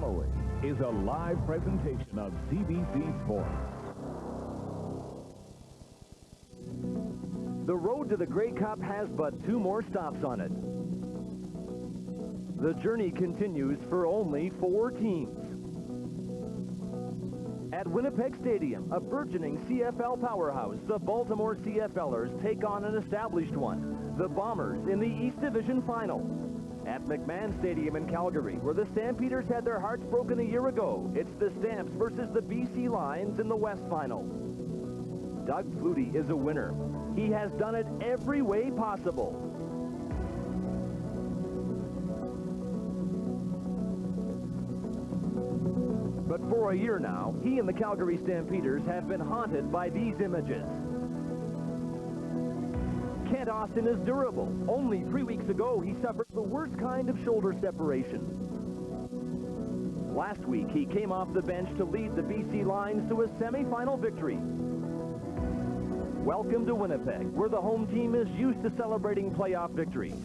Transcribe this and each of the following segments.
following is a live presentation of CBC Sports. The road to the Grey Cup has but 2 more stops on it. The journey continues for only 4 teams. At Winnipeg Stadium, a burgeoning CFL powerhouse, the Baltimore CFL'ers take on an established one, the Bombers, in the East Division Final. At McMahon Stadium in Calgary, where the Stampeders had their hearts broken a year ago, it's the Stamps versus the BC Lions in the West Final. Doug Flutie is a winner. He has done it every way possible. But for a year now, he and the Calgary Stampeders have been haunted by these images. Kent Austin is durable. Only 3 weeks ago, he suffered the worst kind of shoulder separation. Last week, he came off the bench to lead the BC Lions to a semi-final victory. Welcome to Winnipeg, where the home team is used to celebrating playoff victories.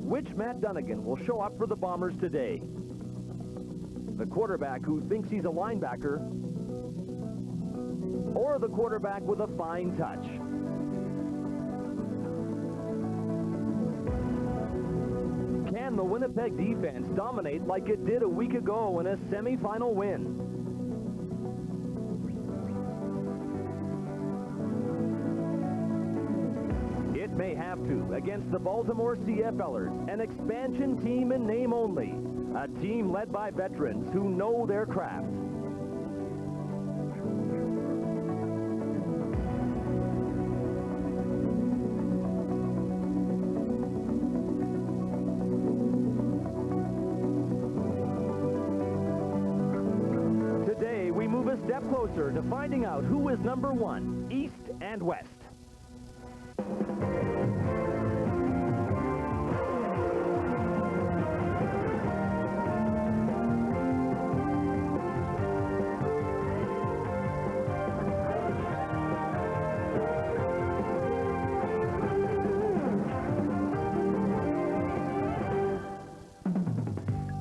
Which Matt Dunnigan will show up for the Bombers today? The quarterback who thinks he's a linebacker, or the quarterback with a fine touch? Can the Winnipeg defense dominate like it did a week ago in a semi-final win? It may have to against the Baltimore CFL'ers, an expansion team in name only, a team led by veterans who know their craft. Today, we move a step closer to finding out who is number 1, East and West.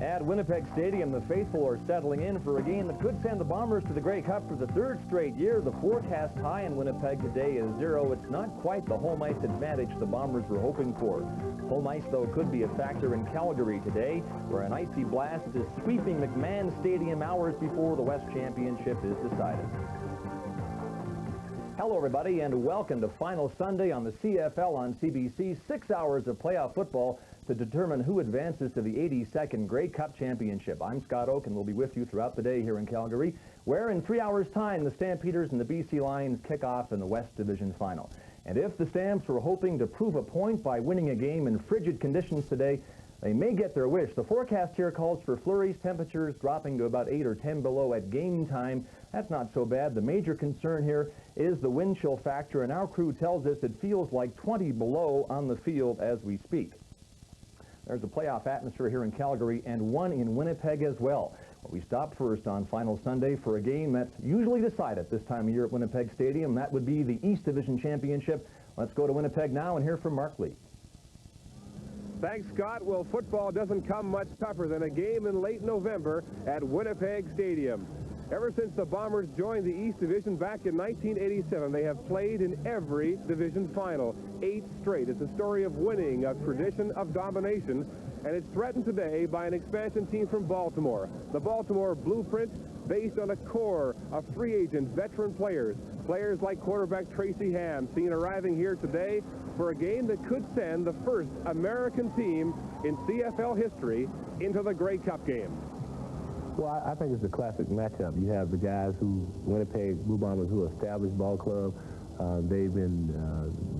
At Winnipeg Stadium, the faithful are settling in for a game that could send the Bombers to the Grey Cup for the 3rd straight year. The forecast high in Winnipeg today is 0. It's not quite the home ice advantage the Bombers were hoping for. Home ice, though, could be a factor in Calgary today, where an icy blast is sweeping McMahon Stadium hours before the West Championship is decided. Hello, everybody, and welcome to Final Sunday on the CFL on CBC. 6 hours of playoff football to determine who advances to the 82nd Grey Cup Championship. I'm Scott Oak, and we'll be with you throughout the day here in Calgary, where in 3 hours' time, the Stampeders and the BC Lions kick off in the West Division Final. And if the Stamps were hoping to prove a point by winning a game in frigid conditions today, they may get their wish. The forecast here calls for flurries, temperatures dropping to about 8 or 10 below at game time. That's not so bad. The major concern here is the wind chill factor, and our crew tells us it feels like 20 below on the field as we speak. There's a playoff atmosphere here in Calgary and one in Winnipeg as well. We stop first on Final Sunday for a game that's usually decided this time of year at Winnipeg Stadium. That would be the East Division Championship. Let's go to Winnipeg now and hear from Mark Lee. Thanks, Scott. Well, football doesn't come much tougher than a game in late November at Winnipeg Stadium. Ever since the Bombers joined the East Division back in 1987, they have played in every division final, 8 straight. It's a story of winning, a tradition of domination, and it's threatened today by an expansion team from Baltimore. The Baltimore blueprint based on a core of free agent veteran players. Players like quarterback Tracy Ham, seen arriving here today for a game that could send the first American team in CFL history into the Grey Cup game. Well, I think it's a classic matchup. You have the guys who, Winnipeg Blue Bombers, who established ball club. They've been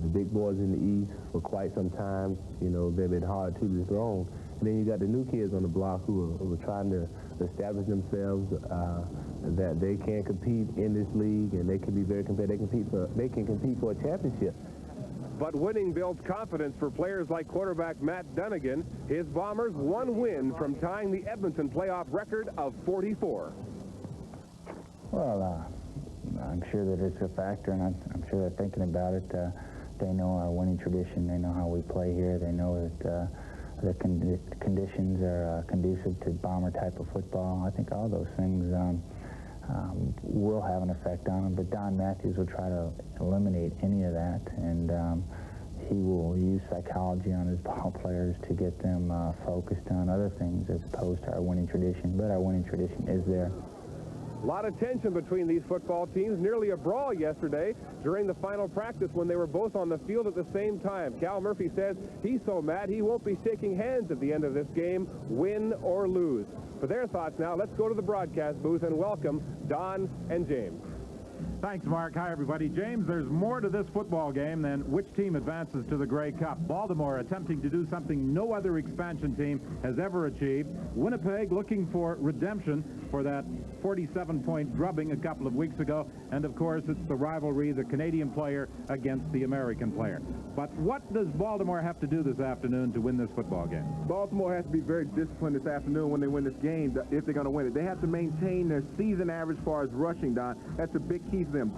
the big boys in the East for quite some time. You know, they've been hard to dethrone. And then you got the new kids on the block who are trying to establish themselves, that they can compete in this league, and they can be very competitive. They can compete for a championship. But winning builds confidence for players like quarterback Matt Dunnigan. His Bombers 1 win from tying the Edmonton playoff record of 44. Well, I'm sure that it's a factor, and I'm sure they're thinking about it. They know our winning tradition. They know how we play here. They know that the conditions are conducive to Bomber type of football. I think all those things will have an effect on him, but Don Matthews will try to eliminate any of that, and he will use psychology on his ball players to get them focused on other things as opposed to our winning tradition, but our winning tradition is there. A lot of tension between these football teams, nearly a brawl yesterday during the final practice when they were both on the field at the same time. Cal Murphy says he's so mad he won't be shaking hands at the end of this game, win or lose. For their thoughts now, let's go to the broadcast booth and welcome Don and James. Thanks, Mark. Hi, everybody. James, there's more to this football game than which team advances to the Grey Cup. Baltimore attempting to do something no other expansion team has ever achieved. Winnipeg looking for redemption for that 47-point drubbing a couple of weeks ago. And, of course, it's the rivalry, the Canadian player against the American player. But what does Baltimore have to do this afternoon to win this football game? Baltimore has to be very disciplined this afternoon when they win this game if they're going to win it. They have to maintain their season average as far as rushing, Don. That's a big key for them.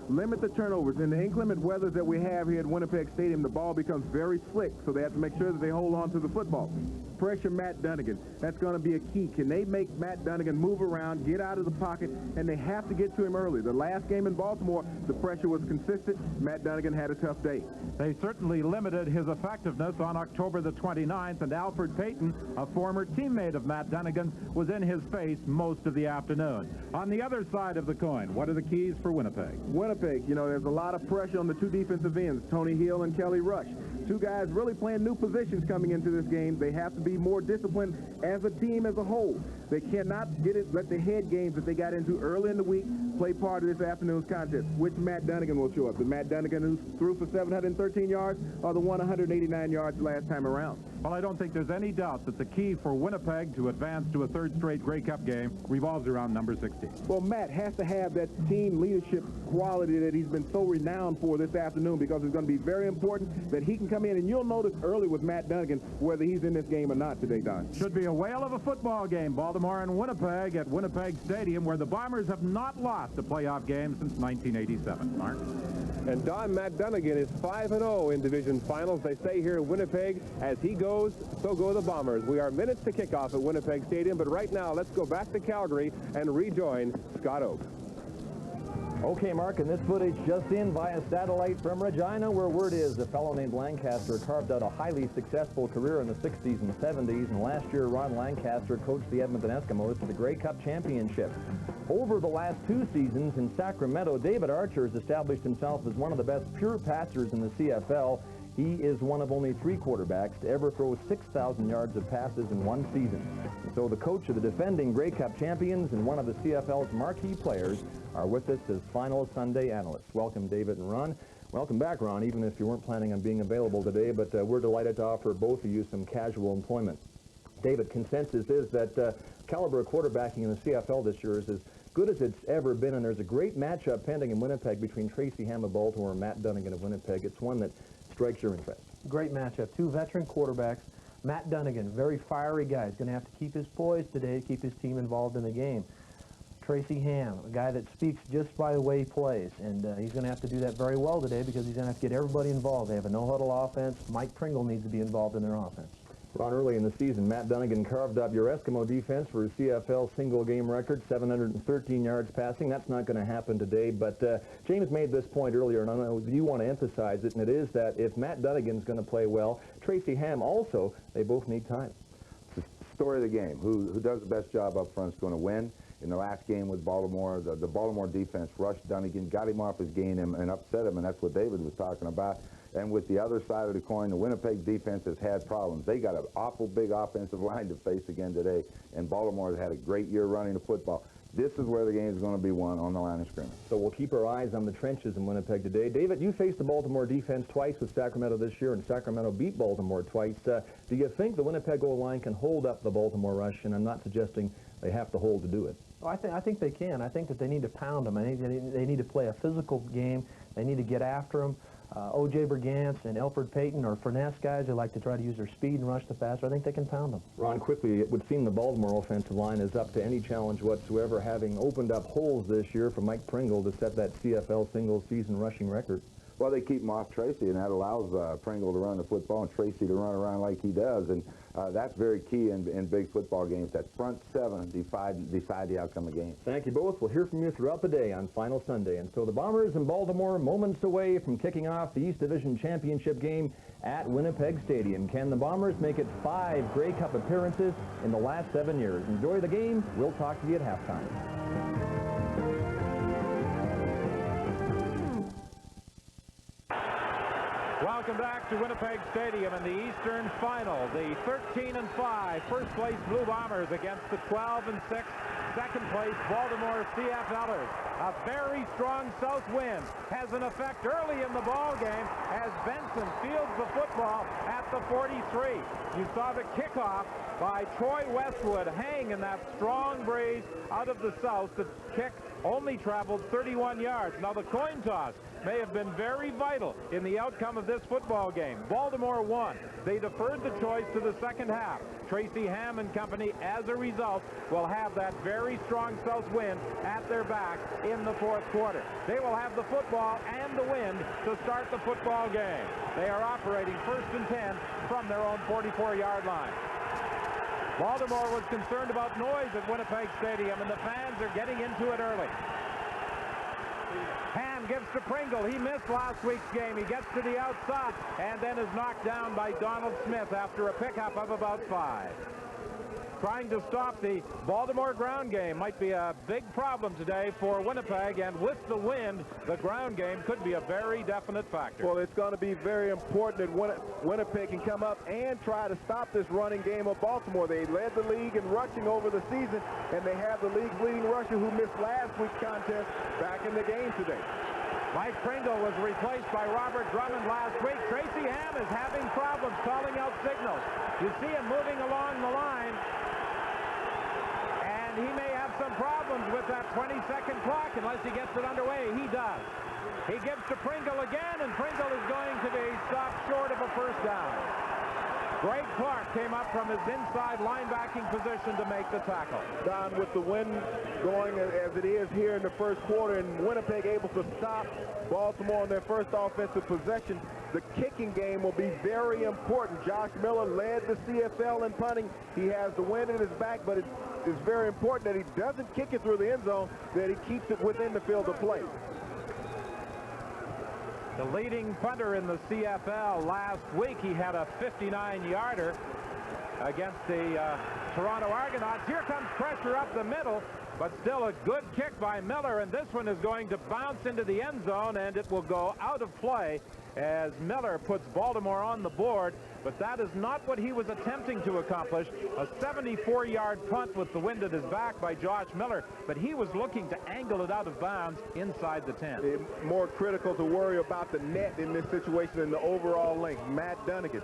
Limit the turnovers. In the inclement weather that we have here at Winnipeg Stadium, the ball becomes very slick, so they have to make sure that they hold on to the football. Pressure Matt Dunnigan. That's going to be a key. Can they make Matt Dunnigan move around, get out of the pocket, and they have to get to him early. The last game in Baltimore, the pressure was consistent. Matt Dunnigan had a tough day. They certainly limited his effectiveness on October the 29th, and Alfred Payton, a former teammate of Matt Dunnigan, was in his face most of the afternoon. On the other side of the coin, what are the keys for Winnipeg? Winnipeg, you know, there's a lot of pressure on the two defensive ends, Tony Hill and Kelly Rush. Two guys really playing new positions coming into this game. They have to be more disciplined as a team as a whole. They cannot let the head games that they got into early in the week play part of this afternoon's contest. Which Matt Dunnigan will show up? The Matt Dunnigan who threw for 713 yards or the 189 yards last time around? Well, I don't think there's any doubt that the key for Winnipeg to advance to a third straight Grey Cup game revolves around number 16. Well, Matt has to have that team leadership quality that he's been so renowned for this afternoon, because it's going to be very important that he can come in, and you'll notice early with Matt Dunnigan whether he's in this game or not today, Don. Should be a whale of a football game, Baltimore and Winnipeg at Winnipeg Stadium, where the Bombers have not lost a playoff game since 1987. Mark? And Don, Matt Dunnigan is 5-0 in division finals. They say here in Winnipeg, as he goes, so go the Bombers. We are minutes to kickoff at Winnipeg Stadium, but right now let's go back to Calgary and rejoin Scott Oak. Okay, Mark, and this footage just in via satellite from Regina, where word is a fellow named Lancaster carved out a highly successful career in the 60s and 70s, and last year Ron Lancaster coached the Edmonton Eskimos to the Grey Cup Championship. Over the last 2 seasons in Sacramento, David Archer has established himself as one of the best pure passers in the CFL. He is one of only 3 quarterbacks to ever throw 6,000 yards of passes in one season. And so the coach of the defending Grey Cup champions and one of the CFL's marquee players are with us as final Sunday analysts. Welcome, David and Ron. Welcome back, Ron, even if you weren't planning on being available today, but we're delighted to offer both of you some casual employment. David, consensus is that caliber of quarterbacking in the CFL this year is as good as it's ever been, and there's a great matchup pending in Winnipeg between Tracy Ham of Baltimore and Matt Dunnigan of Winnipeg. It's one that strikes your interest. Great matchup. 2 veteran quarterbacks. Matt Dunnigan, very fiery guy. He's going to have to keep his poise today to keep his team involved in the game. Tracy Ham, a guy that speaks just by the way he plays, and he's going to have to do that very well today because he's going to have to get everybody involved. They have a no-huddle offense. Mike Pringle needs to be involved in their offense. Ron, early in the season, Matt Dunnigan carved up your Eskimo defense for a CFL single-game record, 713 yards passing. That's not going to happen today, but James made this point earlier, and I know you want to emphasize it, and it is that if Matt Dunnigan's going to play well, Tracy Ham also, they both need time. It's the story of the game. Who does the best job up front is going to win. In the last game with Baltimore, the Baltimore defense rushed Dunnigan, got him off his game and upset him, and that's what David was talking about. And with the other side of the coin, the Winnipeg defense has had problems. They got an awful big offensive line to face again today, and Baltimore has had a great year running the football. This is where the game is going to be won, on the line of scrimmage. So we'll keep our eyes on the trenches in Winnipeg today. David, you faced the Baltimore defense twice with Sacramento this year, and Sacramento beat Baltimore twice. Do you think the Winnipeg O-line can hold up the Baltimore rush? And I'm not suggesting they have to hold to do it. Oh, I think they can. I think that they need to pound them. I think they need to play a physical game. They need to get after them. O.J. Brigance and Alfred Payton are finesse guys who like to try to use their speed and rush the passer. I think they can pound them. Ron, quickly, it would seem the Baltimore offensive line is up to any challenge whatsoever, having opened up holes this year for Mike Pringle to set that CFL single-season rushing record. Well, they keep him off Tracy, and that allows Pringle to run the football and Tracy to run around like he does. And that's very key in big football games. That front seven decide the outcome of the game. Thank you both. We'll hear from you throughout the day on Final Sunday. And so the Bombers in Baltimore, moments away from kicking off the East Division Championship game at Winnipeg Stadium. Can the Bombers make it 5 Grey Cup appearances in the last 7 years? Enjoy the game. We'll talk to you at halftime. Welcome back to Winnipeg Stadium in the Eastern Final. The 13-5 first-place Blue Bombers against the 12-6 second-place Baltimore CFL'ers. A very strong south wind has an effect early in the ball game as Benson fields the football at the 43. You saw the kickoff by Troy Westwood hang in that strong breeze out of the south. The kick only traveled 31 yards. Now the coin toss may have been very vital in the outcome of this football game. Baltimore won. They deferred the choice to the second half. Tracy Ham and company, as a result, will have that very strong south wind at their back in the fourth quarter. They will have the football and the wind to start the football game. They are operating 1st and 10 from their own 44-yard line. Baltimore was concerned about noise at Winnipeg Stadium, and the fans are getting into it early. Ham gives to Pringle. He missed last week's game. He gets to the outside and then is knocked down by Donald Smith after a pickup of about 5. Trying to stop the Baltimore ground game might be a big problem today for Winnipeg, and with the wind, the ground game could be a very definite factor. Well, it's going to be very important that Winnipeg can come up and try to stop this running game of Baltimore. They led the league in rushing over the season, and they have the league's leading rusher who missed last week's contest back in the game today. Mike Pringle was replaced by Robert Drummond last week. Tracy Ham is having problems calling out signals. You see him moving along the line, and he may have some problems with that 20-second clock unless he gets it underway. He does. He gives to Pringle again, and Pringle is going to be stopped short of a first down. Greg Clark came up from his inside linebacking position to make the tackle. Don, with the wind going as it is here in the first quarter, and Winnipeg able to stop Baltimore on their first offensive possession, the kicking game will be very important. Josh Miller led the CFL in punting. He has the wind at his back, but it is very important that he doesn't kick it through the end zone, that he keeps it within the field of play. The leading punter in the CFL last week, he had a 59-yarder against the Toronto Argonauts. Here comes pressure up the middle, but still a good kick by Miller, and this one is going to bounce into the end zone, and it will go out of play as Miller puts Baltimore on the board. But that is not what he was attempting to accomplish. A 74-yard punt with the wind at his back by Josh Miller, but he was looking to angle it out of bounds inside the 10. It's more critical to worry about the net in this situation than the overall length. Matt Dunnigan,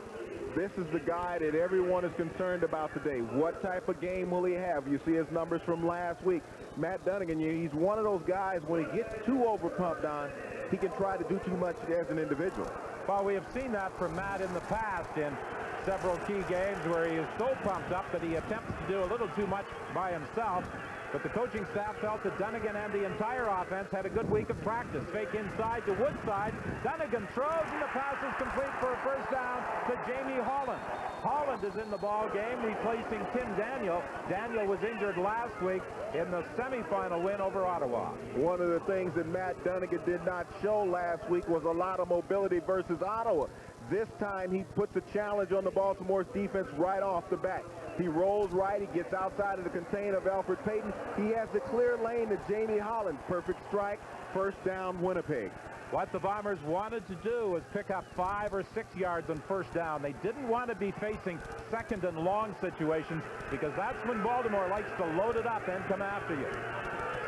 this is the guy that everyone is concerned about today. What type of game will he have? You see his numbers from last week. Matt Dunnigan, he's one of those guys, when he gets too overpumped on, he can try to do too much as an individual. Well, we have seen that from Matt in the past in several key games where he is so pumped up that he attempts to do a little too much by himself. But the coaching staff felt that Dunnigan and the entire offense had a good week of practice. Fake inside to Woodside. Dunnigan throws, and the pass is complete for a first down to Jamie Holland. Holland is in the ball game, replacing Tim Daniel. Daniel was injured last week in the semifinal win over Ottawa. One of the things that Matt Dunnigan did not show last week was a lot of mobility versus Ottawa. This time he puts a challenge on the Baltimore's defense right off the bat. He rolls right, he gets outside of the contain of Alfred Payton. He has the clear lane to Jamie Holland. Perfect strike, first down Winnipeg. What the Bombers wanted to do was pick up 5 or 6 yards on first down. They didn't want to be facing second and long situations, because that's when Baltimore likes to load it up and come after you.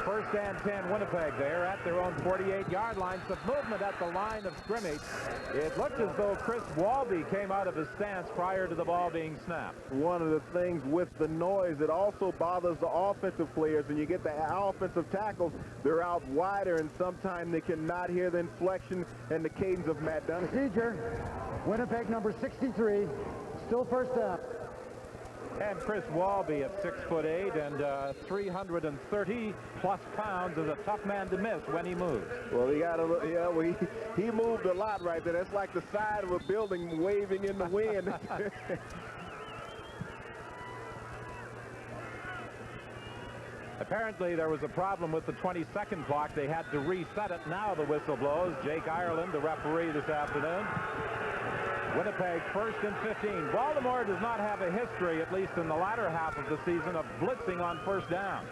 First and 10 Winnipeg there at their own 48-yard line. Some movement at the line of scrimmage. It looked as though Chris Walby came out of his stance prior to the ball being snapped. One of the things with the noise that also bothers the offensive players, and you get the offensive tackles, they're out wider, and sometimes they cannot hear the inflection and the cadence of Matt Dunnigan. Procedure, Winnipeg number 63, still first down. And Chris Walby at 6'8" and 330+ pounds is a tough man to miss when he moves. Well, he moved a lot right there. That's like the side of a building waving in the wind. Apparently, there was a problem with the 20-second clock. They had to reset it. Now the whistle blows. Jake Ireland, the referee this afternoon. Winnipeg first and 15. Baltimore does not have a history, at least in the latter half of the season, of blitzing on first down.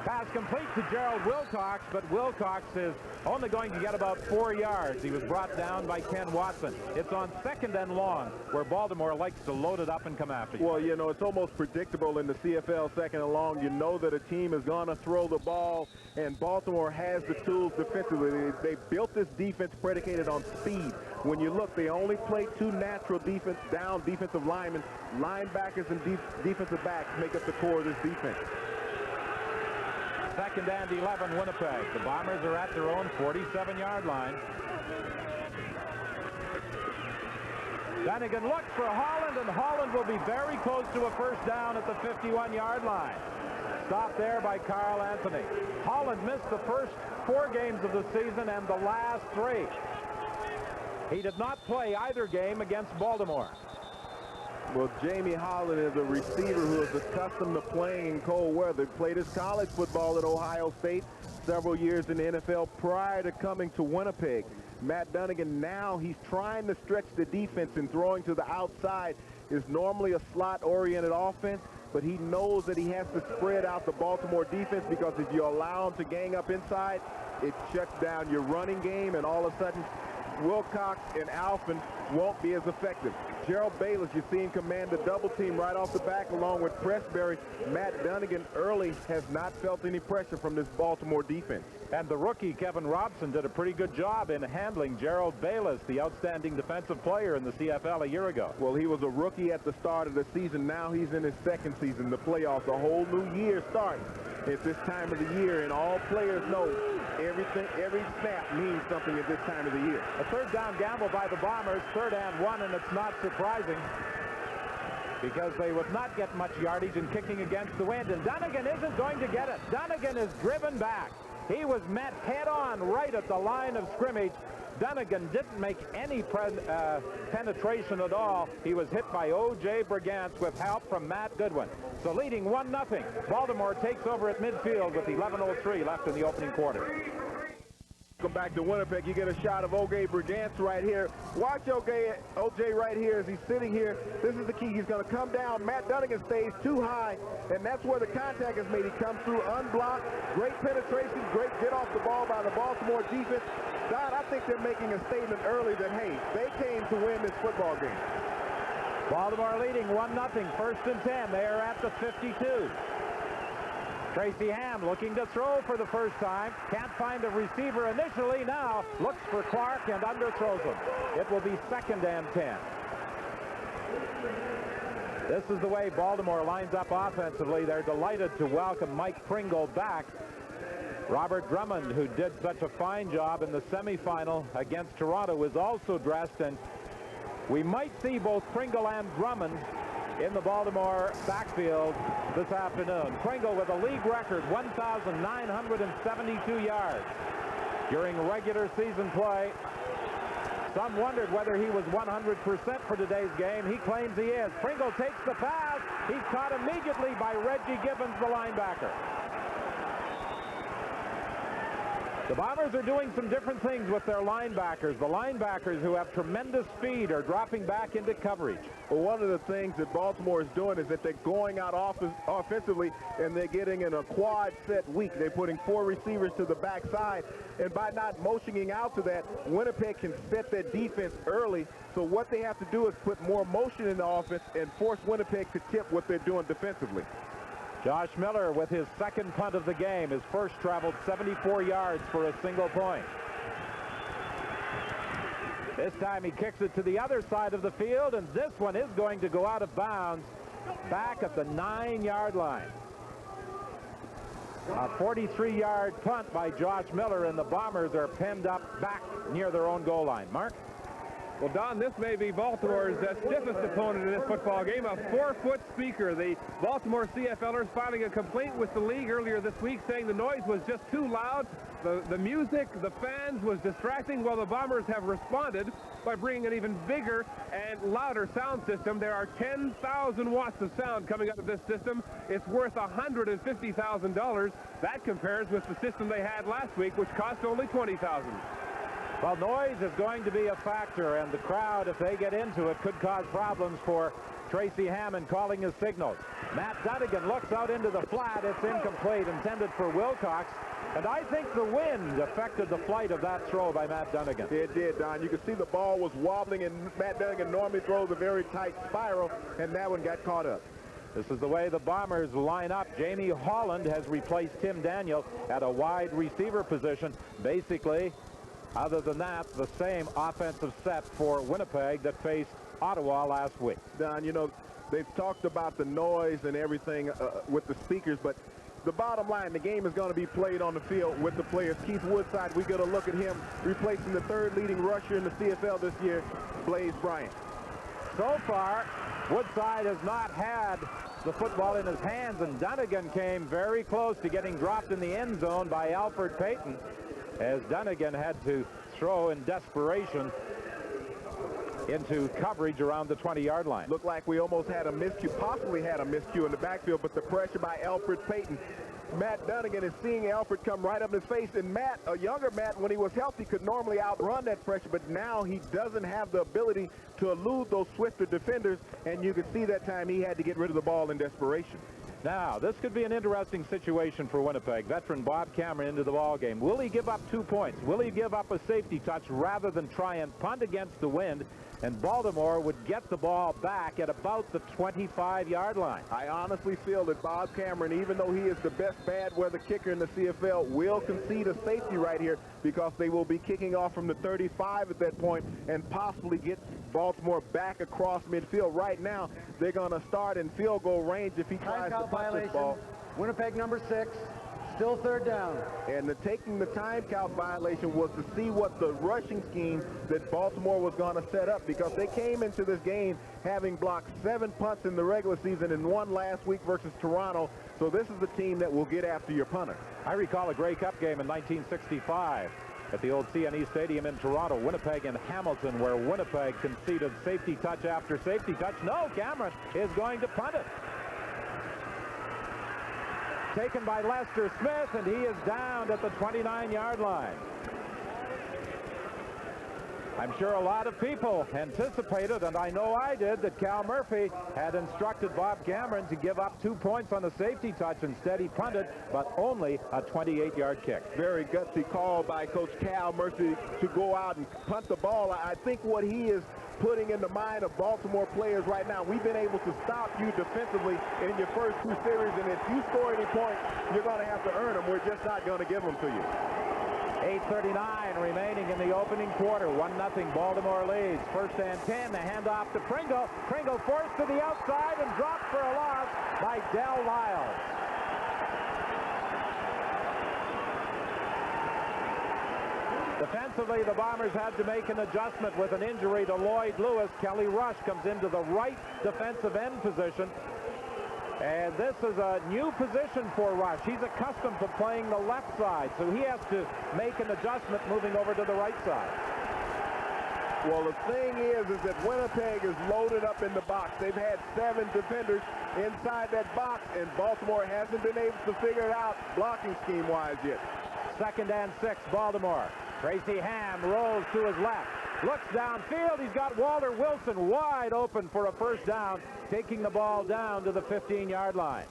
Pass complete to Gerald Wilcox, but Wilcox is only going to get about 4 yards. He was brought down by Ken Watson. It's on 2nd and long, where Baltimore likes to load it up and come after you. Well, you know, it's almost predictable in the CFL 2nd and long. You know that a team is going to throw the ball, and Baltimore has the tools defensively. They built this defense predicated on speed. When you look, they only play 2 natural defensive linemen. Linebackers and defensive backs make up the core of this defense. 2nd and 11, Winnipeg. The Bombers are at their own 47-yard line. Dunnigan looks for Holland, and Holland will be very close to a first down at the 51-yard line. Stopped there by Carl Anthony. Holland missed the first 4 games of the season and the last 3. He did not play either game against Baltimore. Well, Jamie Holland is a receiver who is accustomed to playing in cold weather. Played his college football at Ohio State, several years in the NFL prior to coming to Winnipeg. Matt Dunnigan, now he's trying to stretch the defense and throwing to the outside. Is normally a slot-oriented offense, but he knows that he has to spread out the Baltimore defense, because if you allow him to gang up inside, it shuts down your running game, and all of a sudden Wilcox and Alfin won't be as effective. Gerald Bayless, you see him command the double team right off the back along with Pressberry. Matt Dunnigan early has not felt any pressure from this Baltimore defense. And the rookie, Kevin Robson, did a pretty good job in handling Gerald Bayless, the outstanding defensive player in the CFL a year ago. Well, he was a rookie at the start of the season. Now he's in his 2nd season, the playoffs, a whole new year starting. It's this time of the year, and all players know every snap means something at this time of the year. A 3rd down gamble by the Bombers, 3rd and 1, and it's not surprising because they would not get much yardage in kicking against the wind, and Dunnigan isn't going to get it. Dunnigan is driven back. He was met head-on right at the line of scrimmage. Dunnigan didn't make any penetration at all. He was hit by O.J. Brigance with help from Matt Goodwin. So leading 1-0. Baltimore takes over at midfield with 11:03 left in the opening quarter. Come back to Winnipeg. You get a shot of O.J. Brigance right here. Watch O.J. right here as he's sitting here. This is the key. He's going to come down. Matt Dunnigan stays too high, and that's where the contact is made. He comes through unblocked. Great penetration. Great get off the ball by the Baltimore defense. Don, I think they're making a statement early that, hey, they came to win this football game. Baltimore leading 1-0, 1st and 10. They are at the 52. Tracy Ham looking to throw for the first time. Can't find a receiver initially. Now looks for Clark and underthrows him. It will be 2nd and 10. This is the way Baltimore lines up offensively. They're delighted to welcome Mike Pringle back. Robert Drummond, who did such a fine job in the semifinal against Toronto, is also dressed, and we might see both Pringle and Drummond in the Baltimore backfield this afternoon. Pringle with a league record 1,972 yards during regular season play. Some wondered whether he was 100% for today's game. He claims he is. Pringle takes the pass. He's caught immediately by Reggie Gibbons, the linebacker. The Bombers are doing some different things with their linebackers. The linebackers, who have tremendous speed, are dropping back into coverage. Well, one of the things that Baltimore is doing is that they're going out offensively, and they're getting in a quad set weak. They're putting 4 receivers to the backside, and by not motioning out to that, Winnipeg can set their defense early. So what they have to do is put more motion in the offense and force Winnipeg to tip what they're doing defensively. Josh Miller with his 2nd punt of the game. His first traveled 74 yards for a single point. This time he kicks it to the other side of the field, and this one is going to go out of bounds back at the 9-yard line. A 43-yard punt by Josh Miller, and the Bombers are penned up back near their own goal line. Mark? Well, Don, this may be Baltimore's stiffest opponent in this football game, a 4-foot speaker. The Baltimore CFL'ers filing a complaint with the league earlier this week saying the noise was just too loud. The music, the fans was distracting. Well, the Bombers have responded by bringing an even bigger and louder sound system. There are 10,000 watts of sound coming out of this system. It's worth $150,000. That compares with the system they had last week, which cost only $20,000. Well, noise is going to be a factor, and the crowd, if they get into it, could cause problems for Tracy Hammond calling his signals. Matt Dunnigan looks out into the flat. It's incomplete, intended for Wilcox. And I think the wind affected the flight of that throw by Matt Dunnigan. It did, Don. You can see the ball was wobbling, and Matt Dunnigan normally throws a very tight spiral, and that one got caught up. This is the way the Bombers line up. Jamie Holland has replaced Tim Daniel at a wide receiver position. Basically, other than that, the same offensive set for Winnipeg that faced Ottawa last week. Don, you know, they've talked about the noise and everything with the speakers, but the bottom line, the game is going to be played on the field with the players. Keith Woodside, we got to look at him replacing the third leading rusher in the CFL this year, Blaze Bryant. So far, Woodside has not had the football in his hands, and Dunnigan came very close to getting dropped in the end zone by Alfred Payton, as Dunnigan had to throw in desperation into coverage around the 20-yard line. Looked like we almost had a miscue, possibly had a miscue in the backfield, but the pressure by Alfred Payton. Matt Dunnigan is seeing Alfred come right up in his face, and Matt, a younger Matt, when he was healthy, could normally outrun that pressure, but now he doesn't have the ability to elude those swifter defenders, and you could see that time he had to get rid of the ball in desperation. Now, this could be an interesting situation for Winnipeg. Veteran Bob Cameron into the ball game. Will he give up 2 points? Will he give up a safety touch rather than try and punt against the wind? And Baltimore would get the ball back at about the 25-yard line. I honestly feel that Bob Cameron, even though he is the best bad weather kicker in the CFL, will concede a safety right here because they will be kicking off from the 35 at that point and possibly get Baltimore back across midfield. Right now, they're going to start in field goal range if he tries to punt this ball. Winnipeg number 6. Still third down. And taking the time count violation was to see what the rushing scheme that Baltimore was going to set up, because they came into this game having blocked 7 punts in the regular season and 1 last week versus Toronto. So this is the team that will get after your punter. I recall a Grey Cup game in 1965 at the old CNE Stadium in Toronto, Winnipeg and Hamilton, where Winnipeg conceded safety touch after safety touch. No, Cameron is going to punt it. Taken by Lester Smith, and he is down at the 29-yard line. I'm sure a lot of people anticipated, and I know I did, that Cal Murphy had instructed Bob Cameron to give up 2 points on a safety touch. Instead, he punted, but only a 28-yard kick. Very gutsy call by Coach Cal Murphy to go out and punt the ball. I think what he is putting in the mind of Baltimore players right now, we've been able to stop you defensively in your first 2 series, and if you score any points, you're going to have to earn them. We're just not going to give them to you. 8:39 remaining in the opening quarter. 1-0 Baltimore leads. First and 10. The handoff to Pringle. Pringle forced to the outside and dropped for a loss by Del Lyles. Defensively, the Bombers had to make an adjustment with an injury to Lloyd Lewis. Kelly Rush comes into the right defensive end position. And this is a new position for Rush. He's accustomed to playing the left side, so he has to make an adjustment moving over to the right side. Well, the thing is that Winnipeg is loaded up in the box. They've had 7 defenders inside that box, and Baltimore hasn't been able to figure it out blocking scheme-wise yet. 2nd and 6, Baltimore. Tracy Ham rolls to his left. Looks downfield. He's got Walter Wilson wide open for a first down, taking the ball down to the 15-yard line.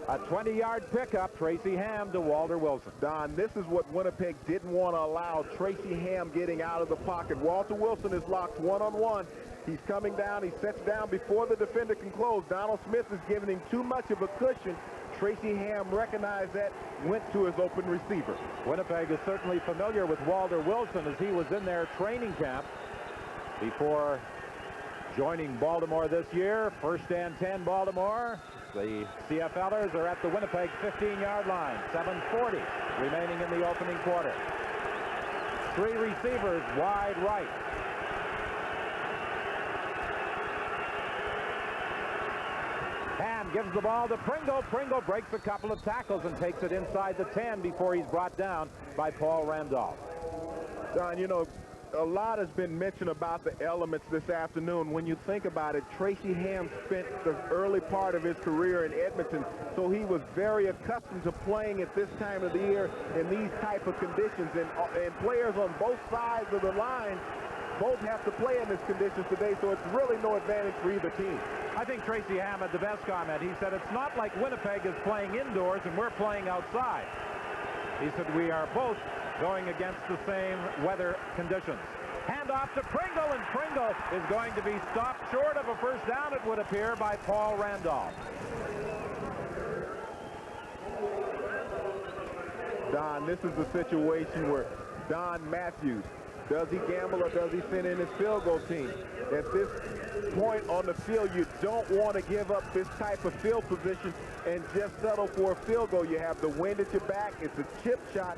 A 20-yard pickup, Tracy Ham to Walter Wilson. Don, this is what Winnipeg didn't want to allow Tracy Ham getting out of the pocket. Walter Wilson is locked one-on-one. He's coming down. He sets down before the defender can close. Donald Smith is giving him too much of a cushion. Tracy Ham recognized that, went to his open receiver. Winnipeg is certainly familiar with Walter Wilson, as he was in their training camp before joining Baltimore this year. 1st and 10 Baltimore. The CFL'ers are at the Winnipeg 15-yard line. 7:40 remaining in the opening quarter. 3 receivers wide right. Ham gives the ball to Pringle. Pringle breaks a couple of tackles and takes it inside the 10 before he's brought down by Paul Randolph. Don, you know, a lot has been mentioned about the elements this afternoon. When you think about it, Tracy Ham spent the early part of his career in Edmonton, so he was very accustomed to playing at this time of the year in these type of conditions. And players on both sides of the line both have to play in these conditions today, so it's really no advantage for either team. I think Tracy Ham had the best comment. He said, it's not like Winnipeg is playing indoors and we're playing outside. He said, we are both going against the same weather conditions. Handoff to Pringle, and Pringle is going to be stopped short of a first down, it would appear, by Paul Randolph. Don, this is the situation where Don Matthews, does he gamble or does he send in his field goal team? At this point on the field, you don't want to give up this type of field position and just settle for a field goal. You have the wind at your back. It's a chip shot,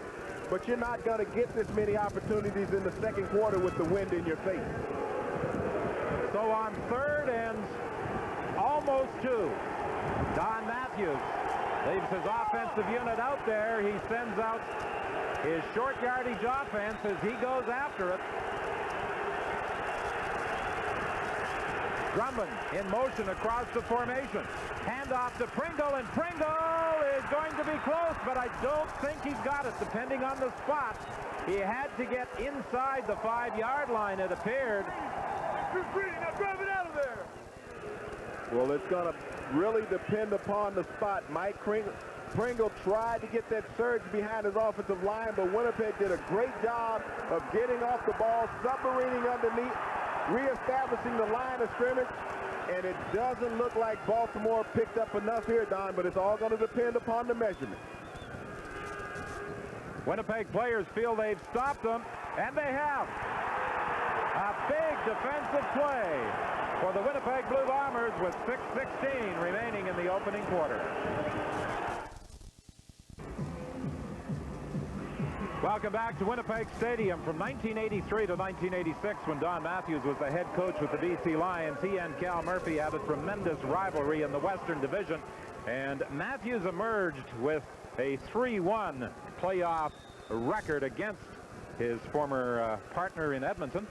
but you're not going to get this many opportunities in the second quarter with the wind in your face. So on third and almost 2, Don Matthews leaves his offensive unit out there. He sends out his short yardage offense as he goes after it. Drummond in motion across the formation. Handoff to Pringle, and Pringle is going to be close, but I don't think he's got it, depending on the spot. He had to get inside the 5-yard line, it appeared. Now drive it out of there. Well, it's going to really depend upon the spot. Mike Pringle tried to get that surge behind his offensive line, but Winnipeg did a great job of getting off the ball, submarining underneath, reestablishing the line of scrimmage, and it doesn't look like Baltimore picked up enough here, Don, but it's all going to depend upon the measurement. Winnipeg players feel they've stopped them, and they have. A big defensive play for the Winnipeg Blue Bombers with 6:16 remaining in the opening quarter. Welcome back to Winnipeg Stadium. From 1983 to 1986, when Don Matthews was the head coach with the BC Lions, he and Cal Murphy had a tremendous rivalry in the Western Division, and Matthews emerged with a 3-1 playoff record against his former partner in Edmonton.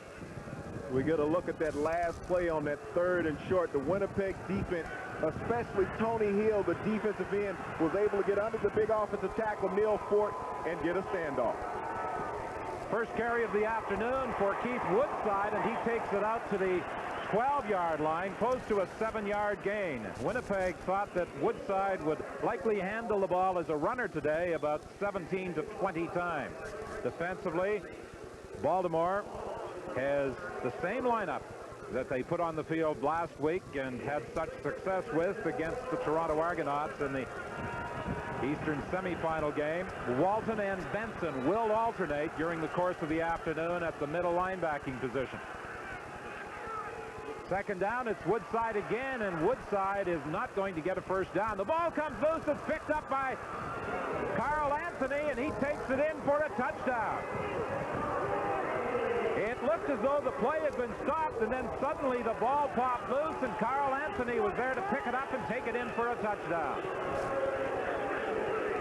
We get a look at that last play on that 3rd and short. The Winnipeg defense, especially Tony Hill, the defensive end, was able to get under the big offensive tackle, Neil Fort, and get a standoff. First carry of the afternoon for Keith Woodside, and he takes it out to the 12-yard line, close to a 7-yard gain. Winnipeg thought that Woodside would likely handle the ball as a runner today about 17 to 20 times. Defensively, Baltimore has the same lineup that they put on the field last week and had such success with against the Toronto Argonauts in the Eastern semifinal game. Walton and Benson will alternate during the course of the afternoon at the middle linebacking position. Second down, it's Woodside again, and Woodside is not going to get a first down. The ball comes loose, it's picked up by Carl Anthony, and he takes it in for a touchdown. It looked as though the play had been stopped, and then suddenly the ball popped loose, and Carl Anthony was there to pick it up and take it in for a touchdown.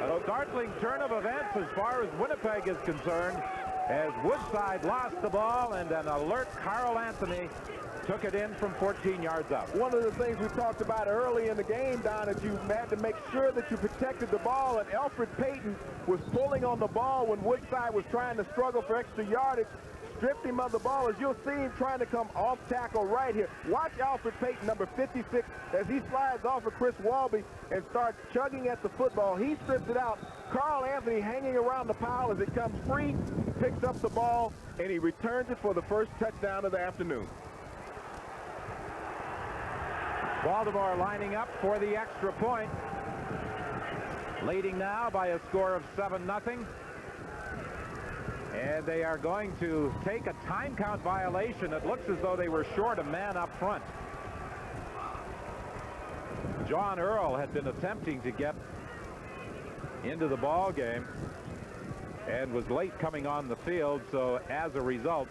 A startling turn of events as far as Winnipeg is concerned, as Woodside lost the ball, and an alert Carl Anthony took it in from 14 yards out. One of the things we talked about early in the game, Don, is you had to make sure that you protected the ball, and Alfred Payton was pulling on the ball when Woodside was trying to struggle for extra yardage, stripped him of the ball, as you'll see him trying to come off tackle right here. Watch Alfred Payton, number 56, as he slides off of Chris Walby and starts chugging at the football. He strips it out. Carl Anthony hanging around the pile as it comes free, picks up the ball, and he returns it for the first touchdown of the afternoon. Baltimore lining up for the extra point, leading now by a score of 7-0. And they are going to take a time count violation. It looks as though they were short a man up front. John Earl had been attempting to get into the ball game and was late coming on the field, so as a result,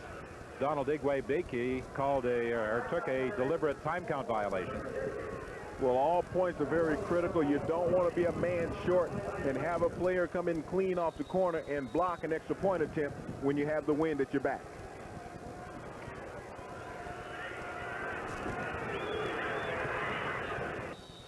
Donald Igwe-Beakey took a deliberate time count violation. Well, all points are very critical. You don't want to be a man short and have a player come in clean off the corner and block an extra point attempt when you have the wind at your back.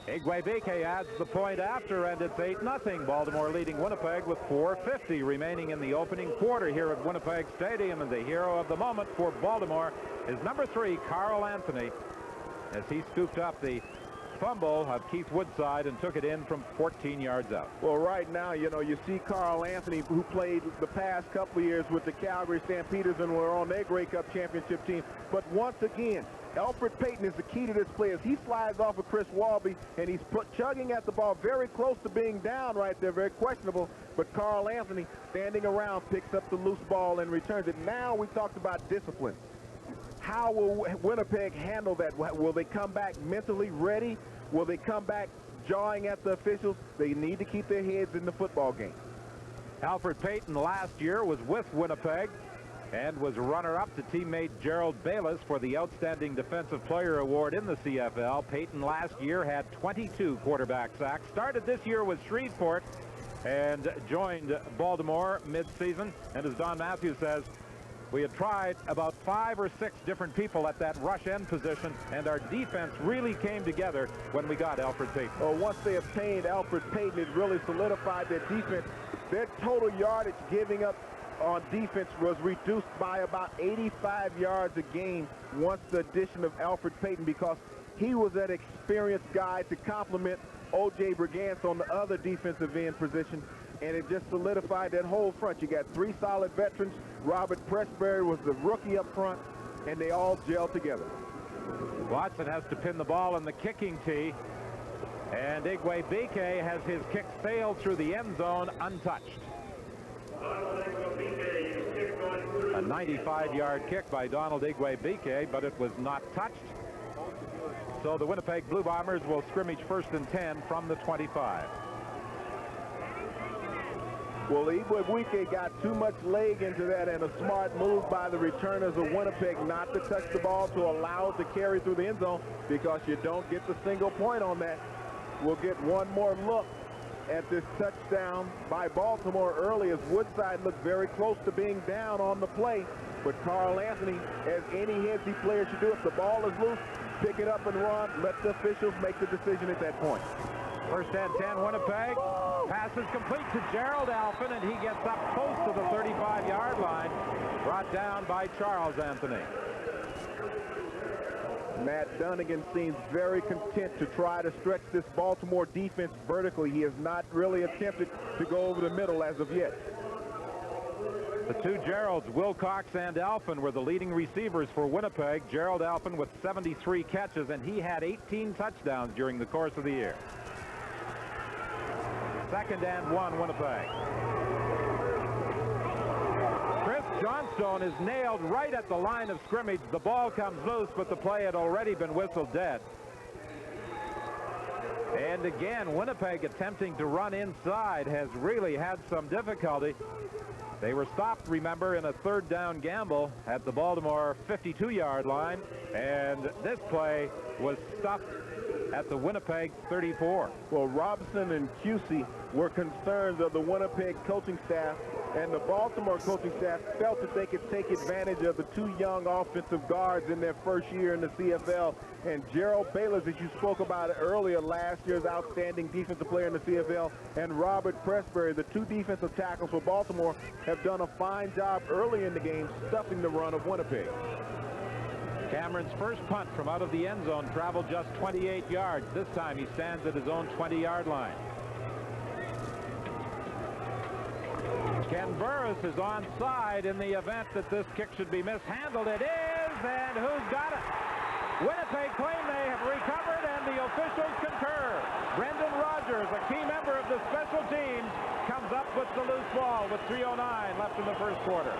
Igwebike adds the point after, and it's 8-0. Baltimore leading Winnipeg with 4:50 remaining in the opening quarter here at Winnipeg Stadium. And the hero of the moment for Baltimore is number 3, Carl Anthony, as he scooped up the fumble of Keith Woodside and took it in from 14 yards out. Well, right now, you know, you see Carl Anthony, who played the past couple of years with the Calgary Stampeders and were on their Grey Cup championship team. But once again, Alfred Payton is the key to this play as he slides off of Chris Walby, and he's chugging at the ball very close to being down right there, very questionable. But Carl Anthony, standing around, picks up the loose ball and returns it. Now we talked about discipline. How will Winnipeg handle that? Will they come back mentally ready? Will they come back jawing at the officials? They need to keep their heads in the football game. Alfred Payton last year was with Winnipeg and was runner-up to teammate Gerald Bayless for the Outstanding Defensive Player Award in the CFL. Payton last year had 22 quarterback sacks. Started this year with Shreveport and joined Baltimore mid-season. And as Don Matthews says, we had tried about 5 or 6 different people at that rush end position, and our defense really came together when we got Alfred Payton. Well, once they obtained Alfred Payton, it really solidified their defense. Their total yardage giving up on defense was reduced by about 85 yards a game once the addition of Alfred Payton, because he was that experienced guy to complement O.J. Brigance on the other defensive end position, and it just solidified that whole front. You got 3 solid veterans. Robert Pressberry was the rookie up front, and they all gelled together. Watson has to pin the ball in the kicking tee, and Igwebike has his kick sail through the end zone untouched. A 95-yard kick by Donald Igwebike, but it was not touched. So the Winnipeg Blue Bombers will scrimmage 1st and 10 from the 25. Well, Igwebike got too much leg into that, and a smart move by the returners of Winnipeg not to touch the ball to allow it to carry through the end zone, because you don't get the single point on that. We'll get one more look at this touchdown by Baltimore early, as Woodside looked very close to being down on the play. But Carl Anthony, as any headsy player should do, if the ball is loose, pick it up and run. Let the officials make the decision at that point. 1st and 10, Winnipeg. Pass is complete to Gerald Alphin, and he gets up close to the 35-yard line. Brought down by Charles Anthony. Matt Dunnigan seems very content to try to stretch this Baltimore defense vertically. He has not really attempted to go over the middle as of yet. The 2 Geralds, Wilcox and Alphin, were the leading receivers for Winnipeg. Gerald Alphin with 73 catches, and he had 18 touchdowns during the course of the year. 2nd and 1, Winnipeg. Chris Johnstone is nailed right at the line of scrimmage. The ball comes loose, but the play had already been whistled dead. And again, Winnipeg attempting to run inside has really had some difficulty. They were stopped, remember, in a 3rd down gamble at the Baltimore 52-yard line, and this play was stopped at the Winnipeg 34. Well, Robinson and Cusey were concerned of the Winnipeg coaching staff, and the Baltimore coaching staff felt that they could take advantage of the 2 young offensive guards in their first year in the CFL. And Gerald Bayless, as you spoke about earlier, last year's outstanding defensive player in the CFL, and Robert Pressberry, the 2 defensive tackles for Baltimore, have done a fine job early in the game stuffing the run of Winnipeg. Cameron's first punt from out of the end zone traveled just 28 yards. This time he stands at his own 20-yard line. Ken Burris is onside in the event that this kick should be mishandled. It is, and who's got it? Winnipeg claim they have recovered, and the officials concur. Brendan Rogers, a key member of the special teams, comes up with the loose ball with 3:09 left in the first quarter.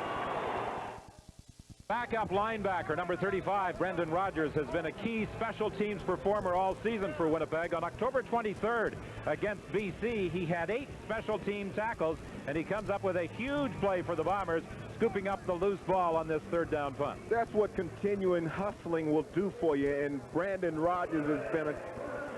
Backup linebacker, number 35, Brendan Rogers, has been a key special teams performer all season for Winnipeg. On October 23rd against BC, he had 8 special team tackles, and he comes up with a huge play for the Bombers, scooping up the loose ball on this 3rd down punt. That's what continuing hustling will do for you, and Brendan Rogers has been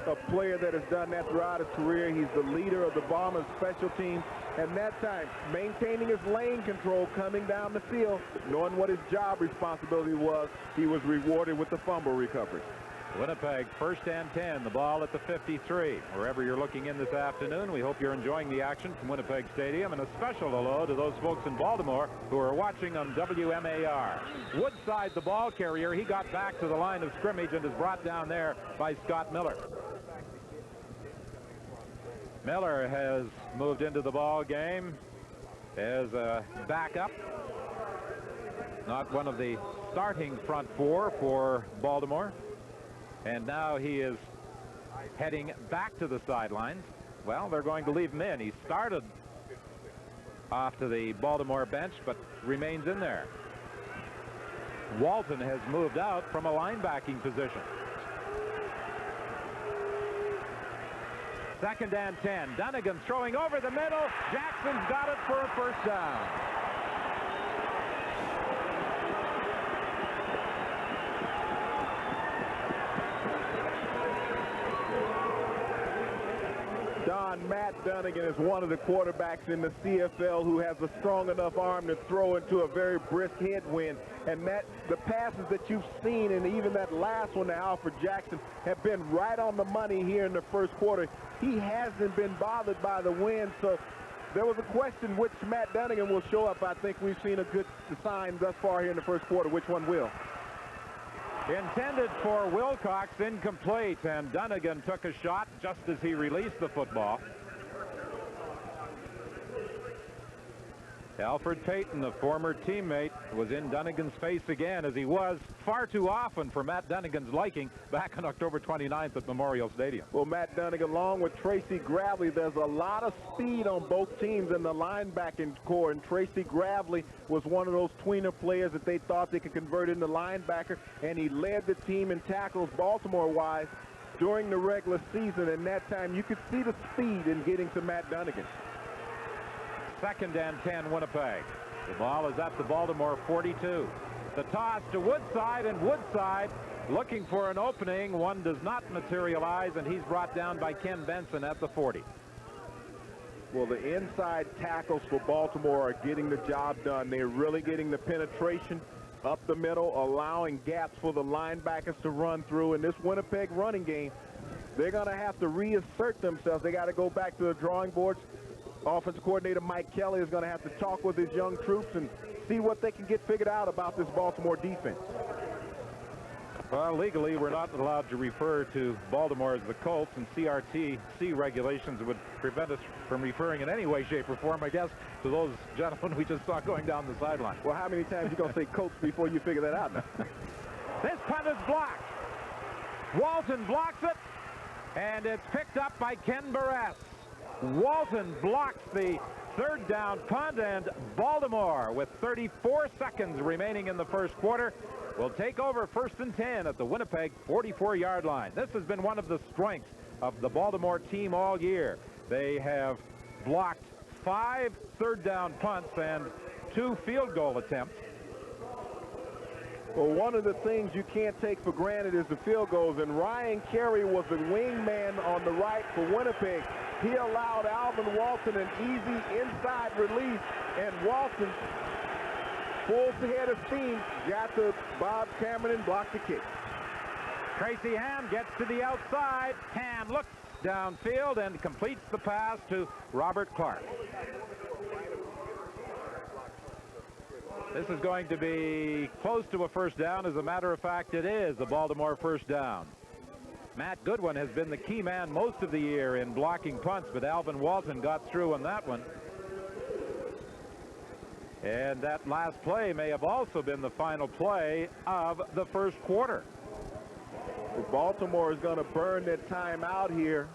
a player that has done that throughout his career. He's the leader of the Bombers special teams. And that time, maintaining his lane control coming down the field, knowing what his job responsibility was, he was rewarded with the fumble recovery. Winnipeg, 1st and 10, the ball at the 53. Wherever you're looking in this afternoon, we hope you're enjoying the action from Winnipeg Stadium, and a special hello to those folks in Baltimore who are watching on WMAR. Woodside, the ball carrier, he got back to the line of scrimmage and is brought down there by Scott Miller. Miller has moved into the ball game as a backup, not one of the starting front four for Baltimore. And now he is heading back to the sidelines. Well, they're going to leave him in. He started off to the Baltimore bench, but remains in there. Walton has moved out from a linebacking position. 2nd and 10. Dunnigan throwing over the middle. Jackson's got it for a 1st down. Matt Dunnigan is one of the quarterbacks in the CFL who has a strong enough arm to throw into a very brisk headwind. And Matt, the passes that you've seen, and even that last one to Alfred Jackson, have been right on the money here in the 1st quarter. He hasn't been bothered by the wind, so there was a question which Matt Dunnigan will show up. I think we've seen a good sign thus far here in the 1st quarter. Which one will? Intended for Wilcox, incomplete, and Dunnigan took a shot just as he released the football. Alfred Payton, a former teammate, was in Dunnigan's face again, as he was far too often for Matt Dunnigan's liking back on October 29th at Memorial Stadium. Well, Matt Dunnigan, along with Tracy Gravely, there's a lot of speed on both teams in the linebacking core, and Tracy Gravely was one of those tweener players that they thought they could convert into linebacker, and he led the team in tackles Baltimore-wise during the regular season, and that time you could see the speed in getting to Matt Dunnigan. 2nd and 10, Winnipeg. The ball is at the Baltimore 42. The toss to Woodside, and Woodside looking for an opening. One does not materialize, and he's brought down by Ken Benson at the 40. Well, the inside tackles for Baltimore are getting the job done. They're really getting the penetration up the middle, allowing gaps for the linebackers to run through. In this Winnipeg running game, they're going to have to reassert themselves. They got to go back to the drawing boards. Offensive coordinator Mike Kelly is going to have to talk with his young troops and see what they can get figured out about this Baltimore defense. Well, legally, we're not allowed to refer to Baltimore as the Colts, and CRTC regulations would prevent us from referring in any way, shape, or form, I guess, to those gentlemen we just saw going down the sideline. Well, how many times are you going to say Colts before you figure that out now? This punt is blocked. Walton blocks it, and it's picked up by Ken Barras. Walton blocks the 3rd down punt, and Baltimore, with 34 seconds remaining in the 1st quarter, will take over 1st and 10 at the Winnipeg 44-yard line. This has been one of the strengths of the Baltimore team all year. They have blocked 5 3rd down punts and 2 field goal attempts. Well, one of the things you can't take for granted is the field goals, and Ryan Carey was the wingman on the right for Winnipeg. He allowed Alvin Walton an easy inside release, and Walton, full head of steam, got to Bob Cameron and blocked the kick. Tracy Ham gets to the outside. Ham looks downfield and completes the pass to Robert Clark. This is going to be close to a 1st down. As a matter of fact, it is a Baltimore 1st down. Matt Goodwin has been the key man most of the year in blocking punts, but Alvin Walton got through on that one. And that last play may have also been the final play of the 1st quarter. Well, Baltimore is going to burn their time out here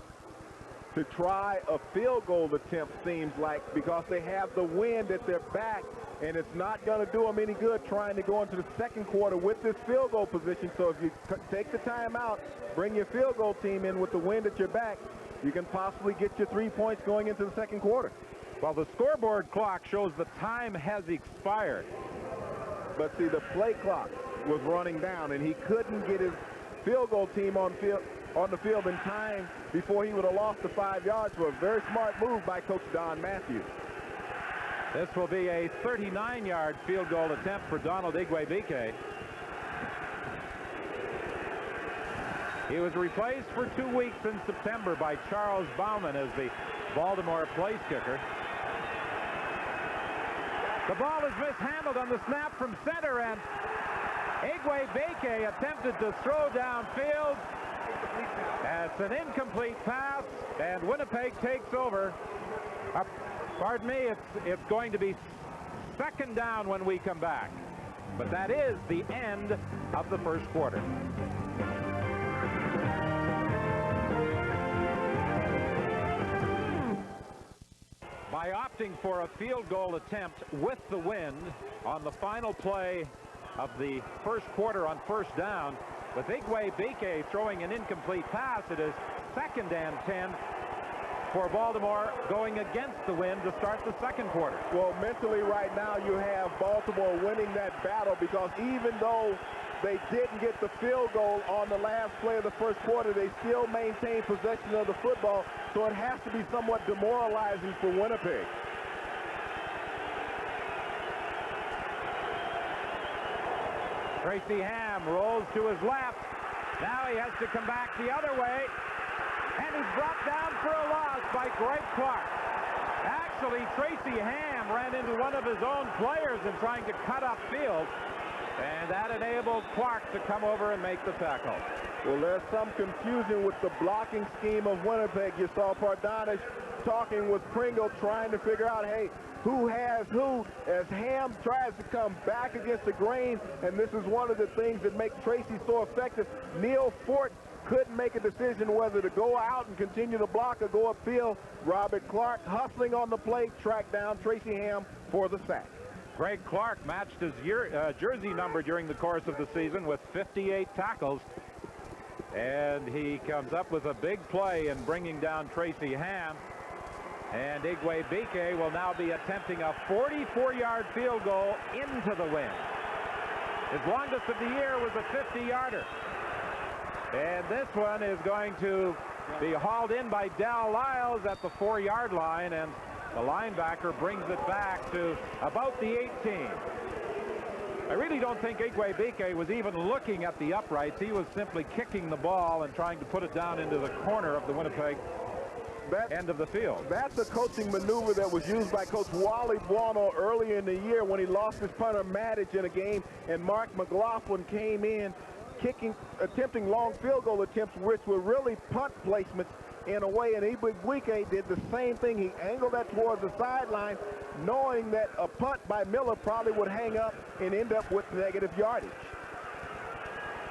to try a field goal attempt, seems like, because they have the wind at their back, and it's not going to do them any good trying to go into the 2nd quarter with this field goal position. So if you take the time out, bring your field goal team in with the wind at your back, you can possibly get your 3 points going into the 2nd quarter. Well, the scoreboard clock shows the time has expired. But see, the play clock was running down, and he couldn't get his field goal team on field. on the field in time before he would have lost the 5 yards. So a very smart move by Coach Don Matthews. This will be a 39-yard field goal attempt for Donald Igwe-Bike. He was replaced for 2 weeks in September by Charles Bauman as the Baltimore place kicker. The ball is mishandled on the snap from center, and Igwe-Bike attempted to throw downfield. It's an incomplete pass, and Winnipeg takes over. Pardon me, it's going to be second down when we come back. But that is the end of the first quarter. By opting for a field goal attempt with the wind on the final play of the first quarter on first down, with Igwe-Bike throwing an incomplete pass, it is 2nd and 10 for Baltimore, going against the wind to start the second quarter. Well, mentally right now you have Baltimore winning that battle, because even though they didn't get the field goal on the last play of the first quarter, they still maintain possession of the football, so it has to be somewhat demoralizing for Winnipeg. Tracy Ham rolls to his left. Now he has to come back the other way. And he's brought down for a loss by Greg Clark. Actually, Tracy Ham ran into one of his own players in trying to cut upfield. And that enabled Clark to come over and make the tackle. Well, there's some confusion with the blocking scheme of Winnipeg. You saw Pardanish talking with Pringle, trying to figure out, hey, who has who, as Ham tries to come back against the grain. And this is one of the things that make Tracy so effective. Neil Fort couldn't make a decision whether to go out and continue to block or go upfield. Robert Clark hustling on the plate, tracked down Tracy Ham for the sack. Greg Clark matched his jersey number during the course of the season with 58 tackles. And he comes up with a big play in bringing down Tracy Ham. And Igwe-Bike will now be attempting a 44-yard field goal into the wind. His longest of the year was a 50-yarder. And this one is going to be hauled in by Dal Lyles at the 4-yard line, and the linebacker brings it back to about the 18. I really don't think Igwe-Bike was even looking at the uprights. He was simply kicking the ball and trying to put it down into the corner of the Winnipeg end of the field. That's a coaching maneuver that was used by Coach Wally Buono earlier in the year when he lost his punter Maddich in a game, and Mark McLaughlin came in attempting long field goal attempts, which were really punt placements in a way, and Igwe-Bike did the same thing. He angled that towards the sideline, knowing that a punt by Miller probably would hang up and end up with negative yardage.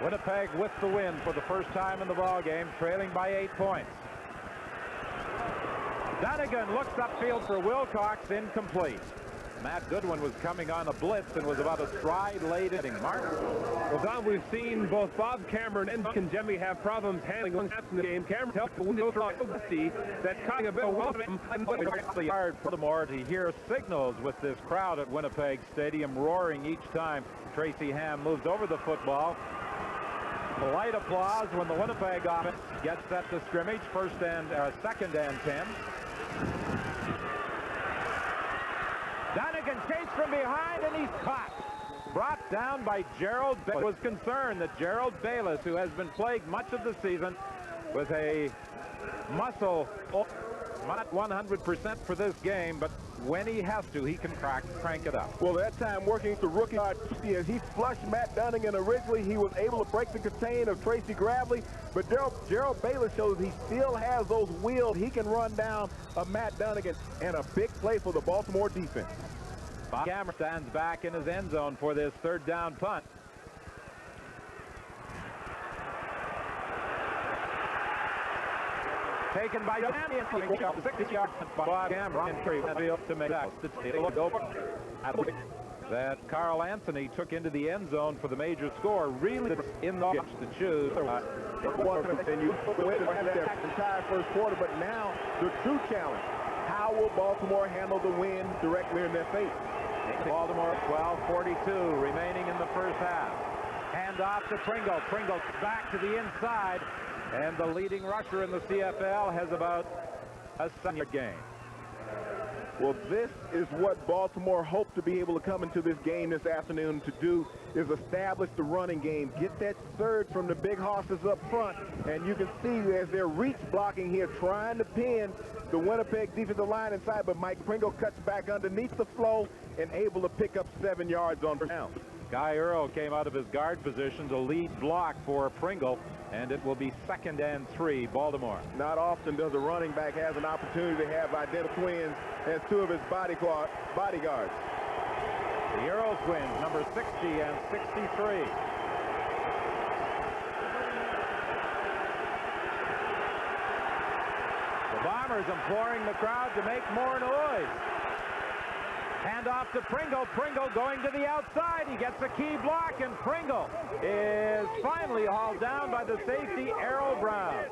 Winnipeg with the win for the first time in the ball game, trailing by 8 points. Dunnigan looks upfield for Wilcox, incomplete. Matt Goodwin was coming on a blitz and was about a stride late hitting. Mark? Well, Don, we've seen both Bob Cameron and Jemmy have problems handling snaps in the game. Cameron helped that's cutting a bit of hard for Baltimore to hear signals with this crowd at Winnipeg Stadium roaring each time Tracy Ham moves over the football. Polite applause when the Winnipeg offense gets set to scrimmage, 2nd and 10. Dunnigan chased from behind, and he's caught. Brought down by Gerald Bayless. Was concerned that Gerald Bayless, who has been plagued much of the season with a muscle, not 100% for this game, but when he has to, he can crank it up. Well, that time working the rookie as he flushed Matt Dunnigan originally, he was able to break the contain of Tracy Gravely, but Gerald Bayless shows he still has those wheels. He can run down a Matt Dunnigan, and a big play for the Baltimore defense. Bob Cameron stands back in his end zone for this 3rd down punt. Taken by Danny, 60-yard by Cameron to make that Carl Anthony took into the end zone for the major score. Really in the to choose. And you had that entire first quarter, but now the true challenge: how will Baltimore handle the wind directly in their face? Baltimore 12:42 remaining in the first half. Hand off to Pringle. Pringle back to the inside. And the leading rusher in the CFL has about a 7-yard gain. Well, this is what Baltimore hoped to be able to come into this game this afternoon to do, is establish the running game, get that surge from the big horses up front, and you can see as they're reach blocking here, trying to pin the Winnipeg defensive line inside, but Mike Pringle cuts back underneath the flow and able to pick up 7 yards on first down. Guy Earl came out of his guard position to lead block for Pringle, and it will be 2nd and 3, Baltimore. Not often does a running back have an opportunity to have identical twins as 2 of his bodyguards. The Earl twins, number 60 and 63. The Bombers imploring the crowd to make more noise. Hand off to Pringle. Pringle going to the outside. He gets a key block, and Pringle is finally hauled down by the safety, Errol Brown.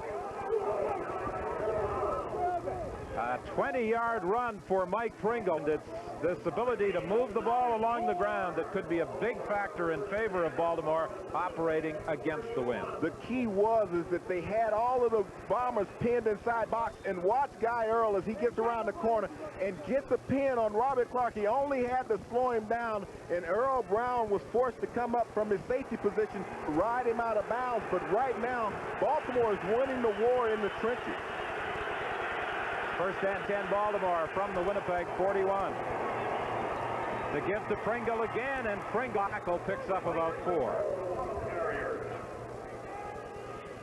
A 20-yard run for Mike Pringle. It's this ability to move the ball along the ground that could be a big factor in favor of Baltimore operating against the wind. The key is that they had all of the Bombers pinned inside box, and watch Guy Earl as he gets around the corner and gets a pin on Robert Clark. He only had to slow him down, and Earl Brown was forced to come up from his safety position to ride him out of bounds. But right now, Baltimore is winning the war in the trenches. 1st and 10, Baltimore from the Winnipeg 41. The give to Pringle again, and Pringle picks up about 4.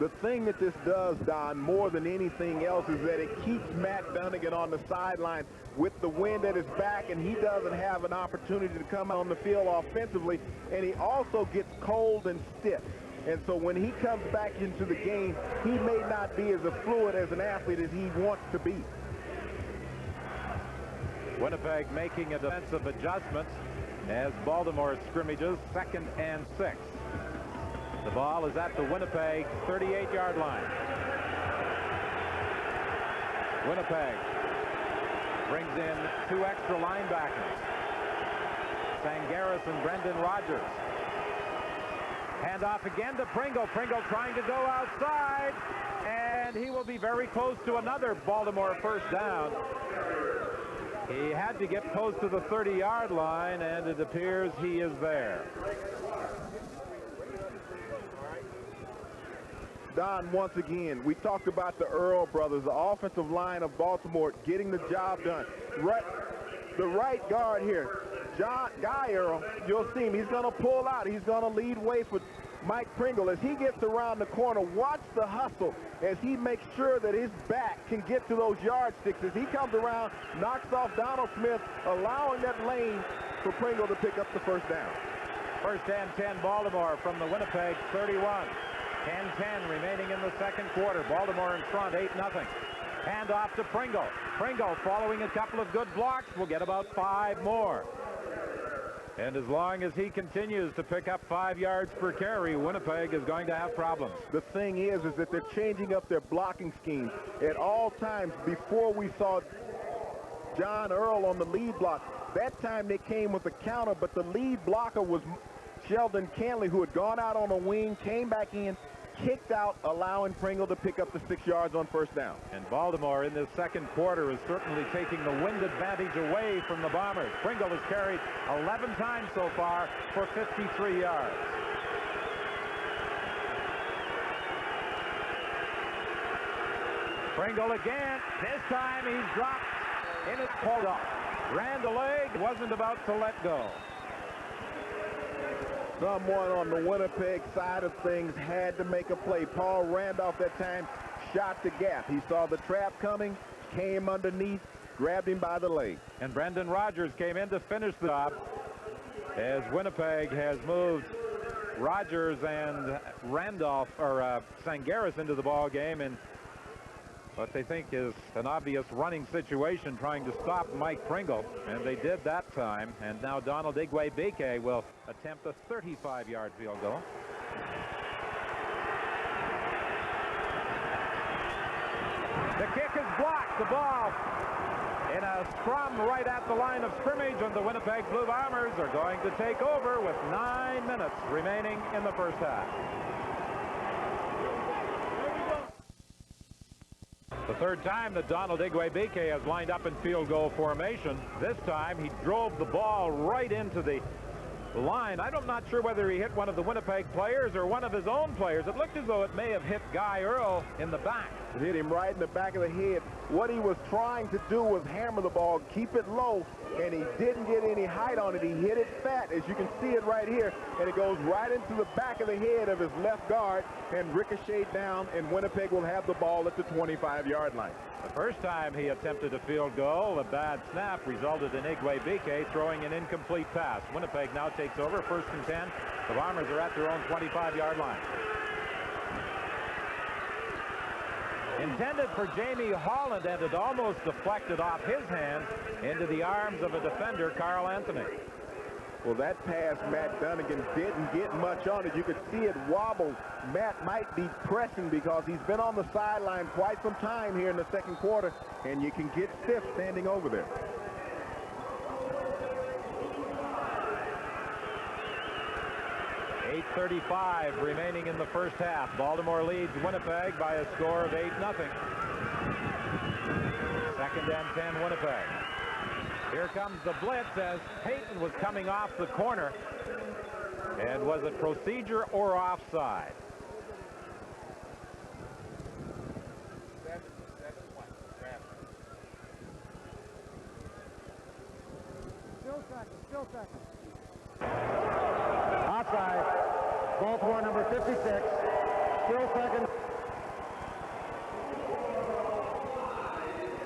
The thing that this does, Don, more than anything else, is that it keeps Matt Dunnigan on the sideline with the wind at his back, and he doesn't have an opportunity to come on the field offensively, and he also gets cold and stiff. And so when he comes back into the game, he may not be as fluid as an athlete as he wants to be. Winnipeg making a defensive adjustment as Baltimore scrimmages 2nd and 6. The ball is at the Winnipeg 38-yard line. Winnipeg brings in 2 extra linebackers, Sangaris and Brendan Rogers. Hand off again to Pringle. Pringle trying to go outside, and he will be very close to another Baltimore first down. He had to get close to the 30-yard line, and it appears he is there. Don, once again, we talked about the Earl brothers, the offensive line of Baltimore getting the job done. The right guard here, Guy Earl, you'll see him. He's going to pull out. He's going to lead way for Mike Pringle. As he gets around the corner, watch the hustle as he makes sure that his back can get to those yardsticks. As he comes around, knocks off Donald Smith, allowing that lane for Pringle to pick up the first down. 1st and 10, Baltimore from the Winnipeg 31. 10-10 remaining in the 2nd quarter. Baltimore in front, 8-0. Hand off to Pringle. Pringle, following a couple of good blocks, will get about 5 more. And as long as he continues to pick up 5 yards per carry, Winnipeg is going to have problems. The thing is that they're changing up their blocking scheme. At all times, before we saw John Earl on the lead block, that time they came with a counter, but the lead blocker was Sheldon Canley, who had gone out on a wing, came back in, kicked out, allowing Pringle to pick up the 6 yards on first down. And Baltimore in this 2nd quarter is certainly taking the wind advantage away from the Bombers. Pringle has carried 11 times so far for 53 yards. Pringle again. This time he's dropped and it's pulled off. Ran the leg, wasn't about to let go. Someone on the Winnipeg side of things had to make a play. Paul Randolph that time shot the gap. He saw the trap coming, came underneath, grabbed him by the leg. And Brendan Rogers came in to finish the job as Winnipeg has moved Rogers and Randolph, or Sangaris, into the ball game, and what they think is an obvious running situation trying to stop Mike Pringle, and they did that time. And now Donald Igwe-Beke will attempt a 35-yard field goal. The kick is blocked. The ball in a scrum right at the line of scrimmage, and the Winnipeg Blue Bombers are going to take over with 9 minutes remaining in the first half. The third time that Donald Igwe-Bike has lined up in field goal formation. This time he drove the ball right into the line. I'm not sure whether he hit one of the Winnipeg players or one of his own players. It looked as though it may have hit Guy Earl in the back. It hit him right in the back of the head. What he was trying to do was hammer the ball, keep it low, and he didn't get any height on it. He hit it fat, as you can see it right here, and it goes right into the back of the head of his left guard and ricocheted down, and Winnipeg will have the ball at the 25-yard line. The first time he attempted a field goal, a bad snap resulted in Igwe-Bike throwing an incomplete pass. Winnipeg now takes over, 1st and 10. The Bombers are at their own 25-yard line. Intended for Jamie Holland, and it almost deflected off his hands into the arms of a defender, Carl Anthony. Well, that pass, Matt Dunnigan didn't get much on it. You could see it wobble. Matt might be pressing because he's been on the sideline quite some time here in the second quarter, and you can get stiff standing over there. .8:35 remaining in the first half. Baltimore leads Winnipeg by a score of 8-0. 2nd and 10 Winnipeg. Here comes the blitz as Payton was coming off the corner. And was it procedure or offside? Still second. Offside. Baltimore number 56. Still second.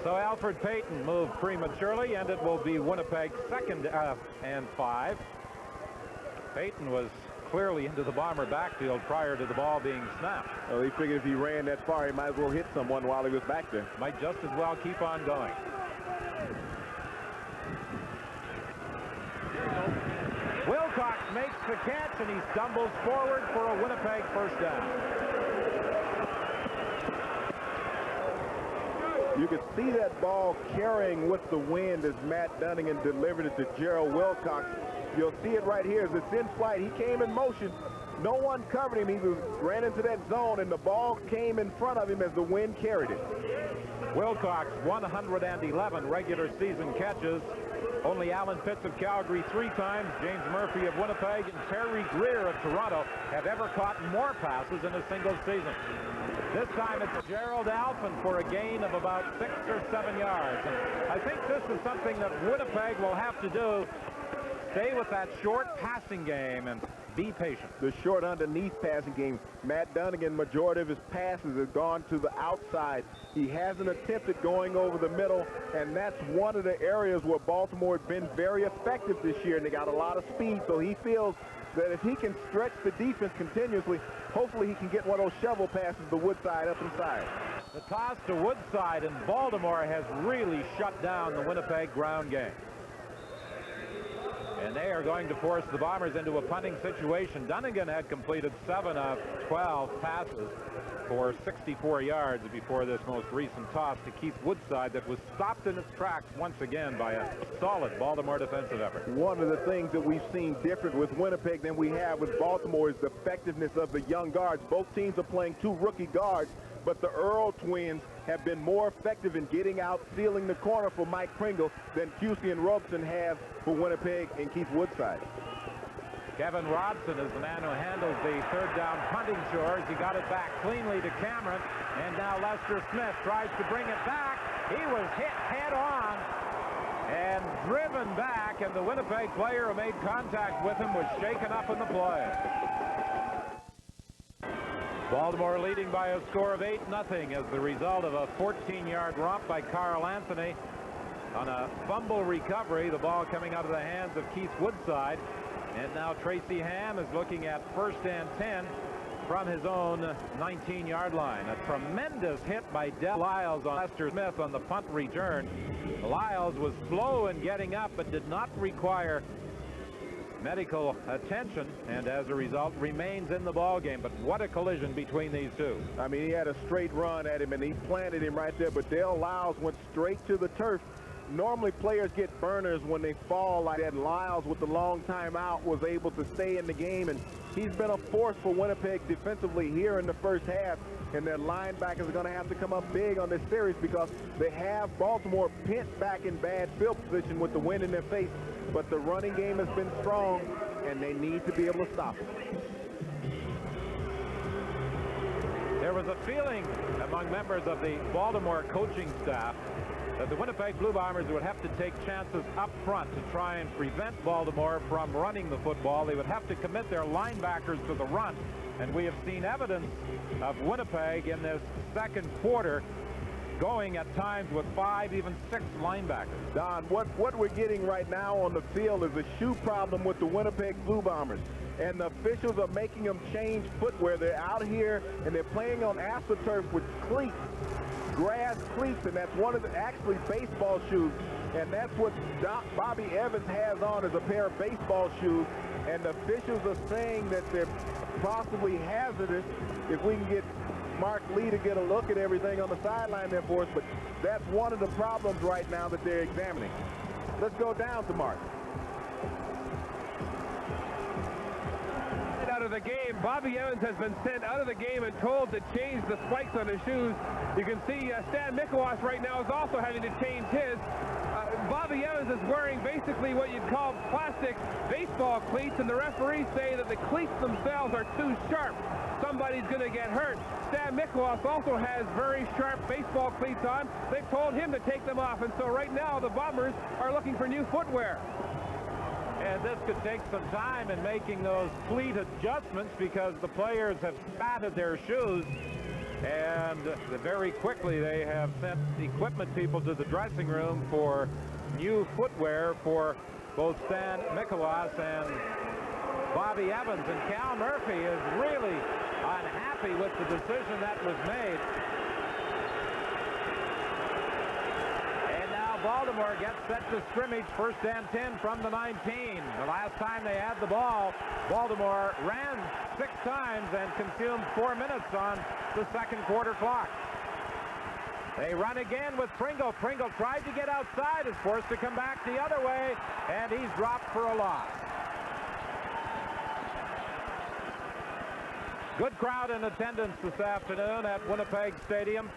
So Alfred Payton moved prematurely, and it will be Winnipeg's 2nd and 5. Payton was clearly into the Bomber backfield prior to the ball being snapped. Well, he figured if he ran that far, he might as well hit someone while he was back there. Might just as well keep on going. Wilcox makes the catch, and he stumbles forward for a Winnipeg 1st down. You could see that ball carrying with the wind as Matt Dunnigan delivered it to Gerald Wilcox. You'll see it right here as it's in flight. He came in motion. No one covered him. He ran into that zone, and the ball came in front of him as the wind carried it. Wilcox, 111 regular season catches. Only Alan Pitts of Calgary 3 times, James Murphy of Winnipeg, and Terry Greer of Toronto have ever caught more passes in a single season. This time it's Gerald Alphen for a gain of about 6 or 7 yards. And I think this is something that Winnipeg will have to do. Stay with that short passing game and be patient. The short underneath passing game. Matt Dunnigan, majority of his passes have gone to the outside. He hasn't attempted going over the middle, and that's one of the areas where Baltimore has been very effective this year, and they got a lot of speed, so he feels that if he can stretch the defense continuously, hopefully he can get one of those shovel passes to Woodside up inside. The toss to Woodside, and Baltimore has really shut down the Winnipeg ground game. And they are going to force the Bombers into a punting situation. Dunnigan had completed 7 of 12 passes for 64 yards before this most recent toss to Keith Woodside that was stopped in its tracks once again by a solid Baltimore defensive effort. One of the things that we've seen different with Winnipeg than we have with Baltimore is the effectiveness of the young guards. Both teams are playing 2 rookie guards, but the Earl twins have been more effective in getting out, sealing the corner for Mike Pringle than Cusey and Robeson have for Winnipeg and Keith Woodside. Kevin Robson is the man who handles the 3rd down punting chores. He got it back cleanly to Cameron, and now Lester Smith tries to bring it back. He was hit head on and driven back, and the Winnipeg player who made contact with him was shaken up in the play. Baltimore leading by a score of 8-0 as the result of a 14-yard romp by Carl Anthony on a fumble recovery. The ball coming out of the hands of Keith Woodside. And now Tracy Ham is looking at 1st and 10 from his own 19-yard line. A tremendous hit by Del Lyles on Lester Smith on the punt return. Lyles was slow in getting up but did not require medical attention, and as a result remains in the ball game. But what a collision between these two. I mean, he had a straight run at him and he planted him right there, but Dale Lyles went straight to the turf, normally players get burners when they fall like that. Lyles, with the long timeout, was able to stay in the game, and he's been a force for Winnipeg defensively here in the first half. And their linebackers are going to have to come up big on this series because they have Baltimore pent back in bad field position with the wind in their face. But the running game has been strong, and they need to be able to stop it. There was a feeling among members of the Baltimore coaching staff that the Winnipeg Blue Bombers would have to take chances up front to try and prevent Baltimore from running the football. They would have to commit their linebackers to the run. And we have seen evidence of Winnipeg in this second quarter going at times with 5, even 6 linebackers. Don, what we're getting right now on the field is a shoe problem with the Winnipeg Blue Bombers. And the officials are making them change footwear. They're out here and they're playing on AstroTurf with cleats, grass cleats, and that's one of the actually baseball shoes. And that's what Bobby Evans has on, is a pair of baseball shoes. And the officials are saying that they're possibly hazardous. If we can get Mark Lee to get a look at everything on the sideline there for us, but that's one of the problems right now that they're examining. Let's go down to Mark. Out of the game, Bobby Evans has been sent out of the game and told to change the spikes on his shoes. You can see Stan Mikulash right now is also having to change his. Bobby Evans is wearing basically what you'd call plastic baseball cleats, and the referees say that the cleats themselves are too sharp. Somebody's going to get hurt. Stan Mikulash also has very sharp baseball cleats on. They've told him to take them off, and so right now the Bombers are looking for new footwear. And this could take some time in making those cleat adjustments because the players have spatted their shoes, and very quickly they have sent equipment people to the dressing room for new footwear for both Stan Mikulash and Bobby Evans. And Cal Murphy is really unhappy with the decision that was made. Baltimore gets set to scrimmage, first and 10 from the 19. The last time they had the ball, Baltimore ran 6 times and consumed 4 minutes on the second quarter clock. They run again with Pringle. Pringle tried to get outside, is forced to come back the other way, and he's dropped for a loss. Good crowd in attendance this afternoon at Winnipeg Stadium.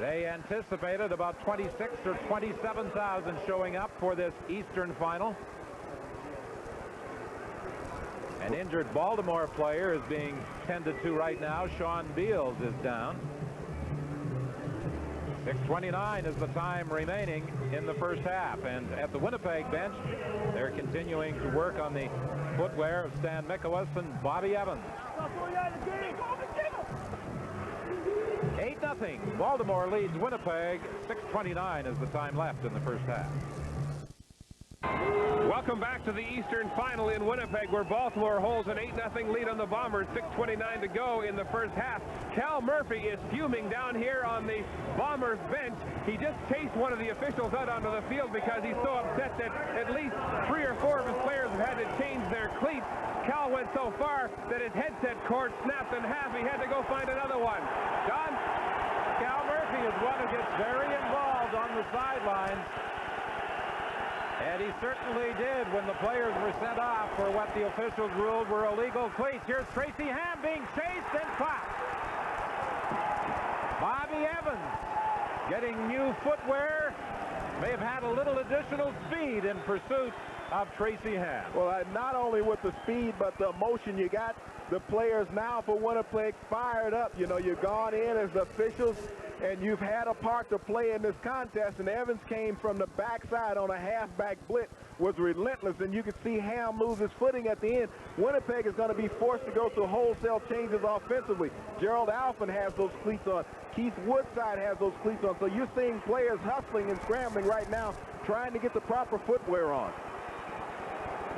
They anticipated about 26 or 27,000 showing up for this Eastern final. An injured Baltimore player is being tended to right now. Sean Beals is down. 6:29 is the time remaining in the first half. And at the Winnipeg bench, they're continuing to work on the footwear of Stan Mikulash and Bobby Evans. 8-0. Baltimore leads Winnipeg. 6:29 is the time left in the first half. Welcome back to the Eastern Final in Winnipeg, where Baltimore holds an 8-0 lead on the Bombers. 6:29 to go in the first half. Cal Murphy is fuming down here on the Bombers bench. He just chased one of the officials out onto the field because he's so upset that at least 3 or 4 of his players have had to change their cleats. Cal went so far that his headset cord snapped in half. He had to go find another one. Don? Cal Murphy is one who gets very involved on the sidelines. And he certainly did when the players were sent off for what the officials ruled were illegal cleats. Here's Tracy Ham being chased and caught. Bobby Evans getting new footwear. May have had a little additional speed in pursuit of Tracy Ham. Well, not only with the speed, but the emotion. You got the players now for Winnipeg fired up. You know, you've gone in as the officials, and you've had a part to play in this contest, and Evans came from the backside on a halfback blitz, was relentless, and you could see Ham lose his footing at the end. Winnipeg is going to be forced to go through wholesale changes offensively. Gerald Alphen has those cleats on. Keith Woodside has those cleats on. So you're seeing players hustling and scrambling right now, trying to get the proper footwear on.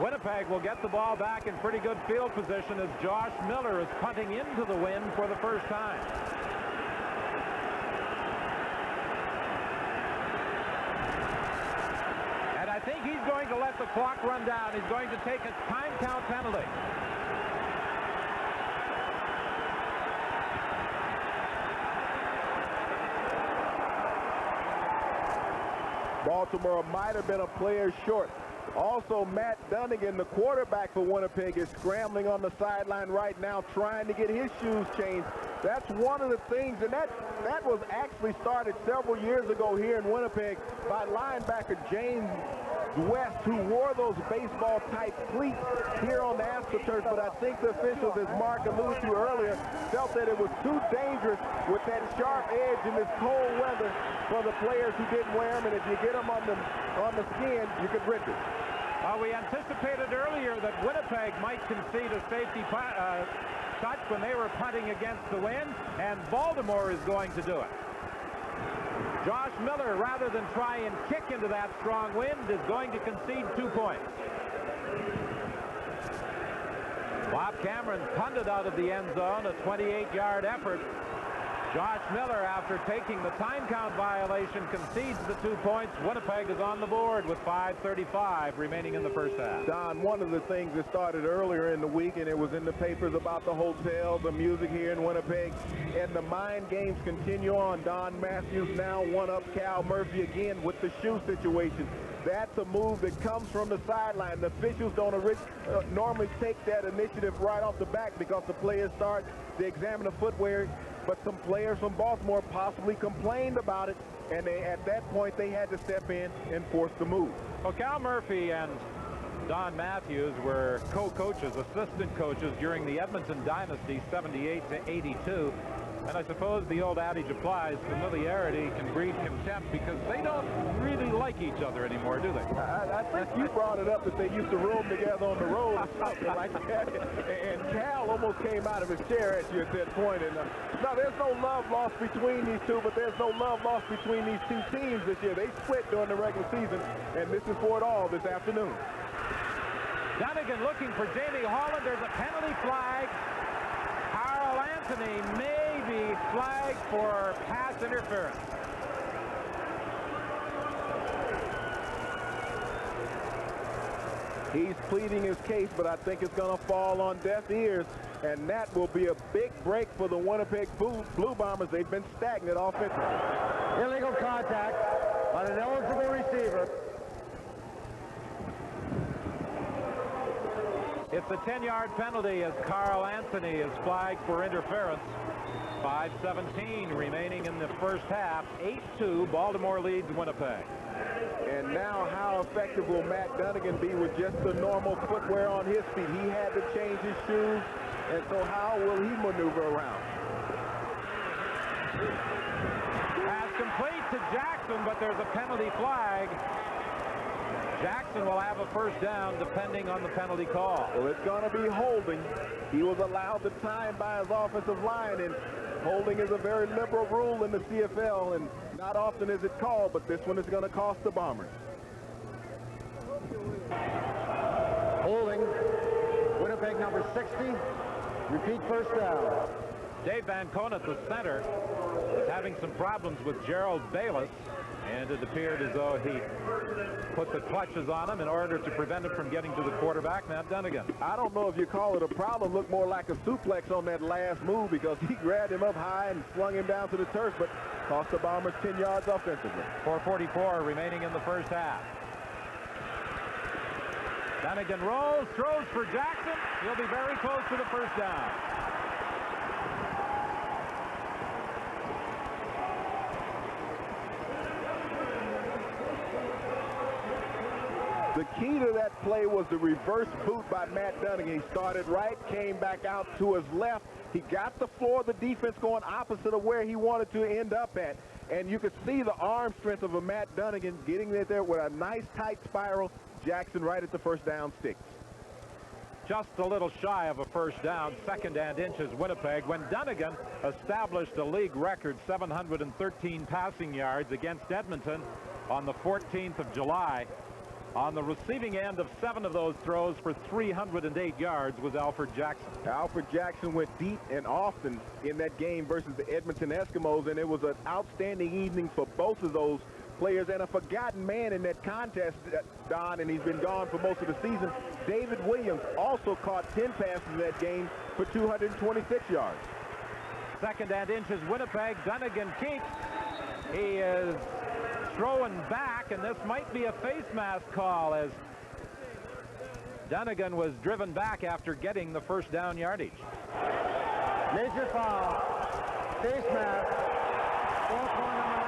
Winnipeg will get the ball back in pretty good field position as Josh Miller is punting into the wind for the first time. And I think he's going to let the clock run down. He's going to take a time count penalty. Baltimore might have been a player short. Also, Matt Dunnigan, the quarterback for Winnipeg, is scrambling on the sideline right now, trying to get his shoes changed. That's one of the things, and that was actually started several years ago here in Winnipeg by linebacker James West, who wore those baseball-type cleats here on the AstroTurf, but I think the officials, as Mark alluded to earlier, felt that it was too dangerous with that sharp edge in this cold weather for the players who didn't wear them, and if you get them on the skin, you could rip it. We anticipated earlier that Winnipeg might concede a safety touch when they were punting against the wind, and Baltimore is going to do it. Josh Miller, rather than try and kick into that strong wind, is going to concede 2 points. Bob Cameron punted out of the end zone, a 28-yard effort. Josh Miller, after taking the time count violation, concedes the 2 points. Winnipeg is on the board with 5:35 remaining in the first half. Don, one of the things that started earlier in the week, and it was in the papers about the hotel, the music here in Winnipeg, and the mind games continue on. Don Matthews now one-up Cal Murphy again with the shoe situation. That's a move that comes from the sideline. The officials don't normally take that initiative right off the back because the players start to examine the footwear. But some players from Baltimore possibly complained about it, and at that point they had to step in and force the move. Well, Cal Murphy and Don Matthews were co-coaches, assistant coaches during the Edmonton dynasty, 78 to 82. And I suppose the old adage applies, familiarity can breed contempt, because they don't really like each other anymore, do they? I think you brought it up that they used to roam together on the road or something like that. And Cal almost came out of his chair at you at that point. And no, there's no love lost between these two, but there's no love lost between these two teams this year. They split during the regular season, and this is for it all this afternoon. Dunnigan looking for Jamie Holland. There's a penalty flag. Carl Anthony may be flagged for pass interference. He's pleading his case, but I think it's going to fall on deaf ears, and that will be a big break for the Winnipeg Blue Bombers. They've been stagnant offensively. Illegal contact on an eligible receiver. It's a 10-yard penalty as Carl Anthony is flagged for interference. 5:17 remaining in the first half. 8-2, Baltimore leads Winnipeg. And now how effective will Matt Dunnigan be with just the normal footwear on his feet? He had to change his shoes, and so how will he maneuver around? Pass complete to Jackson, but there's a penalty flag. Jackson will have a first down depending on the penalty call. Well, it's going to be holding. He was allowed the time by his offensive line, and holding is a very liberal rule in the CFL, and not often is it called, but this one is going to cost the Bombers. Holding. Winnipeg number 60. Repeat first down. Dave Van Conant, the center, is having some problems with Gerald Bayless, and it appeared as though he put the clutches on him in order to prevent him from getting to the quarterback, Matt Dunnigan. I don't know if you call it a problem. Looked more like a suplex on that last move because he grabbed him up high and slung him down to the turf, but cost the Bombers 10 yards offensively. 4:44 remaining in the first half. Dunnigan rolls, throws for Jackson. He'll be very close to the first down. The key to that play was the reverse boot by Matt Dunnigan. He started right, came back out to his left. He got the floor of the defense going opposite of where he wanted to end up at. And you could see the arm strength of a Matt Dunnigan getting it there with a nice tight spiral. Jackson right at the first down sticks. Just a little shy of a first down, 2nd and inches Winnipeg, when Dunnigan established a league record 713 passing yards against Edmonton on the 14th of July. On the receiving end of 7 of those throws for 308 yards was Alfred Jackson. Alfred Jackson went deep and often in that game versus the Edmonton Eskimos, and it was an outstanding evening for both of those players. And a forgotten man in that contest, Don, and he's been gone for most of the season, David Williams also caught 10 passes in that game for 226 yards. 2nd and inches Winnipeg. Dunnigan keeps. He is throwing back, and this might be a face mask call as Dunnigan was driven back after getting the first down yardage. Major foul. Face mask. Ball point number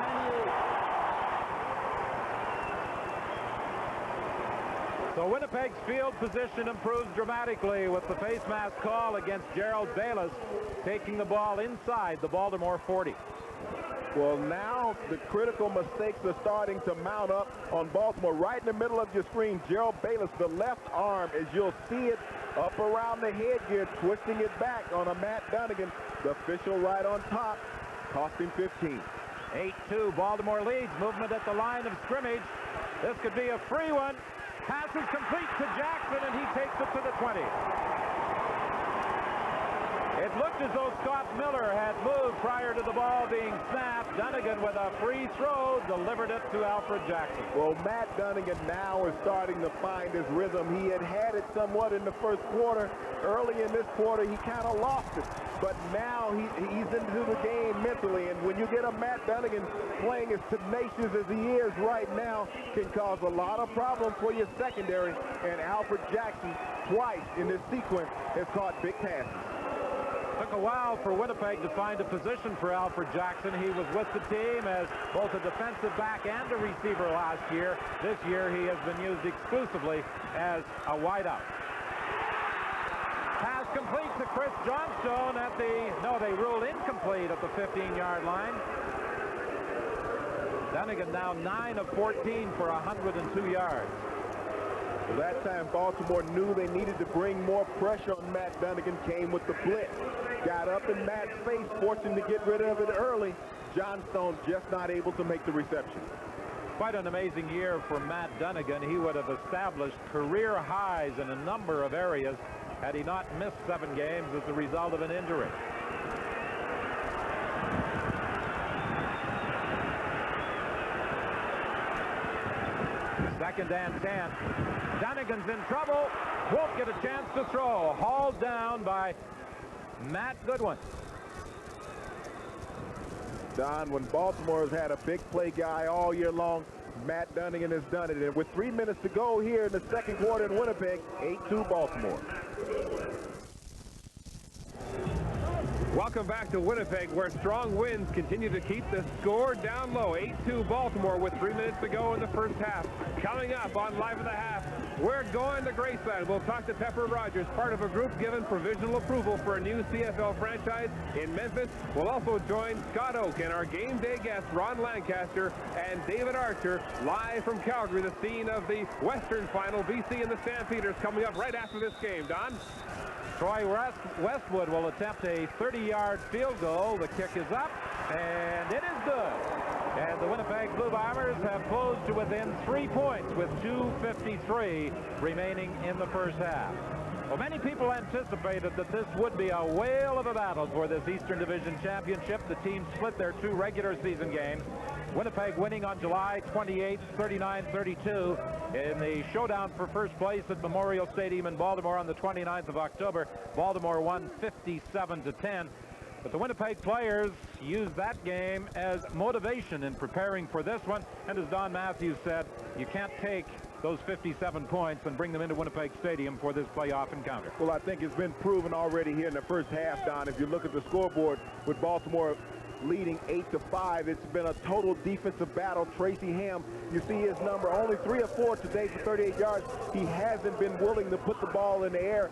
98. So Winnipeg's field position improves dramatically with the face mask call against Gerald Bayless, taking the ball inside the Baltimore 40. Well, now the critical mistakes are starting to mount up on Baltimore. Right in the middle of your screen, Gerald Bayless, the left arm, as you'll see it up around the headgear, twisting it back on a Matt Dunnigan. The official right on top, cost him 15. 8-2, Baltimore leads. Movement at the line of scrimmage. This could be a free one. Pass is complete to Jackson, and he takes it to the 20. It looked as though Scott Miller had moved prior to the ball being snapped. Dunnigan with a free throw delivered it to Alfred Jackson. Well, Matt Dunnigan now is starting to find his rhythm. He had it somewhat in the first quarter. Early in this quarter, he kind of lost it. But now he's into the game mentally. And when you get a Matt Dunnigan playing as tenacious as he is right now, can cause a lot of problems for your secondary. And Alfred Jackson, twice in this sequence, has caught big passes. Took a while for Winnipeg to find a position for Alfred Jackson. He was with the team as both a defensive back and a receiver last year. This year he has been used exclusively as a wideout. Pass complete to Chris Johnstone at the, no, they ruled incomplete at the 15-yard line. Dunnigan now 9 of 14 for 102 yards. Well, that time Baltimore knew they needed to bring more pressure on Matt Dunnigan, came with the blitz. Got up in Matt's face, forced him to get rid of it early. Johnstone just not able to make the reception. Quite an amazing year for Matt Dunnigan. He would have established career highs in a number of areas had he not missed 7 games as a result of an injury. Second and 10. Dunnigan's in trouble. Won't get a chance to throw. Hauled down by Matt Goodwin. Don, when Baltimore has had a big play guy all year long, Matt Dunnigan has done it. And with 3 minutes to go here in the second quarter in Winnipeg, 8-2 Baltimore. Welcome back to Winnipeg, where strong winds continue to keep the score down low. 8-2 Baltimore with 3 minutes to go in the first half. Coming up on Live in the Half, we're going to Graceland. We'll talk to Pepper Rogers, part of a group given provisional approval for a new CFL franchise in Memphis. We'll also join Scott Oak and our game day guests, Ron Lancaster and David Archer, live from Calgary, the scene of the Western Final, BC and the Stampeders, coming up right after this game. Don? Troy Westwood will attempt a 30-yard field goal. The kick is up, and it is good. And the Winnipeg Blue Bombers have closed to within 3 points with 2:53 remaining in the first half. Well, many people anticipated that this would be a whale of a battle for this Eastern Division Championship. The teams split their 2 regular season games. Winnipeg winning on July 28th, 39-32 in the showdown for first place at Memorial Stadium in Baltimore on the 29th of October. Baltimore won 57-10. But the Winnipeg players used that game as motivation in preparing for this one. And as Don Matthews said, you can't take those 57 points and bring them into Winnipeg Stadium for this playoff encounter. Well, I think it's been proven already here in the first half, Don. If you look at the scoreboard with Baltimore leading 8-5, it's been a total defensive battle. Tracy Ham, you see his number, only 3 or 4 today for 38 yards. He hasn't been willing to put the ball in the air.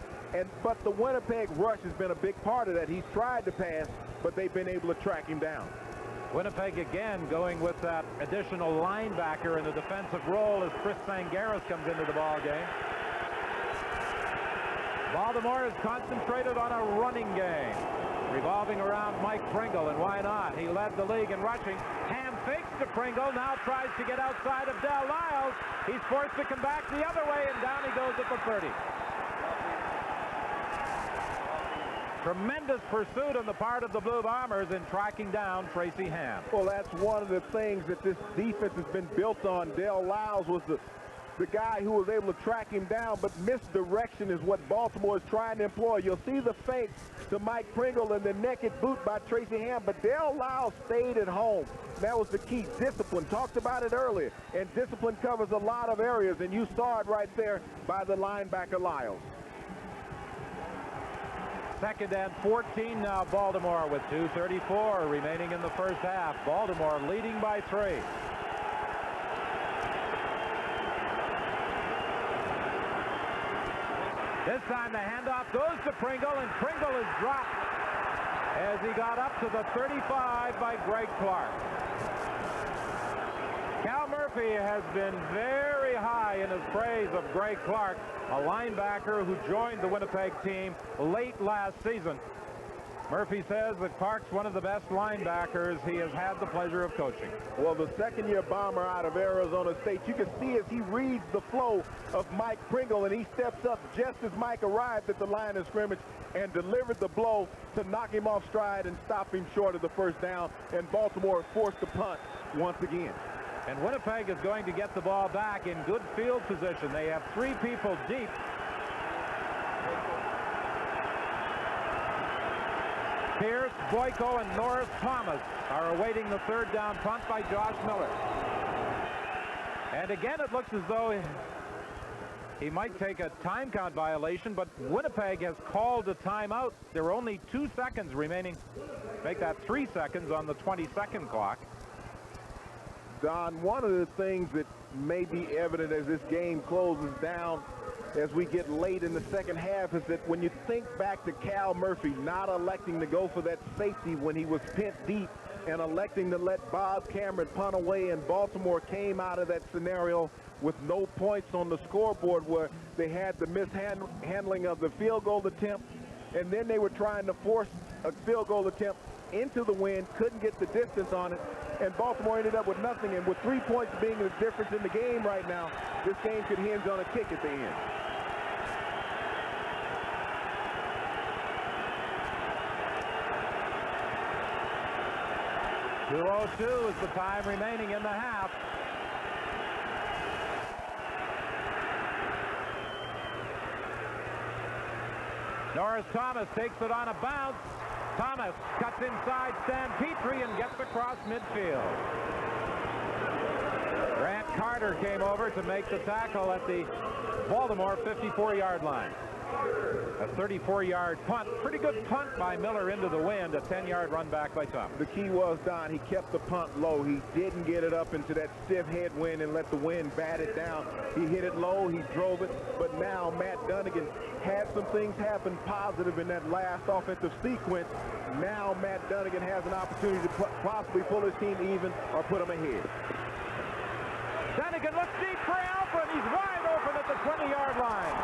But the Winnipeg rush has been a big part of that. He's tried to pass, but they've been able to track him down. Winnipeg again going with that additional linebacker in the defensive role as Chris Sangaris comes into the ball game. Baltimore is concentrated on a running game, revolving around Mike Pringle, and why not? He led the league in rushing. Ham fakes to Pringle, now tries to get outside of Del Lyles. He's forced to come back the other way, and down he goes at the 30. Tremendous pursuit on the part of the Blue Bombers in tracking down Tracy Ham. Well, that's one of the things that this defense has been built on. Del Lyles was the the guy who was able to track him down, but misdirection is what Baltimore is trying to employ. You'll see the fake to Mike Pringle and the naked boot by Tracy Ham, but Dale Lyles stayed at home. That was the key. Discipline. Talked about it earlier, and discipline covers a lot of areas, and you saw it right there by the linebacker Lyles. 2nd and 14 now, Baltimore, with 2:34 remaining in the first half. Baltimore leading by 3. This time the handoff goes to Pringle, and Pringle is dropped as he got up to the 35 by Greg Clark. Cal Murphy has been very high in his praise of Greg Clark, a linebacker who joined the Winnipeg team late last season. Murphy says that Clark's one of the best linebackers he has had the pleasure of coaching. Well, the second-year Bomber out of Arizona State, you can see as he reads the flow of Mike Pringle, and he steps up just as Mike arrived at the line of scrimmage and delivered the blow to knock him off stride and stop him short of the first down, and Baltimore forced to punt once again. And Winnipeg is going to get the ball back in good field position. They have 3 people deep. Pierce, Boyko, and Norris Thomas are awaiting the 3rd down punt by Josh Miller. And again, it looks as though he might take a time count violation, but Winnipeg has called a timeout. There are only 2 seconds remaining. Make that 3 seconds on the 20-second clock. Don, one of the things that may be evident as this game closes down as we get late in the second half is that when you think back to Cal Murphy not electing to go for that safety when he was pent deep and electing to let Bob Cameron punt away, and Baltimore came out of that scenario with no points on the scoreboard where they had the mishandling of the field goal attempt, and then they were trying to force a field goal attempt into the wind, couldn't get the distance on it, and Baltimore ended up with nothing. And with 3 points being the difference in the game right now, this game could hinge on a kick at the end. .202 is the time remaining in the half. Norris Thomas takes it on a bounce. Thomas cuts inside Stan Petrie and gets across midfield. Grant Carter came over to make the tackle at the Baltimore 54-yard line. A 34-yard punt. Pretty good punt by Miller into the wind. A 10-yard run back by Thomas. The key was, Don, he kept the punt low. He didn't get it up into that stiff headwind and let the wind bat it down. He hit it low. He drove it. But now Matt Dunnigan had some things happen positive in that last offensive sequence. Now Matt Dunnigan has an opportunity to possibly pull his team even or put them ahead. Dunnigan looks deep for Alfred. He's wide open at the 20-yard line.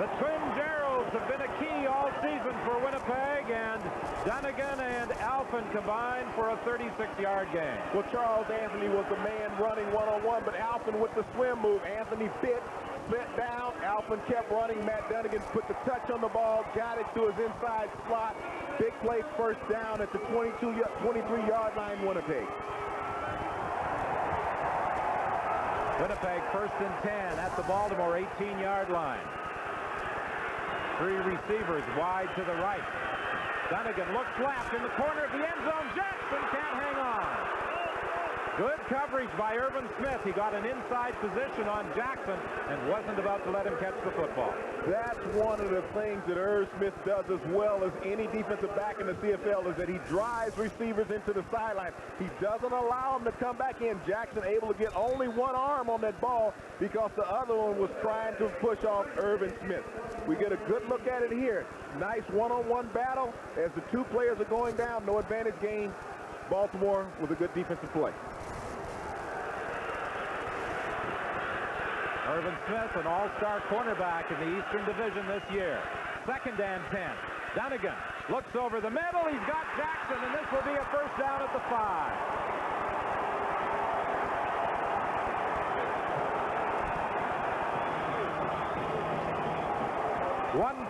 The Twin Geralds have been a key all season for Winnipeg, and Dunnigan and Alfin combined for a 36-yard gain. Well, Charles Anthony was the man running one-on-one, but Alfin with the swim move. Anthony bit down. Alfin kept running. Matt Dunnigan put the touch on the ball, got it to his inside slot. Big play, first down at the 23-yard line, Winnipeg. Winnipeg 1st and 10 at the Baltimore 18-yard line. 3 receivers wide to the right. Dunnigan looks left in the corner of the end zone. Jackson can't hang on. Good coverage by Irvin Smith. He got an inside position on Jackson and wasn't about to let him catch the football. That's one of the things that Irv Smith does as well as any defensive back in the CFL, is that he drives receivers into the sideline. He doesn't allow them to come back in. Jackson able to get only one arm on that ball because the other one was trying to push off Irvin Smith. We get a good look at it here. Nice one-on-one battle as the 2 players are going down. No advantage gain. Baltimore with a good defensive play. Irvin Smith, an all-star cornerback in the Eastern Division this year. 2nd and 10. Dunnigan looks over the middle. He's got Jackson, and this will be a first down at the 5.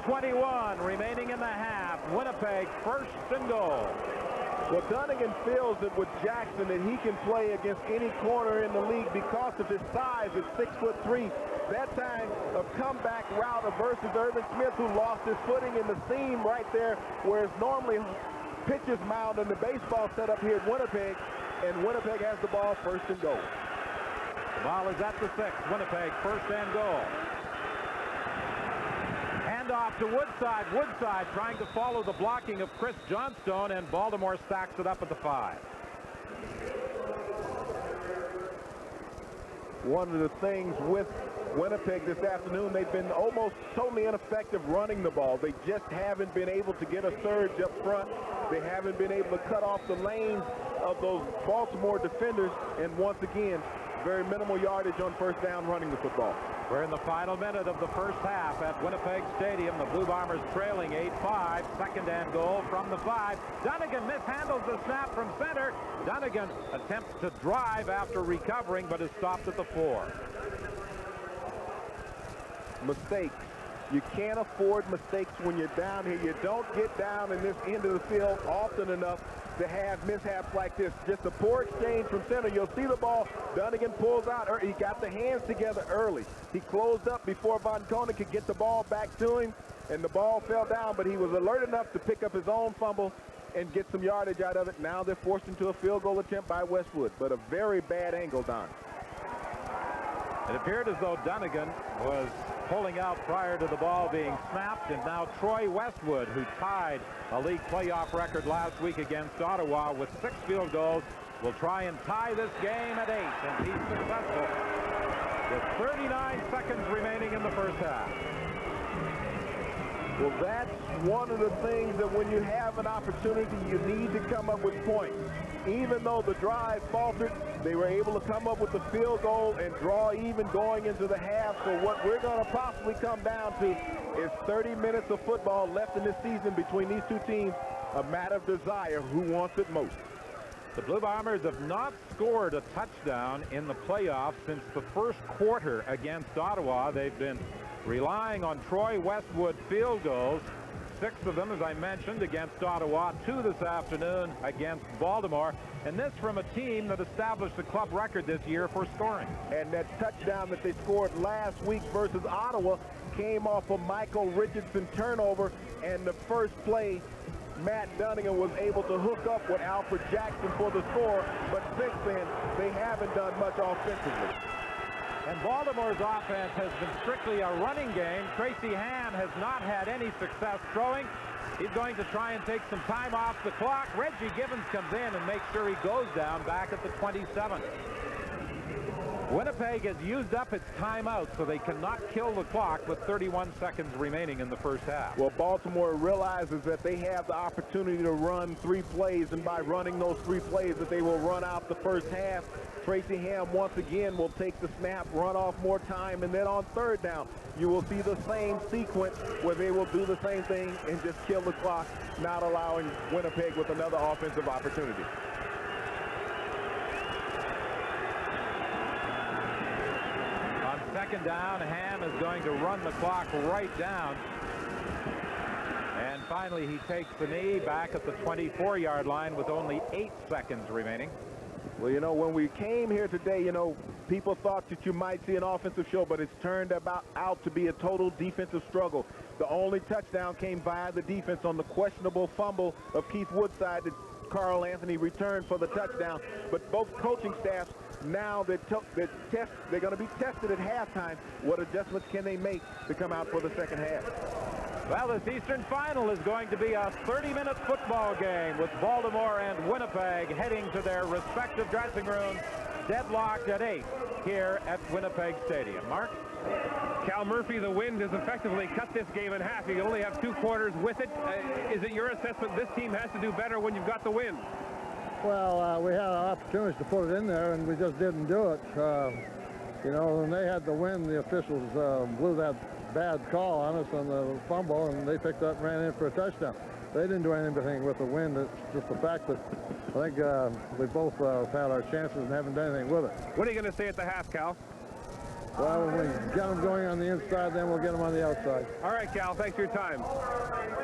.121 remaining in the half. Winnipeg 1st and goal. Well, Dunnigan feels that with Jackson that he can play against any corner in the league because of his size at 6'3". That time, a comeback route versus Irvin Smith, who lost his footing in the seam right there, whereas normally pitches mound in the baseball setup here at Winnipeg, and Winnipeg has the ball first and goal. The ball is at the 6. Winnipeg first and goal. Hand off to Woodside. Woodside trying to follow the blocking of Chris Johnstone, and Baltimore stacks it up at the 5. One of the things with Winnipeg this afternoon, they've been almost totally ineffective running the ball. They just haven't been able to get a surge up front. They haven't been able to cut off the lanes of those Baltimore defenders, and once again, very minimal yardage on first down running the football. We're in the final minute of the first half at Winnipeg Stadium. The Blue Bombers trailing 8-5. Second and goal from the 5. Dunnigan mishandles the snap from center. Dunnigan attempts to drive after recovering, but is stopped at the 4. Mistakes. You can't afford mistakes when you're down here. You don't get down in this end of the field often enough to have mishaps like this. Just a poor exchange from center. You'll see the ball. Dunnigan pulls out. He got the hands together early. He closed up before Von Koenig could get the ball back to him, and the ball fell down, but he was alert enough to pick up his own fumble and get some yardage out of it. Now they're forced into a field goal attempt by Westwood, but a very bad angle, Don. It appeared as though Dunnigan was pulling out prior to the ball being snapped, and now Troy Westwood, who tied a league playoff record last week against Ottawa with 6 field goals, will try and tie this game at 8, and he's successful with 39 seconds remaining in the first half. Well, that's one of the things that when you have an opportunity, you need to come up with points. Even though the drive faltered, they were able to come up with the field goal and draw even going into the half. So what we're going to possibly come down to is 30 minutes of football left in this season between these two teams, a matter of desire, who wants it most. The Blue Bombers have not scored a touchdown in the playoffs since the first quarter against Ottawa. They've been relying on Troy Westwood field goals. 6 of them, as I mentioned, against Ottawa, 2 this afternoon against Baltimore, and this from a team that established the club record this year for scoring. And that touchdown that they scored last week versus Ottawa came off a Michael Richardson turnover, and the first play, Matt Dunnigan was able to hook up with Alfred Jackson for the score, but since then, they haven't done much offensively. And Baltimore's offense has been strictly a running game. Tracy Ham has not had any success throwing. He's going to try and take some time off the clock. Reggie Gibbons comes in and makes sure he goes down back at the 27. Winnipeg has used up its timeout, so they cannot kill the clock with 31 seconds remaining in the first half. Well, Baltimore realizes that they have the opportunity to run 3 plays, and by running those 3 plays that they will run out the first half. Tracy Ham once again will take the snap, run off more time, and then on third down, you will see the same sequence where they will do the same thing and just kill the clock, not allowing Winnipeg with another offensive opportunity. On second down, Ham is going to run the clock right down. And finally, he takes the knee back at the 24-yard line with only 8 seconds remaining. Well, you know, when we came here today, you know, people thought that you might see an offensive show, but it's turned out to be a total defensive struggle. The only touchdown came via the defense on the questionable fumble of Keith Woodside that Carl Anthony returned for the touchdown. But both coaching staffs, now they're going to be tested at halftime. What adjustments can they make to come out for the second half? Well, this Eastern Final is going to be a 30-minute football game with Baltimore and Winnipeg heading to their respective dressing rooms, deadlocked at 8 here at Winnipeg Stadium. Mark? Cal Murphy, the wind has effectively cut this game in half. You can only have 2 quarters with it. Is it your assessment this team has to do better when you've got the wind? Well, we had opportunities to put it in there, and we just didn't do it. You know, when they had the wind, the officials blew that bad call on us on the fumble, and they picked up and ran in for a touchdown. They didn't do anything with the wind. It's just the fact that I think we both had our chances and haven't done anything with it. What are you going to say at the half, Cal? Well, when we get them going on the inside, then we'll get them on the outside. All right, Cal, thanks for your time.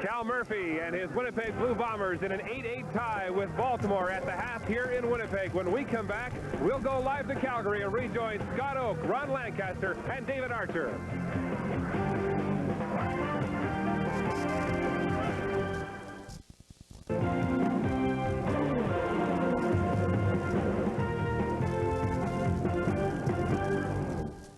Cal Murphy and his Winnipeg Blue Bombers in an 8-8 tie with Baltimore at the half here in Winnipeg. When we come back, we'll go live to Calgary and rejoin Scott Oak, Ron Lancaster, and David Archer.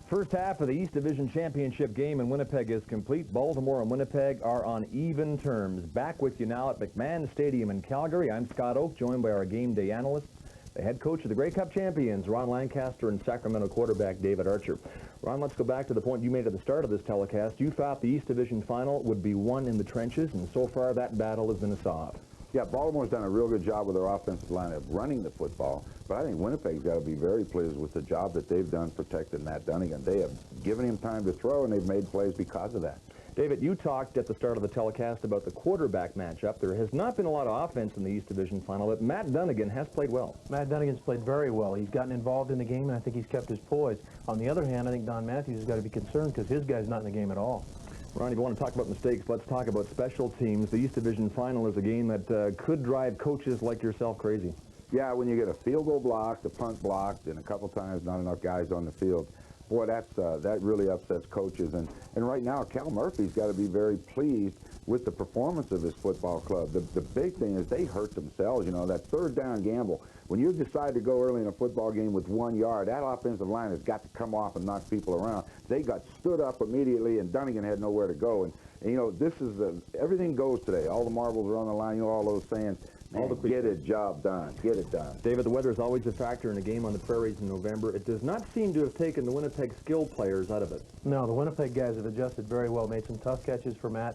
First half of the East Division Championship game in Winnipeg is complete. Baltimore and Winnipeg are on even terms. Back with you now at McMahon Stadium in Calgary. I'm Scott Oak, joined by our game day analyst, the head coach of the Grey Cup champions, Ron Lancaster, and Sacramento quarterback David Archer. Ron, let's go back to the point you made at the start of this telecast. You thought the East Division final would be won in the trenches, and so far that battle has been a solve. Yeah, Baltimore's done a real good job with their offensive line of running the football, but I think Winnipeg's got to be very pleased with the job that they've done protecting Matt Dunnigan. They have given him time to throw, and they've made plays because of that. David, you talked at the start of the telecast about the quarterback matchup. There has not been a lot of offense in the East Division final, but Matt Dunnigan has played well. Matt Dunnigan's played very well. He's gotten involved in the game, and I think he's kept his poise. On the other hand, I think Don Matthews has got to be concerned because his guy's not in the game at all. Ron, if you want to talk about mistakes, let's talk about special teams. The East Division final is a game that could drive coaches like yourself crazy. Yeah, when you get a field goal blocked, a punt blocked, and a couple times not enough guys on the field, boy, that really upsets coaches. And right now, Cal Murphy's got to be very pleased with the performance of his football club. The big thing is they hurt themselves, you know, that third down gamble. When you decide to go early in a football game with 1 yard, that offensive line has got to come off and knock people around. They got stood up immediately, and Dunnigan had nowhere to go. And you know, this is everything goes today. All the marbles are on the line, you know, all those sayings. Man, get it, job done. Get it done. David, the weather is always a factor in a game on the prairies in November. It does not seem to have taken the Winnipeg skilled players out of it. No, the Winnipeg guys have adjusted very well, made some tough catches for Matt.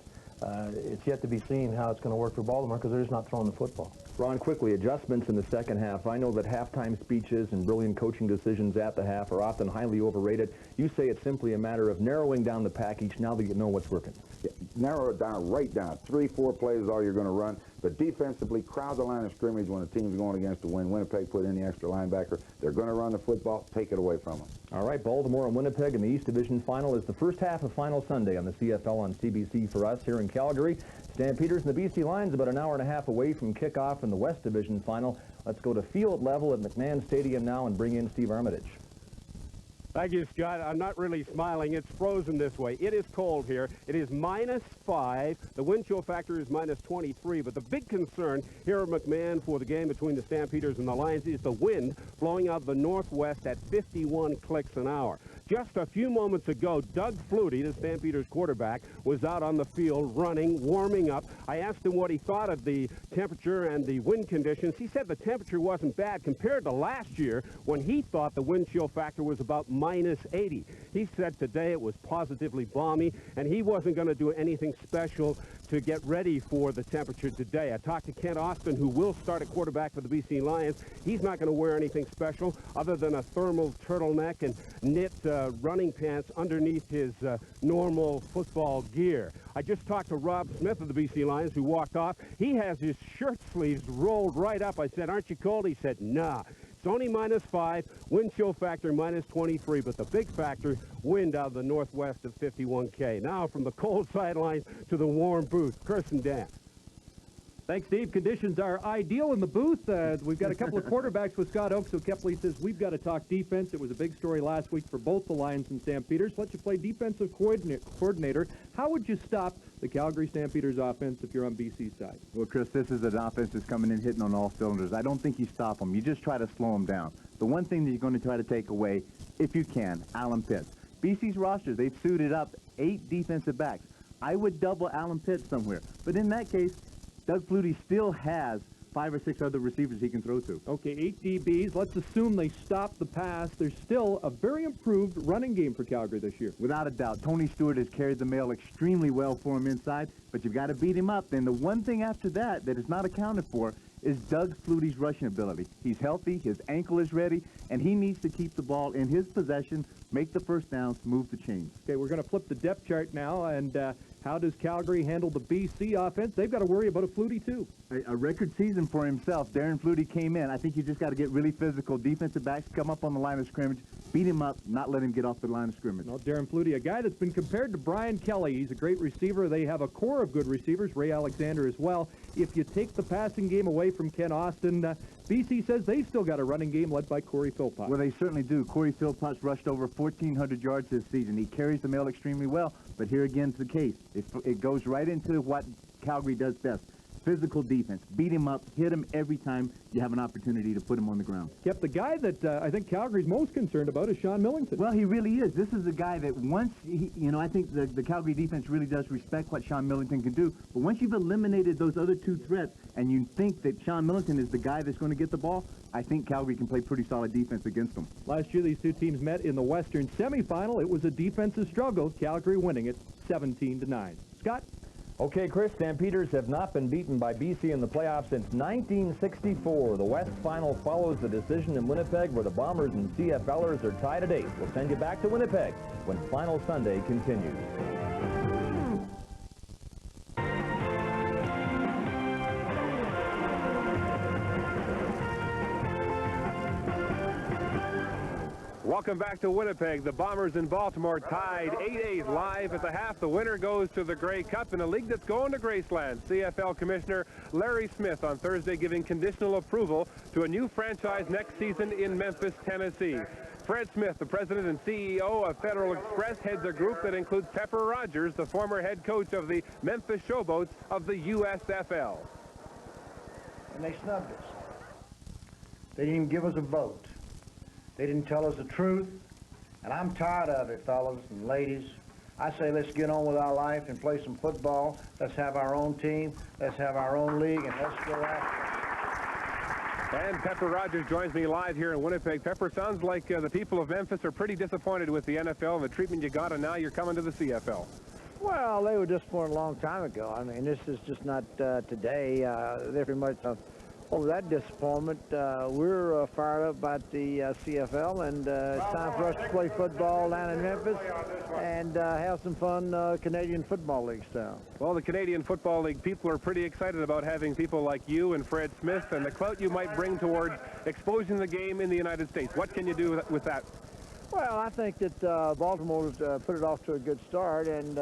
It's yet to be seen how it's going to work for Baltimore because they're just not throwing the football. Ron, quickly, adjustments in the second half. I know that halftime speeches and brilliant coaching decisions at the half are often highly overrated. You say it's simply a matter of narrowing down the package now that you know what's working. Yeah, narrow it down, right down. 3-4 plays is all you're going to run. But defensively, crowd the line of scrimmage when the team's going against the win. Winnipeg put in the extra linebacker. They're going to run the football. Take it away from them. All right, Baltimore and Winnipeg in the East Division final is the first half of Final Sunday on the CFL on CBC for us here in Calgary. Stampeders and the BC Lions about an hour and a half away from kickoff in the West Division final. Let's go to field level at McMahon Stadium now and bring in Steve Armitage. Thank you, Scott. I'm not really smiling. It's frozen this way. It is cold here. It is -5. The wind chill factor is -23. But the big concern here at McMahon for the game between the Stampeders and the Lions is the wind blowing out of the northwest at 51 clicks an hour. Just a few moments ago, Doug Flutie, the Stampeders quarterback, was out on the field running, warming up. I asked him what he thought of the temperature and the wind conditions. He said the temperature wasn't bad compared to last year when he thought the wind chill factor was about -80. He said today it was positively balmy, and he wasn't going to do anything special to get ready for the temperature today. I talked to Kent Austin, who will start at quarterback for the BC Lions. He's not going to wear anything special other than a thermal turtleneck and knit running pants underneath his normal football gear. I just talked to Rob Smith of the BC Lions, who walked off. He has his shirt sleeves rolled right up. I said, "Aren't you cold?" He said, "Nah." It's only -5, wind chill factor -23, but the big factor, wind out of the northwest of 51K. Now from the cold sidelines to the warm booth, Chris and Dan. Thanks, Steve. Conditions are ideal in the booth. We've got a couple of quarterbacks with Scott Oak, so Kepley says we've got to talk defense. It was a big story last week for both the Lions and Stampeders. Let you play defensive coordinator. How would you stop the Calgary Stampeders offense if you're on BC's side? Well, Chris, this is an offense that's coming in hitting on all cylinders. I don't think you stop them. You just try to slow them down. The one thing that you're going to try to take away, if you can, Alan Pitts. BC's roster, they've suited up 8 defensive backs. I would double Alan Pitts somewhere. But in that case, Doug Flutie still has 5 or 6 other receivers he can throw to. Okay, 8 DBs. Let's assume they stop the pass. There's still a very improved running game for Calgary this year. Without a doubt. Tony Stewart has carried the mail extremely well for him inside, but you've got to beat him up. And the one thing after that is not accounted for is Doug Flutie's rushing ability. He's healthy, his ankle is ready, and he needs to keep the ball in his possession, make the first downs, move the chains. Okay, we're going to flip the depth chart now, and How does Calgary handle the BC offense? They've got to worry about a Flutie, too. A record season for himself. Darren Flutie came in. I think you just got to get really physical. Defensive backs come up on the line of scrimmage, beat him up, not let him get off the line of scrimmage. Well, Darren Flutie, a guy that's been compared to Brian Kelly. He's a great receiver. They have a core of good receivers, Ray Alexander as well. If you take the passing game away from Ken Austin, BC says they've still got a running game led by Corey Philpott. Well, they certainly do. Corey Philpott's rushed over 1,400 yards this season. He carries the mail extremely well, but here again's the case. It goes right into what Calgary does best. Physical defense. Beat him up, hit him every time you have an opportunity to put him on the ground. Yep, the guy that I think Calgary's most concerned about is Sean Millington. Well, he really is. This is a guy that once, I think the Calgary defense really does respect what Sean Millington can do. But once you've eliminated those other two threats and you think that Sean Millington is the guy that's going to get the ball, I think Calgary can play pretty solid defense against them. Last year, these two teams met in the Western semifinal. It was a defensive struggle, Calgary winning it 17-9. Scott? Okay, Chris, Stampeders have not been beaten by BC in the playoffs since 1964. The West Final follows the decision in Winnipeg where the Bombers and CFL'ers are tied at 8. We'll send you back to Winnipeg when Final Sunday continues. Welcome back to Winnipeg. The Bombers in Baltimore tied 8-8 live at the half. The winner goes to the Grey Cup in a league that's going to Graceland. CFL Commissioner Larry Smith on Thursday giving conditional approval to a new franchise next season in Memphis, Tennessee. Fred Smith, the president and CEO of Federal Express, heads a group that includes Pepper Rogers, the former head coach of the Memphis Showboats of the USFL. And they snubbed us. They didn't even give us a vote. They didn't tell us the truth, and I'm tired of it, fellas and ladies. I say let's get on with our life and play some football. Let's have our own team. Let's have our own league, and let's go after it. And Pepper Rogers joins me live here in Winnipeg. Pepper, sounds like the people of Memphis are pretty disappointed with the NFL and the treatment you got, and now you're coming to the CFL. Well, they were disappointed a long time ago. I mean, this is just not today. They're pretty much over that disappointment. We're fired up about the CFL, and it's time for us to play football down in Memphis and have some fun Canadian Football League style. Well, the Canadian Football League people are pretty excited about having people like you and Fred Smith and the clout you might bring towards exposing the game in the United States. What can you do with that? Well, I think that Baltimore's put it off to a good start, and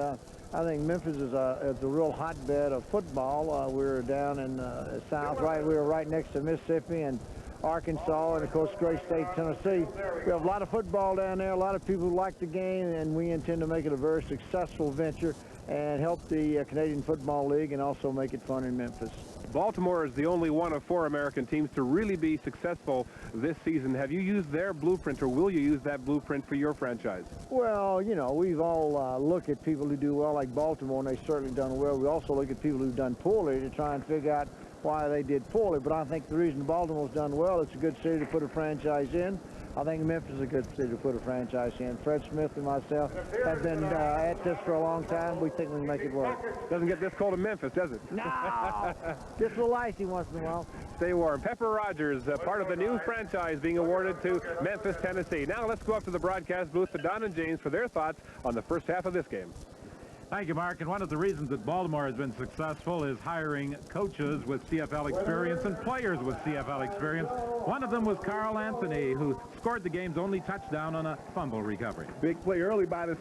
I think Memphis is a real hotbed of football. We're down in the south, right? We were right next to Mississippi and Arkansas, and of course, great state Tennessee. We have a lot of football down there, a lot of people who like the game, and we intend to make it a very successful venture and help the Canadian Football League and also make it fun in Memphis. Baltimore is the only one of 4 American teams to really be successful this season. Have you used their blueprint, or will you use that blueprint for your franchise? Well, you know, we've all looked at people who do well, like Baltimore, and they've certainly done well. We also look at people who've done poorly to try and figure out why they did poorly. But I think the reason Baltimore's done well, it's a good city to put a franchise in. I think Memphis is a good city to put a franchise in. Fred Smith and myself have been at this for a long time. We think we can make it work. Doesn't get this cold in Memphis, does it? No! Just a little icy once in a while. Stay warm. Pepper Rogers, part of the new franchise being awarded to Memphis, Tennessee. Now let's go up to the broadcast booth to Don and James for their thoughts on the first half of this game. Thank you, Mark. And one of the reasons that Baltimore has been successful is hiring coaches with CFL experience and players with CFL experience. One of them was Carl Anthony, who scored the game's only touchdown on a fumble recovery. Big play early by the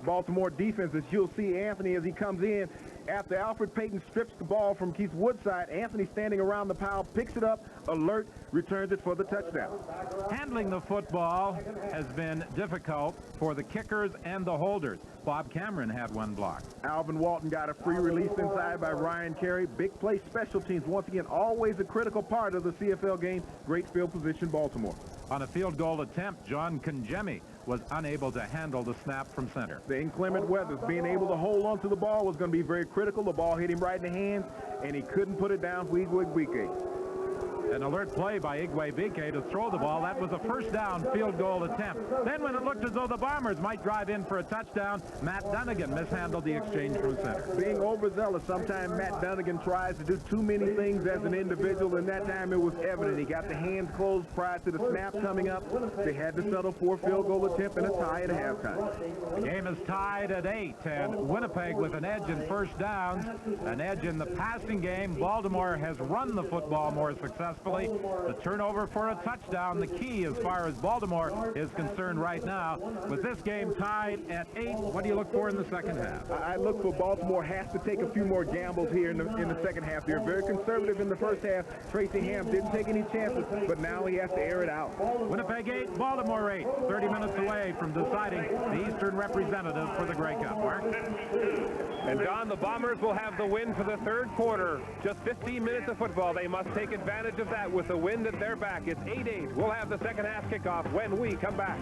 Baltimore defense, as you'll see Anthony as he comes in. After Alfred Payton strips the ball from Keith Woodside, Anthony standing around the pile, picks it up, alert, returns it for the touchdown. Handling the football has been difficult for the kickers and the holders. Bob Cameron had one block. Alvin Walton got a free release inside by Ryan Carey. Big play special teams, once again, always a critical part of the CFL game. Great field position, Baltimore. On a field goal attempt, John Conjemi was unable to handle the snap from center. The inclement weather, being able to hold on to the ball was going to be very critical. The ball hit him right in the hands, and he couldn't put it down for Igwe Igwe. An alert play by Igwe-Bike to throw the ball. That was a first down field goal attempt. Then when it looked as though the Bombers might drive in for a touchdown, Matt Dunnigan mishandled the exchange from center. Being overzealous, sometimes Matt Dunnigan tries to do too many things as an individual, and that time it was evident. He got the hands closed prior to the snap coming up. They had to settle for a field goal attempt and a tie at halftime. The game is tied at 8, and Winnipeg with an edge in first downs, an edge in the passing game. Baltimore has run the football more successfully. The turnover for a touchdown, the key as far as Baltimore is concerned right now. With this game tied at 8, what do you look for in the second half? I look for Baltimore has to take a few more gambles here in the second half. They're very conservative in the first half. Tracy Ham didn't take any chances, but now he has to air it out. Winnipeg 8, Baltimore 8, 30 minutes away from deciding the Eastern representative for the Grey Cup. Mark? And Don, the Bombers will have the win for the third quarter. Just 15 minutes of football. They must take advantage of that with the wind at their back. It's 8-8. We'll have the second half kickoff when we come back.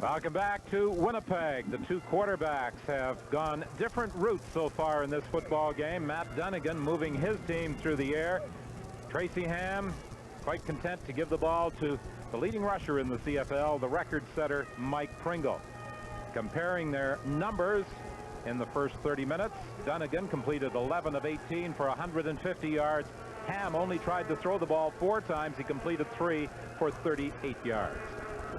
Welcome back to Winnipeg. The two quarterbacks have gone different routes so far in this football game. Matt Dunnigan moving his team through the air. Tracy Ham quite content to give the ball to the leading rusher in the CFL, the record setter Mike Pringle. Comparing their numbers in the first 30 minutes, Dunnigan completed 11 of 18 for 150 yards. Ham only tried to throw the ball 4 times. He completed 3 for 38 yards.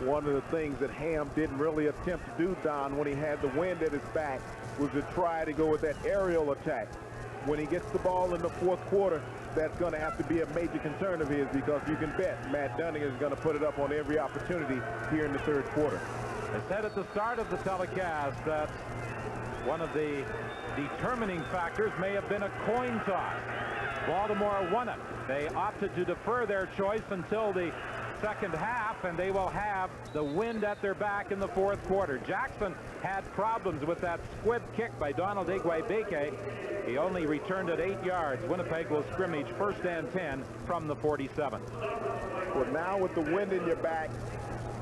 One of the things that Ham didn't really attempt to do, Don, when he had the wind at his back, was to try to go with that aerial attack. When he gets the ball in the fourth quarter, that's going to have to be a major concern of his, because you can bet Matt Dunnigan is going to put it up on every opportunity here in the third quarter. I said at the start of the telecast that one of the determining factors may have been a coin toss. Baltimore won it. They opted to defer their choice until the second half, and they will have the wind at their back in the fourth quarter. Jackson had problems with that squib kick by Donald Igwe-Bike. He only returned it 8 yards. Winnipeg will scrimmage first and 10 from the 47. Well, now with the wind in your back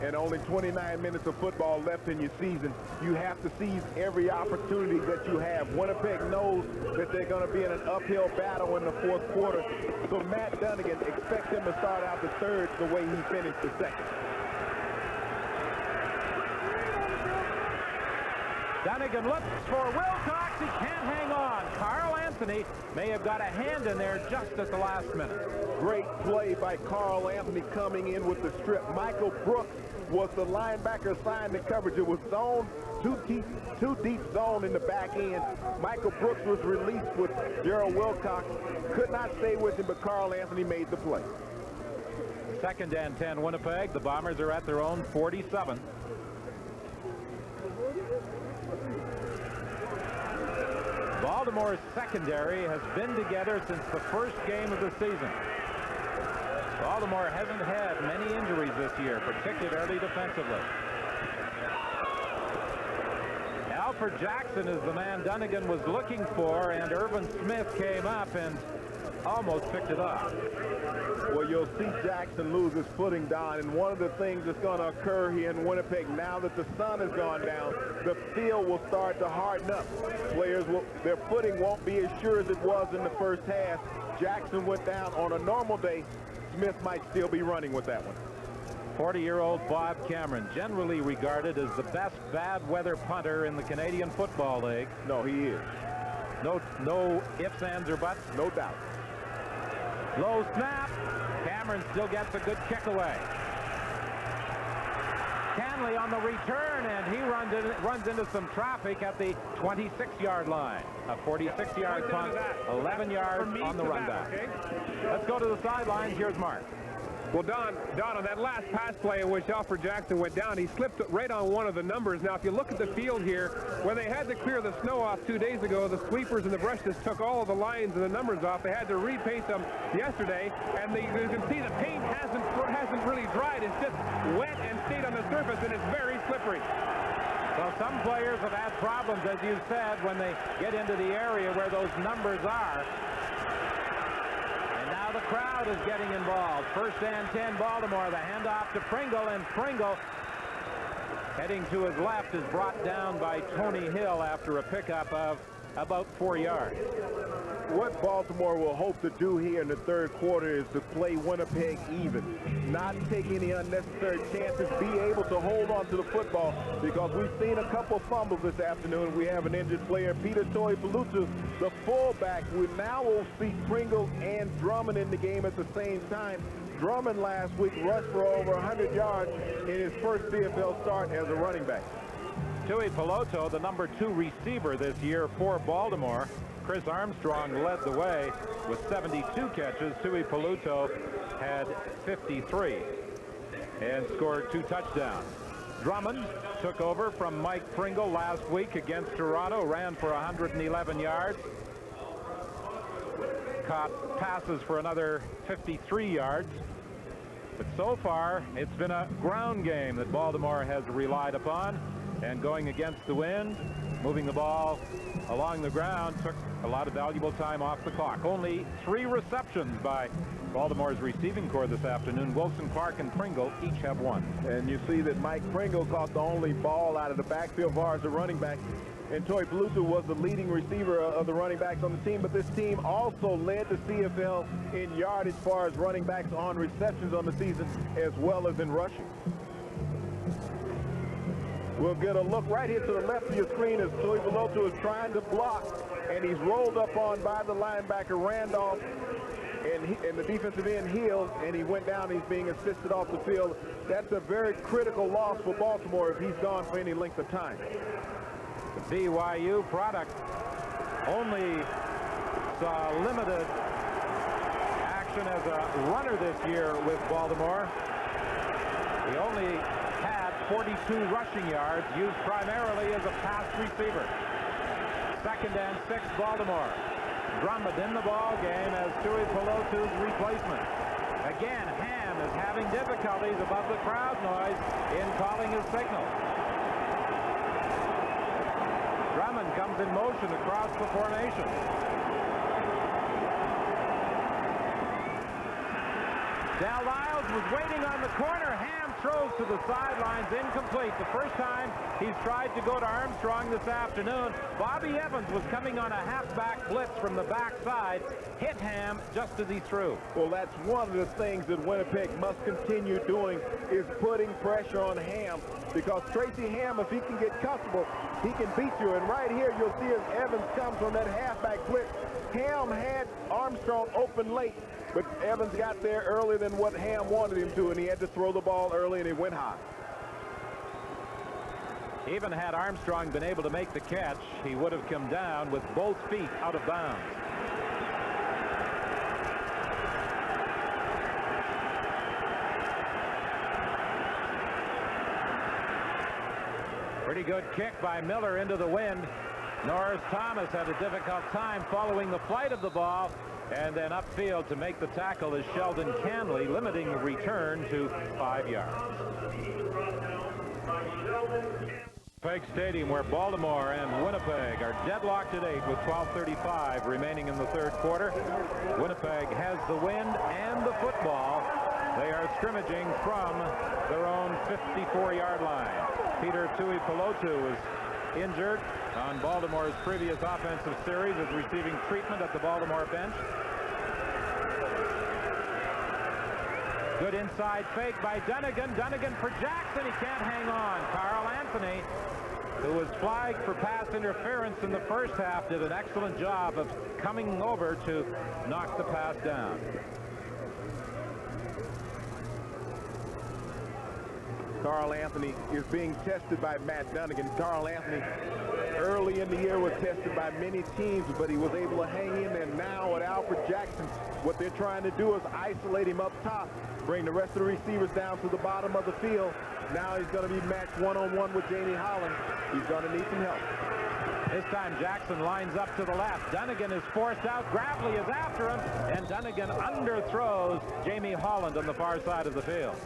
and only 29 minutes of football left in your season, you have to seize every opportunity that you have. Winnipeg knows that they're going to be in an uphill battle in the fourth quarter. So Matt Dunnigan, expect him to start out the third the way he finished the second. Dunnigan looks for Wilcox. He can't hang on. Carl Anthony may have got a hand in there just at the last minute. Great play by Carl Anthony coming in with the strip. Michael Brooks was the linebacker assigned to coverage. It was zone, too deep zone in the back end. Michael Brooks was released with Gerald Wilcox. Could not stay with him, but Carl Anthony made the play. Second and 10 Winnipeg. The Bombers are at their own 47. Baltimore's secondary has been together since the first game of the season. Baltimore hasn't had many injuries this year, particularly defensively. Alfred Jackson is the man Dunnigan was looking for, and Irvin Smith came up and almost picked it up. Well, you'll see Jackson lose his footing, Don, and one of the things that's going to occur here in Winnipeg, now that the sun has gone down, the field will start to harden up. Players, their footing won't be as sure as it was in the first half. Jackson went down. On a normal day, Smith might still be running with that one. 40-year-old Bob Cameron, generally regarded as the best bad weather punter in the Canadian Football League. No, he is. No ifs, ands, or buts? No doubt. Low snap. Cameron still gets a good kick away. Canley on the return, and he runs into some traffic at the 26-yard line. A 46-yard punt, 11 yards on the runback. Okay? Let's go to the sidelines. Here's Mark. Well, Don, on that last pass play in which Alfred Jackson went down, he slipped right on one of the numbers. Now, if you look at the field here, when they had to clear the snow off 2 days ago, the sweepers and the brushes took all of the lines and the numbers off. They had to repaint them yesterday, and you can see the paint hasn't really dried. It's just wet and stayed on the surface, and it's very slippery. Well, some players have had problems, as you said, when they get into the area where those numbers are. And now Now the crowd is getting involved. 1st and 10 Baltimore. The handoff to Pringle, and Pringle heading to his left is brought down by Tony Hill after a pickup of about 4 yards. What Baltimore will hope to do here in the 3rd quarter is to play Winnipeg even, not take any unnecessary chances, be able to hold on to the football, because we've seen a couple fumbles this afternoon. We have an injured player, Peter Toipalutu, the fullback. We now will see Pringle and Drummond in the game at the same time. Drummond last week rushed for over 100 yards in his first CFL start as a running back. Tuipulotu, the number 2 receiver this year for Baltimore. Chris Armstrong led the way with 72 catches. Tuipulotu had 53 and scored 2 touchdowns. Drummond took over from Mike Pringle last week against Toronto, ran for 111 yards, caught passes for another 53 yards. But so far, it's been a ground game that Baltimore has relied upon, and going against the wind, moving the ball along the ground took a lot of valuable time off the clock. Only 3 receptions by Baltimore's receiving corps this afternoon. Wilson, Clark, and Pringle each have 1. And you see that Mike Pringle caught the only ball out of the backfield as far as the running back. And Toipalutu was the leading receiver of the running backs on the team, but this team also led the CFL in yardage as far as running backs on receptions on the season, as well as in rushing. We'll get a look right here to the left of your screen as Tuipulotu is trying to block, and he's rolled up on by the linebacker Randolph, and the defensive end Hill, and he went down. He's being assisted off the field. That's a very critical loss for Baltimore if he's gone for any length of time. The BYU product only saw limited action as a runner this year with Baltimore. He only had 42 rushing yards, used primarily as a pass receiver. 2nd and 6 Baltimore. Drummond in the ball game as Tuipulotu's replacement. Again, Ham is having difficulties above the crowd noise in calling his signal. Drummond comes in motion across the formation. Dal Lyles was waiting on the corner. Ham throws to the sidelines, incomplete. The first time he's tried to go to Armstrong this afternoon. Bobby Evans was coming on a halfback blitz from the backside, hit Ham just as he threw. Well, that's one of the things that Winnipeg must continue doing, is putting pressure on Ham, because Tracy Ham, if he can get comfortable, he can beat you. And right here, you'll see as Evans comes from that halfback blitz, Ham had Armstrong open late, but Evans got there earlier than what Ham wanted him to, and he had to throw the ball early, and he went high. Even had Armstrong been able to make the catch, he would have come down with both feet out of bounds. Pretty good kick by Miller into the wind. Norris Thomas had a difficult time following the flight of the ball, and then upfield to make the tackle is Sheldon Canley, limiting the return to 5 yards. Winnipeg Stadium, where Baltimore and Winnipeg are deadlocked at 8 with 12:35 remaining in the 3rd quarter. Winnipeg has the wind and the football. They are scrimmaging from their own 54-yard line. Peter Tuipulotu is injured on Baltimore's previous offensive series, is receiving treatment at the Baltimore bench. Good inside fake by Dunnigan. Dunnigan for Jackson. He can't hang on. Carl Anthony, who was flagged for pass interference in the first half, did an excellent job of coming over to knock the pass down. Carl Anthony is being tested by Matt Dunnigan. Carl Anthony early in the year was tested by many teams, but he was able to hang in there. Now at Alfred Jackson, what they're trying to do is isolate him up top, bring the rest of the receivers down to the bottom of the field. Now he's going to be matched one-on-one with Jamie Holland. He's going to need some help. This time Jackson lines up to the left. Dunnigan is forced out. Gravely is after him, and Dunnigan underthrows Jamie Holland on the far side of the field.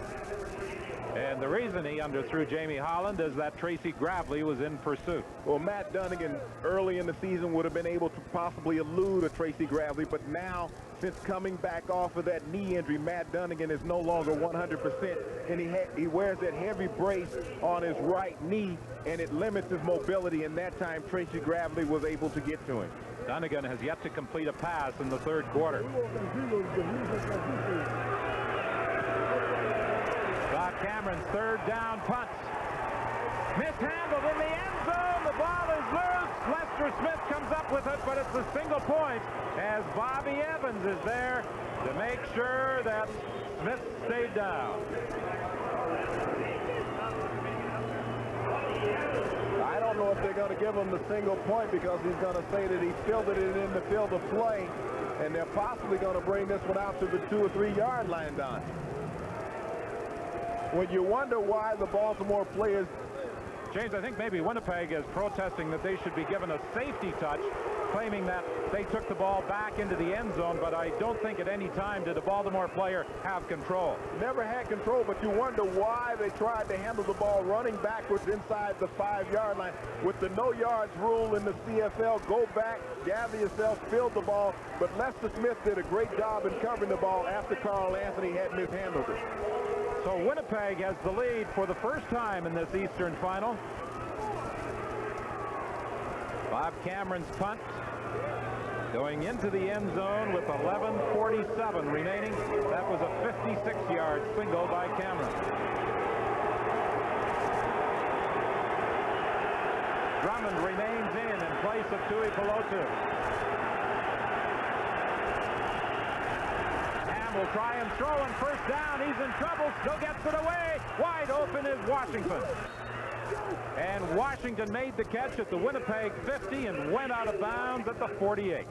And the reason he underthrew Jamie Holland is that Tracy Gravely was in pursuit. Well, Matt Dunnigan early in the season would have been able to possibly elude a Tracy Gravely, but now, since coming back off of that knee injury, Matt Dunnigan is no longer 100%, and he wears that heavy brace on his right knee, and it limits his mobility, and that time Tracy Gravely was able to get to him. Dunnigan has yet to complete a pass in the third quarter. Scott Cameron's third down punt. Mishandled in the end zone. The ball is loose. Lester Smith comes up with it, but it's a single point as Bobby Evans is there to make sure that Smith stayed down. I don't know if they're going to give him the single point because he's going to say that he fielded it in the field of play, and they're possibly going to bring this one out to the 2 or 3 yard line, Don. When you wonder why the Baltimore players... James, I think maybe Winnipeg is protesting that they should be given a safety touch, claiming that they took the ball back into the end zone, but I don't think at any time did a Baltimore player have control. Never had control, but you wonder why they tried to handle the ball running backwards inside the 5 yard line. With the no yards rule in the CFL, go back, gather yourself, field the ball, but Lester Smith did a great job in covering the ball after Carl Anthony had mishandled it. So Winnipeg has the lead for the first time in this Eastern final. Bob Cameron's punt going into the end zone with 11:47 remaining. That was a 56-yard single by Cameron. Drummond remains in place of Tui Pelotu. Will try and throw, and first down. He's in trouble. Still gets it away. Wide open is Washington. And Washington made the catch at the Winnipeg 50 and went out of bounds at the 48.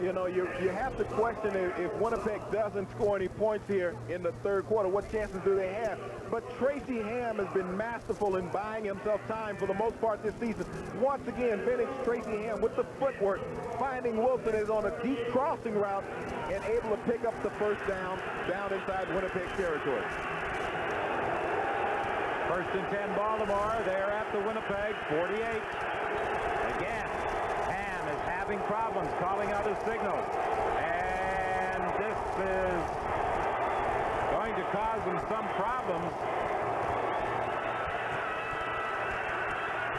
You know, you have to question if Winnipeg doesn't score any points here in the third quarter, what chances do they have? But Tracy Ham has been masterful in buying himself time for the most part this season. Once again, vintage Tracy Ham with the footwork, finding Wilson is on a deep crossing route and able to pick up the first down inside Winnipeg territory. First and 10 Baltimore. They're at the Winnipeg 48. Again, Ham is having problems calling out his signals. And this is going to cause them some problems.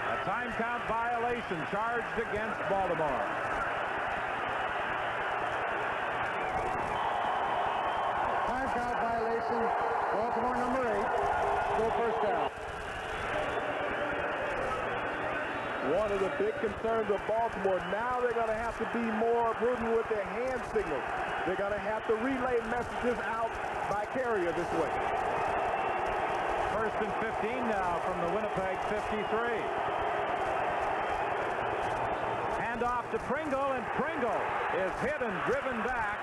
A time count violation charged against Baltimore. Time count violation. Baltimore number 8. Go first down. One of the big concerns of Baltimore, now they're going to have to be more prudent with their hand signals. They're going to have to relay messages out by carrier this way. First and 15 now from the Winnipeg 53. Hand off to Pringle, and Pringle is hit and driven back.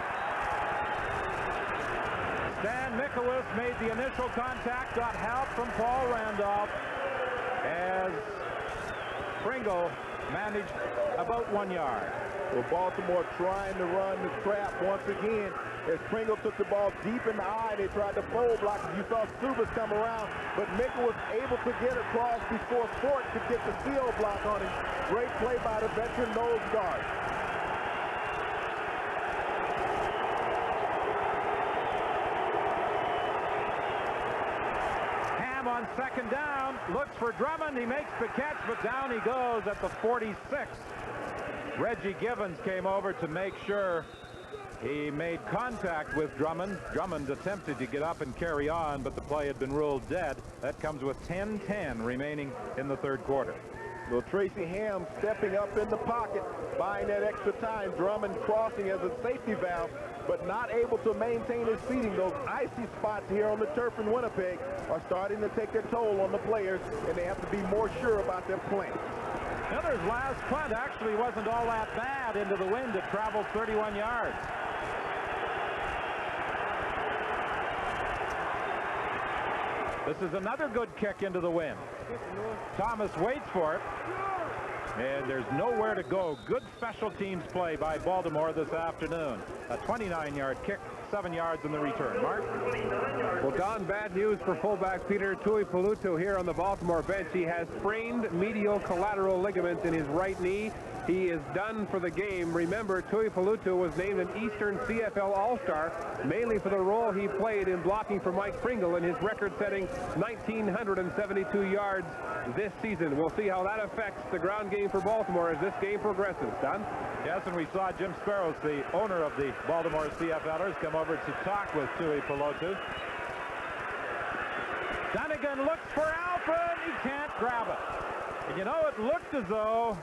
Stan Mikowicz made the initial contact, got help from Paul Randolph as Pringle managed about 1 yard. Well, Baltimore trying to run the trap once again as Pringle took the ball deep in the eye. They tried to fold block. You saw Subas come around, but Mikkel was able to get across before Fort could get the seal block on him. Great play by the veteran nose guard. On second down, looks for Drummond. He makes the catch, but down he goes at the 46. Reggie Givens came over to make sure he made contact with Drummond. Drummond attempted to get up and carry on, but the play had been ruled dead. That comes with 10:10 remaining in the third quarter. Well, Tracy Ham stepping up in the pocket, buying that extra time. Drummond crossing as a safety valve, but not able to maintain his feeding. Those icy spots here on the turf in Winnipeg are starting to take their toll on the players, and they have to be more sure about their play. Miller's last punt actually wasn't all that bad into the wind. It traveled 31 yards. This is another good kick into the wind. Thomas waits for it. And there's nowhere to go. Good special teams play by Baltimore this afternoon. A 29-yard kick, 7 yards in the return. Mark? Well, Don, bad news for fullback Peter Tuipulotu here on the Baltimore bench. He has sprained medial collateral ligament in his right knee. He is done for the game. Remember, Tuipulotu was named an Eastern CFL All-Star, mainly for the role he played in blocking for Mike Pringle in his record-setting 1,972 yards this season. We'll see how that affects the ground game for Baltimore as this game progresses. Don? Yes, and we saw Jim Sparrows, the owner of the Baltimore CFL'ers, come over to talk with Tuipulotu. Dunnigan looks for Alfred. He can't grab it. And you know, it looked as though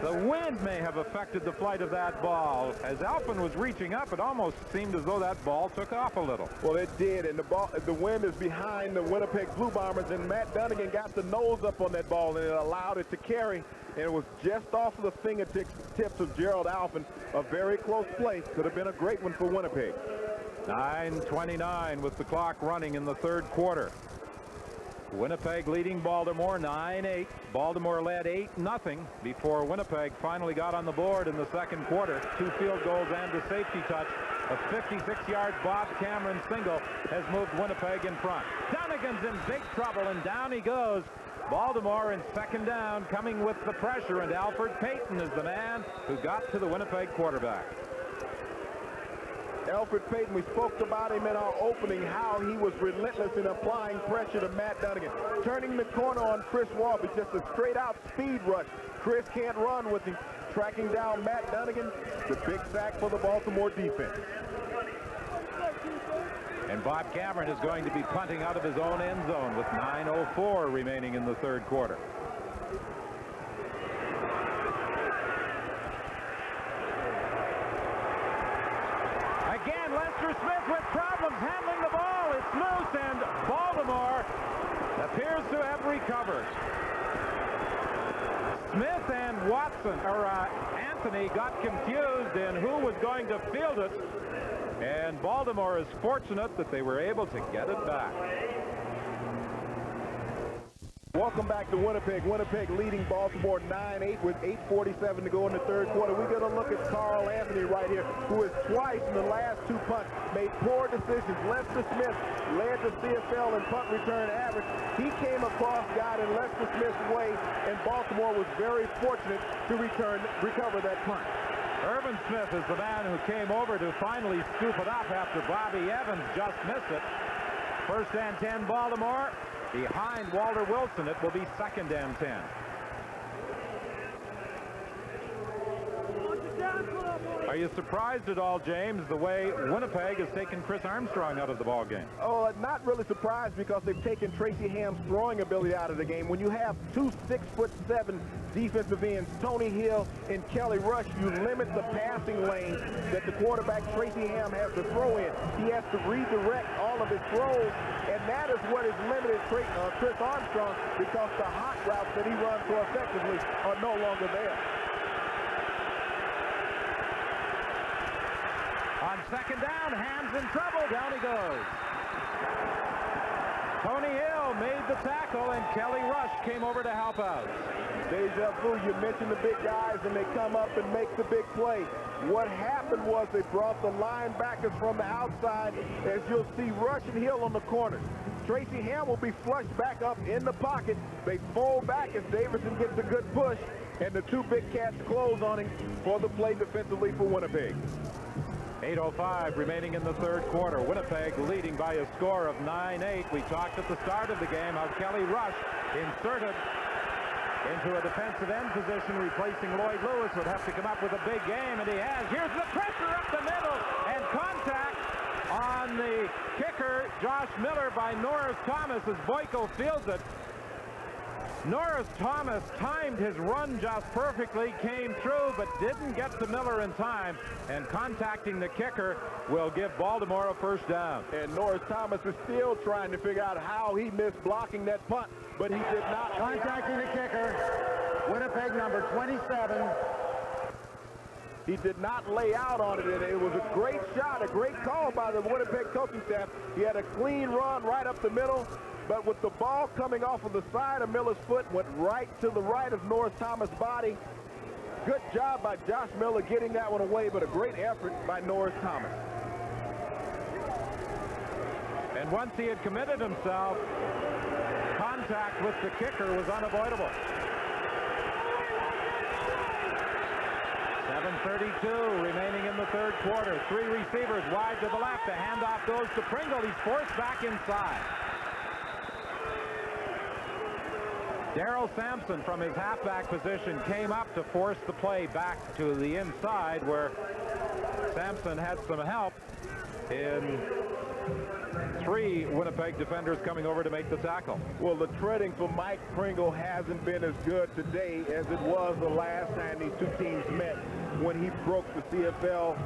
the wind may have affected the flight of that ball. As Alfred was reaching up, it almost seemed as though that ball took off a little. Well, it did, and the wind is behind the Winnipeg Blue Bombers, and Matt Dunnigan got the nose up on that ball, and it allowed it to carry, and it was just off of the fingertips of Gerald Alfred. A very close play. Could have been a great one for Winnipeg. 9:29 with the clock running in the third quarter. Winnipeg leading Baltimore 9-8. Baltimore led 8-0 before Winnipeg finally got on the board in the second quarter. 2 field goals and a safety touch. A 56-yard Bob Cameron single has moved Winnipeg in front. Dunnigan's in big trouble, and down he goes. Baltimore in second down, coming with the pressure, and Alfred Payton is the man who got to the Winnipeg quarterback. Alfred Payton, we spoke about him in our opening, how he was relentless in applying pressure to Matt Dunnigan. Turning the corner on Chris Walby, just a straight-out speed rush. Chris can't run with him. Tracking down Matt Dunnigan, the big sack for the Baltimore defense. And Bob Cameron is going to be punting out of his own end zone with 9:04 remaining in the third quarter. Again, Lester Smith with problems handling the ball. It's loose, and Baltimore appears to have recovered. Smith and Watson, or Anthony, got confused in who was going to field it, and Baltimore is fortunate that they were able to get it back. Welcome back to Winnipeg. Winnipeg leading Baltimore 9-8 with 8:47 to go in the third quarter. We're going to look at Carl Anthony right here, who has twice in the last 2 punts made poor decisions. Lester Smith led the CFL in punt return average. He came across, got in Lester Smith's way, and Baltimore was very fortunate to recover that punt. Irvin Smith is the man who came over to finally scoop it up after Bobby Evans just missed it. First and 10 Baltimore. Behind Walter Wilson, it will be second and 10. Are you surprised at all, James, the way Winnipeg has taken Chris Armstrong out of the ball game? Oh, not really surprised, because they've taken Tracy Ham's throwing ability out of the game. When you have 2 6'7" defensive ends, Tony Hill and Kelly Rush, you limit the passing lane that the quarterback Tracy Ham has to throw in. He has to redirect all of his throws, and that is what has limited Chris Armstrong, because the hot routes that he runs so effectively are no longer there. On second down, Ham's in trouble. Down he goes. Tony Hill made the tackle, and Kelly Rush came over to help out. Deja vu, you mentioned the big guys, and they come up and make the big play. What happened was they brought the linebackers from the outside, as you'll see Rush and Hill on the corners. Tracy Ham will be flushed back up in the pocket. They fold back as Davidson gets a good push, and the 2 big cats close on him for the play defensively for Winnipeg. 8:05 remaining in the third quarter. Winnipeg leading by a score of 9-8. We talked at the start of the game how Kelly Rush, inserted into a defensive end position, replacing Lloyd Lewis, would have to come up with a big game, and he has. Here's the pressure up the middle, and contact on the kicker, Josh Miller, by Norris Thomas as Boyko fields it. Norris Thomas timed his run just perfectly, came through, but didn't get to Miller in time, and contacting the kicker will give Baltimore a first down. And Norris Thomas is still trying to figure out how he missed blocking that punt, but he did not. Contacting the kicker, Winnipeg number 27. He did not lay out on it, and it was a great shot, a great call by the Winnipeg coaching staff. He had a clean run right up the middle, but with the ball coming off of the side of Miller's foot, went right to the right of Norris Thomas' body. Good job by Josh Miller getting that one away, but a great effort by Norris Thomas. And once he had committed himself, contact with the kicker was unavoidable. 7:32 remaining in the third quarter. Three receivers wide to the left. The handoff goes to Pringle. He's forced back inside. Darrell Sampson from his halfback position came up to force the play back to the inside, where Sampson had some help in three Winnipeg defenders coming over to make the tackle. Well, the treading for Mike Pringle hasn't been as good today as it was the last time these two teams met, when he broke the CFL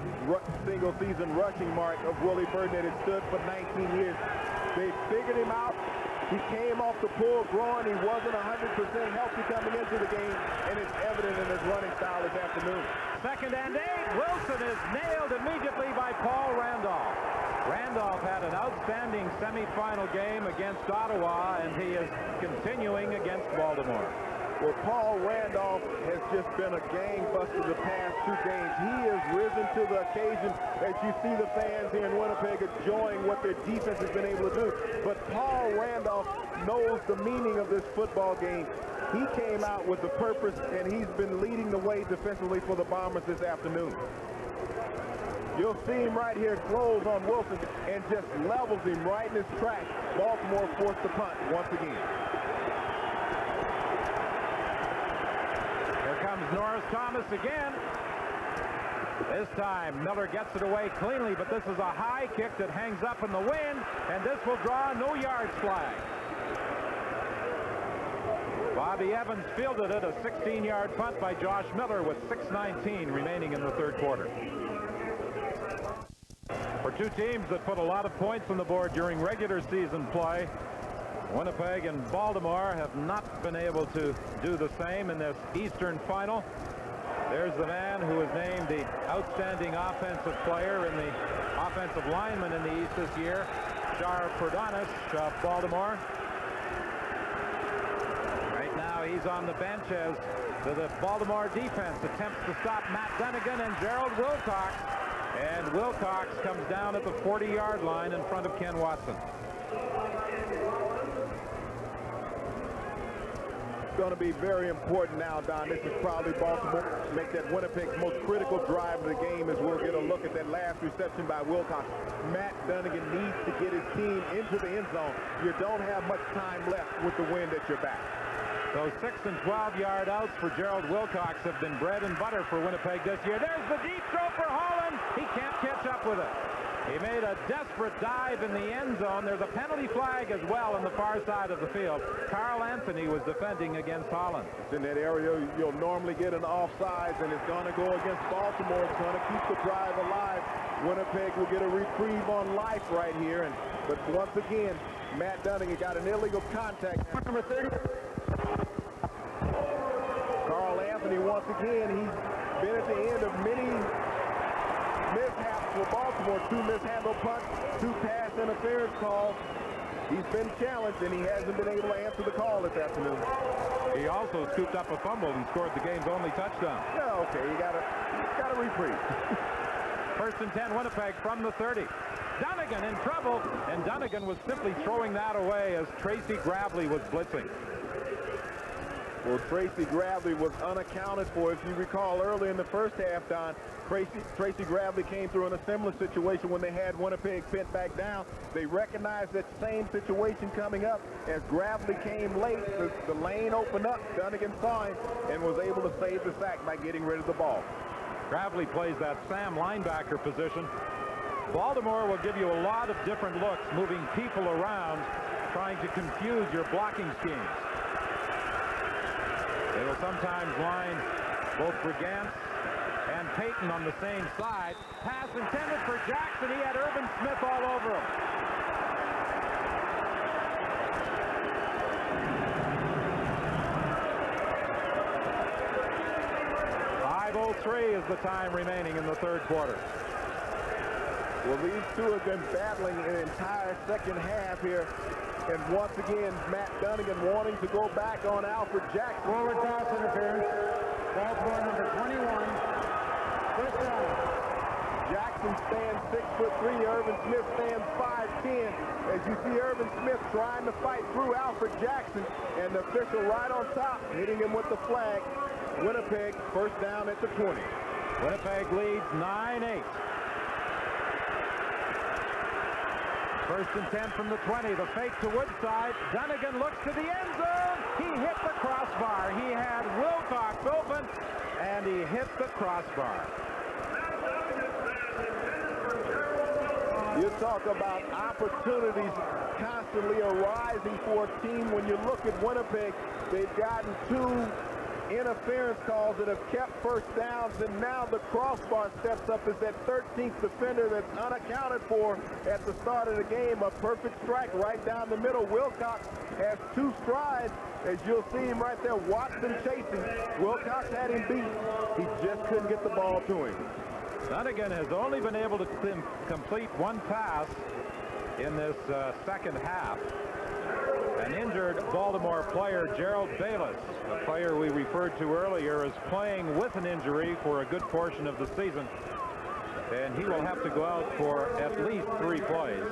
single-season rushing mark of Willie Burton that had stood for 19 years. They figured him out. He came off the pull groin. He wasn't 100% healthy coming into the game, and it's evident in his running style this afternoon. 2nd and 8. Wilson is nailed immediately by Paul Randolph. Randolph had an outstanding semifinal game against Ottawa, and he is continuing against Baltimore. Well, Paul Randolph has just been a gangbuster the past two games. He has risen to the occasion as you see the fans here in Winnipeg enjoying what their defense has been able to do. But Paul Randolph knows the meaning of this football game. He came out with a purpose, and he's been leading the way defensively for the Bombers this afternoon. You'll see him right here close on Wilson and just levels him right in his track. Baltimore forced the punt once again. Here comes Norris Thomas again. This time Miller gets it away cleanly, but this is a high kick that hangs up in the wind, and this will draw a no yards flag. Bobby Evans fielded it, a 16-yard punt by Josh Miller with 6:19 remaining in the third quarter. For two teams that put a lot of points on the board during regular season play, Winnipeg and Baltimore have not been able to do the same in this Eastern final. There's the man who was named the outstanding offensive player and the offensive lineman in the East this year, Shar Perdonis of Baltimore. Right now he's on the bench as the Baltimore defense attempts to stop Matt Dunnigan and Gerald Wilcox. And Wilcox comes down at the 40-yard line in front of Ken Watson. It's going to be very important now, Don. This is probably Baltimore to make that Winnipeg's most critical drive of the game, as we'll get a look at that last reception by Wilcox. Matt Dunnigan needs to get his team into the end zone. You don't have much time left with the wind at your back. Those 6 and 12-yard outs for Gerald Wilcox have been bread and butter for Winnipeg this year. There's the deep throw for Holland. He can't catch up with it. He made a desperate dive in the end zone. There's a penalty flag as well on the far side of the field. Carl Anthony was defending against Holland. It's in that area you'll normally get an offsides, and it's going to go against Baltimore. It's going to keep the drive alive. Winnipeg will get a reprieve on life right here. But once again, Matt Dunnigan got an illegal contact. Number 30. Carl Anthony, once again, he's been at the end of many mishaps for Baltimore. 2 mishandled punts, 2 pass interference calls. He's been challenged, and he hasn't been able to answer the call this afternoon. He also scooped up a fumble and scored the game's only touchdown. Yeah, okay, you got a reprieve. 1st and 10, Winnipeg from the 30. Dunnigan in trouble, and Dunnigan was simply throwing that away as Tracy Gravely was blitzing. Well, Tracy Gravely was unaccounted for. If you recall early in the first half, Don, Tracy Gravely came through in a similar situation when they had Winnipeg pinned back down. They recognized that same situation coming up. As Gravely came late, the lane opened up. Dunnigan saw him and was able to save the sack by getting rid of the ball. Gravely plays that Sam linebacker position. Baltimore will give you a lot of different looks, moving people around, trying to confuse your blocking schemes. They will sometimes line both Brigance and Payton on the same side. Pass intended for Jackson. He had Urban Smith all over him. .503 is the time remaining in the third quarter. Well, these two have been battling an entire second half here. And once again, Matt Dunnigan wanting to go back on Alfred Jackson. Forward pass interference. Baltimore number 21. First down. Jackson stands 6'3". Irvin Smith stands 5'10". As you see Irvin Smith trying to fight through Alfred Jackson, and the official right on top, hitting him with the flag. Winnipeg first down at the 20. Winnipeg leads 9-8. First and 10 from the 20. The fake to Woodside. Dunnigan looks to the end zone. He hit the crossbar. He had Wilcox open, and he hit the crossbar. You talk about opportunities constantly arising for a team. When you look at Winnipeg, they've gotten 2 interference calls that have kept first downs, and now the crossbar steps up as that 13th defender that's unaccounted for at the start of the game. A perfect strike right down the middle. Wilcox has 2 strides, as you'll see him right there. Watson chasing. Wilcox had him beat. He just couldn't get the ball to him. Dunnigan has only been able to complete 1 pass in this second half. An injured Baltimore player, Gerald Bayless, a player we referred to earlier, is playing with an injury for a good portion of the season, and he will have to go out for at least 3 plays.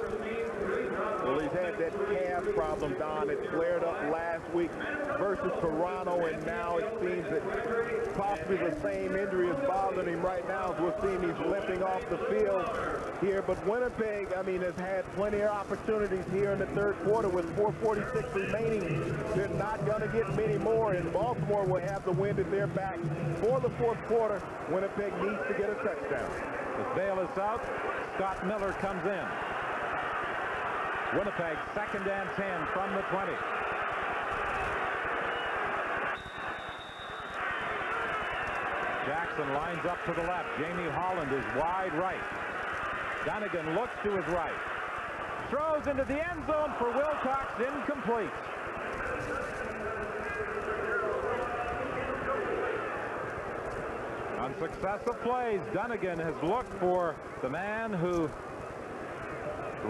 Well, he's had that calf problem, Don. It flared up last week versus Toronto, and now it seems that possibly the same injury is bothering him right now, as we're seeing he's limping off the field here. But Winnipeg, I mean, has had plenty of opportunities here in the third quarter with 4:46 remaining. They're not going to get many more, and Baltimore will have the wind at their back for the fourth quarter. Winnipeg needs to get a touchdown. With Bayless out, Scott Miller comes in. Winnipeg, 2nd and 10 from the 20. Jackson lines up to the left. Jamie Holland is wide right. Dunnigan looks to his right. Throws into the end zone for Wilcox, incomplete. On successive plays, Dunnigan has looked for the man who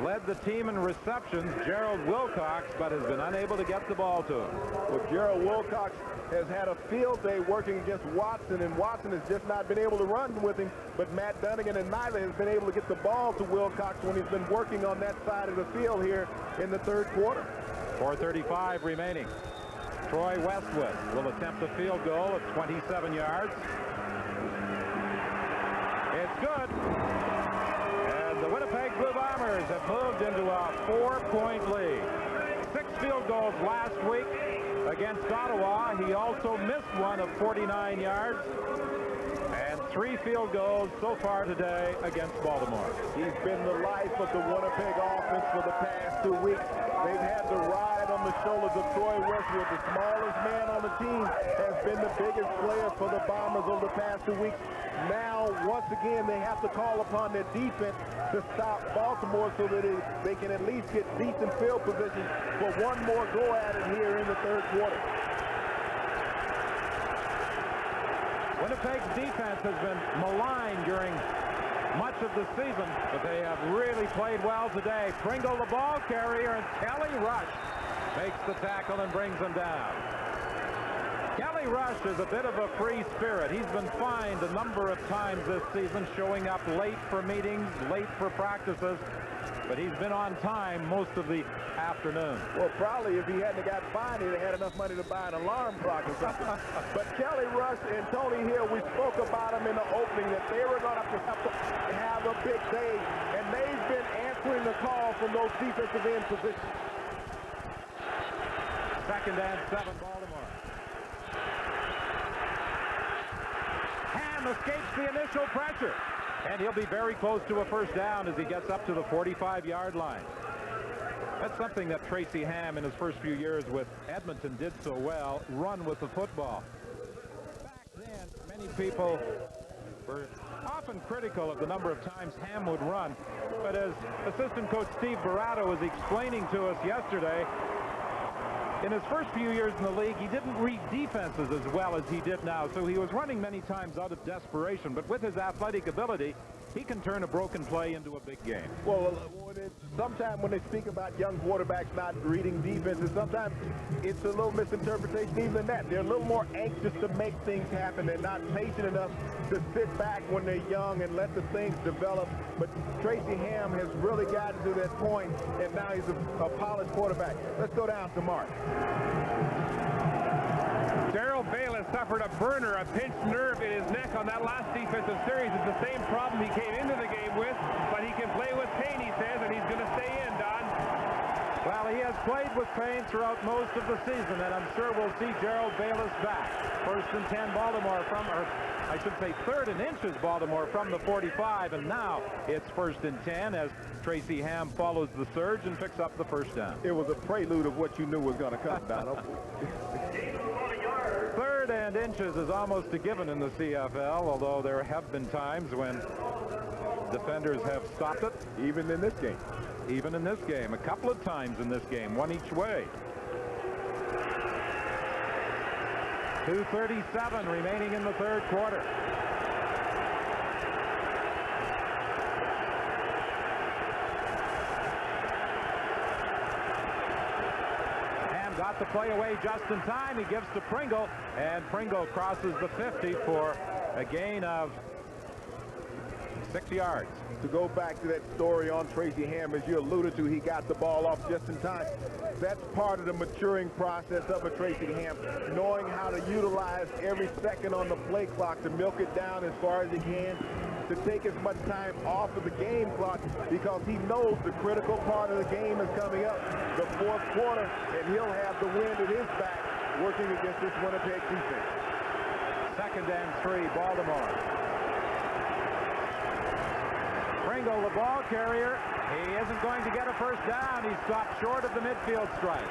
led the team in receptions, Gerald Wilcox, but has been unable to get the ball to him. Well, Gerald Wilcox has had a field day working against Watson, and Watson has just not been able to run with him, but Matt Dunnigan and neither has been able to get the ball to Wilcox when he's been working on that side of the field here in the third quarter. 4:35 remaining. Troy Westwood will attempt a field goal at 27 yards. It's good. And the Winnipeg Blue Bombers have moved into a 4-point lead. 6 field goals last week against Ottawa. He also missed one of 49 yards. And 3 field goals so far today against Baltimore. He's been the life of the Winnipeg offense for the past 2 weeks. They've had the ride on the shoulders of Troy Westwood. The smallest man on the team has been the biggest player for the Bombers over the past 2 weeks. Now, once again, they have to call upon their defense to stop Baltimore so that they can at least get decent field position for one more go at it here in the third quarter. Winnipeg's defense has been maligned during much of the season, but they have really played well today. Pringle, the ball carrier, and Kelly Rush makes the tackle and brings them down. Kelly Rush is a bit of a free spirit. He's been fined a number of times this season, showing up late for meetings, late for practices, but he's been on time most of the afternoon. Well, probably if he hadn't got fined, he'd have had enough money to buy an alarm clock or something. But Kelly Rush and Tony Hill, we spoke about them in the opening, that they were going to have a big day, and they've been answering the call from those defensive end positions. 2nd and 7, Baltimore. Ham escapes the initial pressure, and he'll be very close to a first down as he gets up to the 45-yard line. That's something that Tracy Ham in his first few years with Edmonton did so well, run with the football. Back then, many people were often critical of the number of times Ham would run, but as assistant coach Steve Barato was explaining to us yesterday, in his first few years in the league, he didn't read defenses as well as he did now, so he was running many times out of desperation, but with his athletic ability, he can turn a broken play into a big game. Well, sometimes when they speak about young quarterbacks not reading defenses, sometimes it's a little misinterpretation even in that. They're a little more anxious to make things happen. They're not patient enough to sit back when they're young and let the things develop. But Tracy Ham has really gotten to that point, and now he's a polished quarterback. Let's go down to Mark. Gerald Bayless suffered a burner, a pinched nerve in his neck on that last defensive series. It's the same problem he came into the game with, but he can play with pain, he says, and he's going to stay in, Don. Well, he has played with pain throughout most of the season, and I'm sure we'll see Gerald Bayless back. 1st and 10 Baltimore from, or I should say 3rd and inches Baltimore from the 45, and now it's 1st and 10 as Tracy Ham follows the surge and picks up the first down. It was a prelude of what you knew was going to come, Donald. 3rd and inches is almost a given in the CFL, although there have been times when defenders have stopped it. Even in this game. Even in this game. A couple of times in this game, one each way. 2:37 remaining in the 3rd quarter. Got the play away just in time. He gives to Pringle, and Pringle crosses the 50 for a gain of 6 yards. To go back to that story on Tracy Ham, as you alluded to, he got the ball off just in time. That's part of the maturing process of a Tracy Ham, knowing how to utilize every second on the play clock to milk it down as far as he can, to take as much time off of the game clock, because he knows the critical part of the game is coming up, the 4th quarter, and he'll have the wind at his back working against this Winnipeg defense. 2nd and 3, Baltimore. Pringle, the ball carrier. He isn't going to get a first down. He's stopped short of the midfield strike.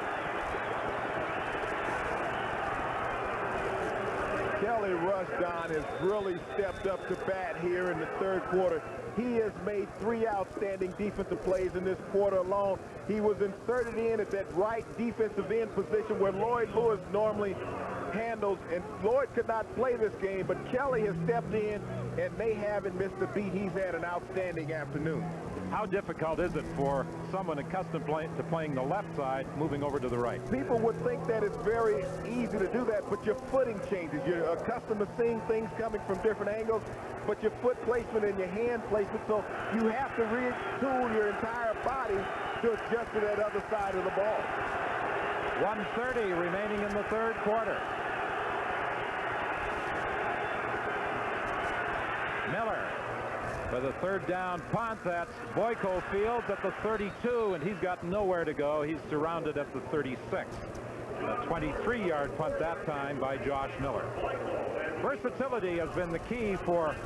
Kelly Rushdon has really stepped up to bat here in the 3rd quarter. He has made 3 outstanding defensive plays in this quarter alone. He was inserted in at that right defensive end position where Lloyd Lewis normally handles, and Lloyd could not play this game, but Kelly has stepped in, and they haven't missed a beat. He's had an outstanding afternoon. How difficult is it for someone accustomed to playing the left side moving over to the right? People would think that it's very easy to do that, but your footing changes. You're accustomed to seeing things coming from different angles, but your foot placement and your hand placement, so you have to retool your entire body to adjust to that other side of the ball. 1:30 remaining in the 3rd quarter. Miller for the 3rd down punt. That's Boyko Fields at the 32, and he's got nowhere to go. He's surrounded at the 36. A 23-yard punt that time by Josh Miller. Versatility has been the key for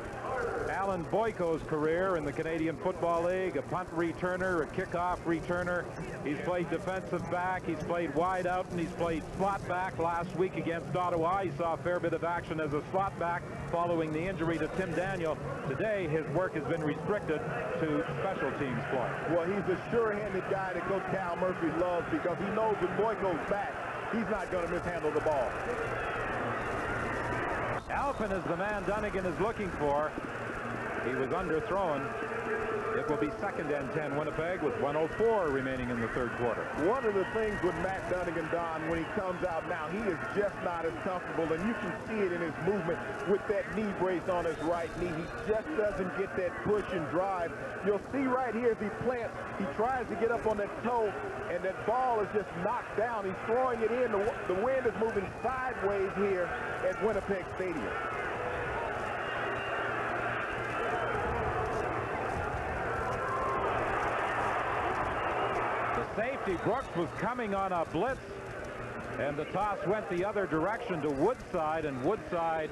Alan Boyko's career in the Canadian Football League. A punt returner, a kickoff returner. He's played defensive back, he's played wide out, and he's played slot back. Last week against Ottawa, he saw a fair bit of action as a slot back following the injury to Tim Daniel. Today, his work has been restricted to special teams play. Well, he's a sure-handed guy that Coach Cal Murphy loves, because he knows when Boyko's back, he's not going to mishandle the ball. Alpin is the man Dunnigan is looking for. He was underthrown. It will be 2nd and 10 Winnipeg with 1:04 remaining in the 3rd quarter. One of the things with Matt Dunnigan, Don, when he comes out now, he is just not as comfortable, and you can see it in his movement with that knee brace on his right knee. He just doesn't get that push and drive. You'll see right here as he plants, he tries to get up on that toe, and that ball is just knocked down. He's throwing it in. The wind is moving sideways here at Winnipeg Stadium. Safety Brooks was coming on a blitz, and the toss went the other direction to Woodside, and Woodside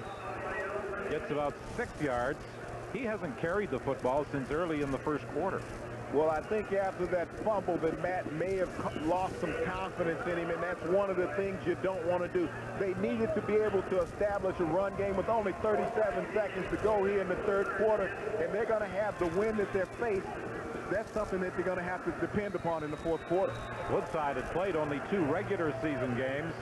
gets about 6 yards. He hasn't carried the football since early in the 1st quarter. Well, I think after that fumble that Matt may have lost some confidence in him, and that's one of the things you don't want to do. They needed to be able to establish a run game with only 37 seconds to go here in the 3rd quarter, and they're going to have the wind at their face. That's something that they're going to have to depend upon in the 4th quarter. Woodside had played only 2 regular season games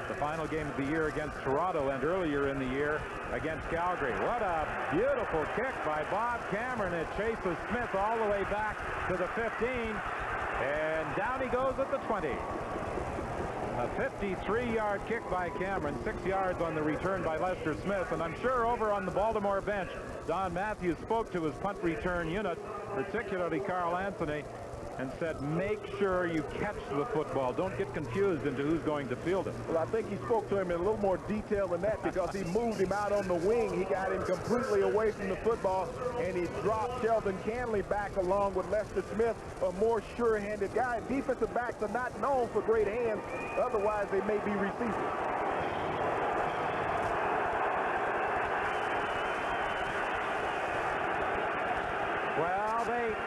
the final game of the year against Toronto and earlier in the year against Calgary. What a beautiful kick by Bob Cameron. It chases Smith all the way back to the 15, and down he goes at the 20. A 53-yard kick by Cameron, 6 yards on the return by Lester Smith, and I'm sure over on the Baltimore bench, Don Matthews spoke to his punt return unit, particularly Carl Anthony, and said, make sure you catch the football. Don't get confused into who's going to field it. Well, I think he spoke to him in a little more detail than that because he moved him out on the wing. He got him completely away from the football, and he dropped Sheldon Canley back along with Lester Smith, a more sure-handed guy. Defensive backs are not known for great hands. Otherwise, they may be receivers.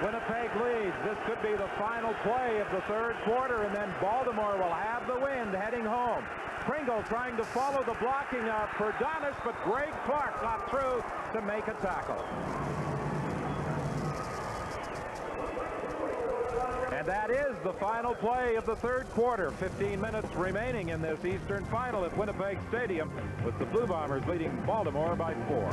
Winnipeg leads. This could be the final play of the third quarter, and then Baltimore will have the wind heading home. Pringle trying to follow the blocking of Perdonis, but Greg Clark got through to make a tackle. And that is the final play of the third quarter. 15 minutes remaining in this Eastern Final at Winnipeg Stadium, with the Blue Bombers leading Baltimore by 4.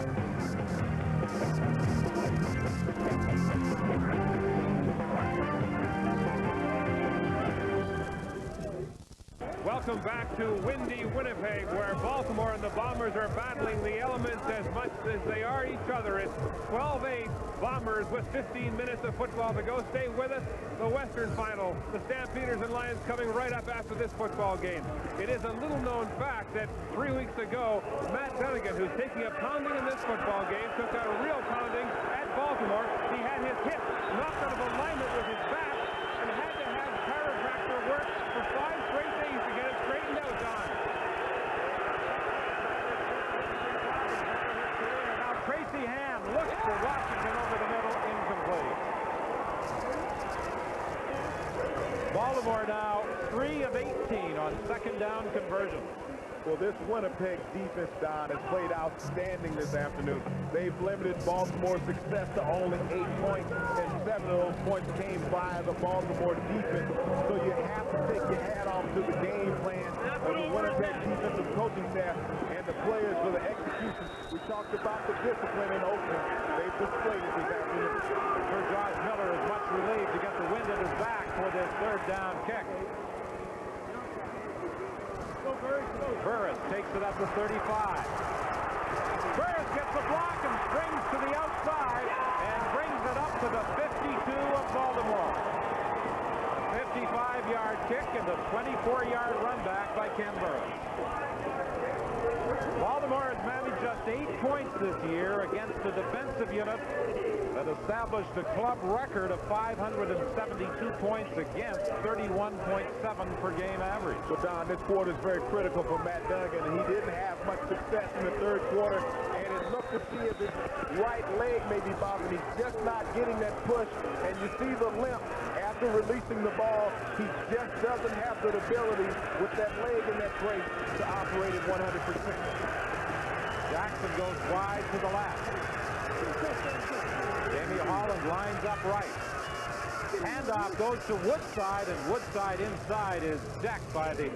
Welcome back to windy Winnipeg, where Baltimore and the Bombers are battling the elements as much as they are each other. It's 12-8, Bombers with 15 minutes of football to go. Stay with us. The Western Final, the Stampeders and Lions coming right up after this football game. It is a little-known fact that 3 weeks ago, Matt Dunnigan, who's taking a pounding in this football game, took a real pounding at Baltimore. He had his hip knocked out of alignment with his back and had to have chiropractor work for 5 straight days to get it straightened out, Don. Now Tracy Ham looks for Washington over the middle, incomplete. Baltimore now 3 of 18 on second down conversion. Well, this Winnipeg defense, Don, has played outstanding this afternoon. They've limited Baltimore's success to only 8 points, and 7 of those points came by the Baltimore defense. So you have to take your hat off to the game plan of the Winnipeg defensive coaching staff and the players for the execution. We talked about the discipline in opening. They've displayed it this afternoon. Sir Josh Miller is much relieved to get the wind at his back for this third down kick. Burris takes it up to 35. Burris gets the block and springs to the outside and brings it up to the 52 of Baltimore. A 55-yard kick and a 24-yard run back by Ken Burris. Baltimore has managed just 8 points this year against a defensive unit that established a club record of 572 points against 31.7 per game average. So, Don, this quarter is very critical for Matt Dunnigan, and he didn't have much success in the third quarter, and it looked to see if his right leg may be bothering. He's just not getting that push, and you see the limp after releasing the ball. He just doesn't have the ability with that leg in that brace to operate at 100%. Jackson goes wide to the left. Jamie Holland lines up right. Handoff goes to Woodside, and Woodside inside is decked by the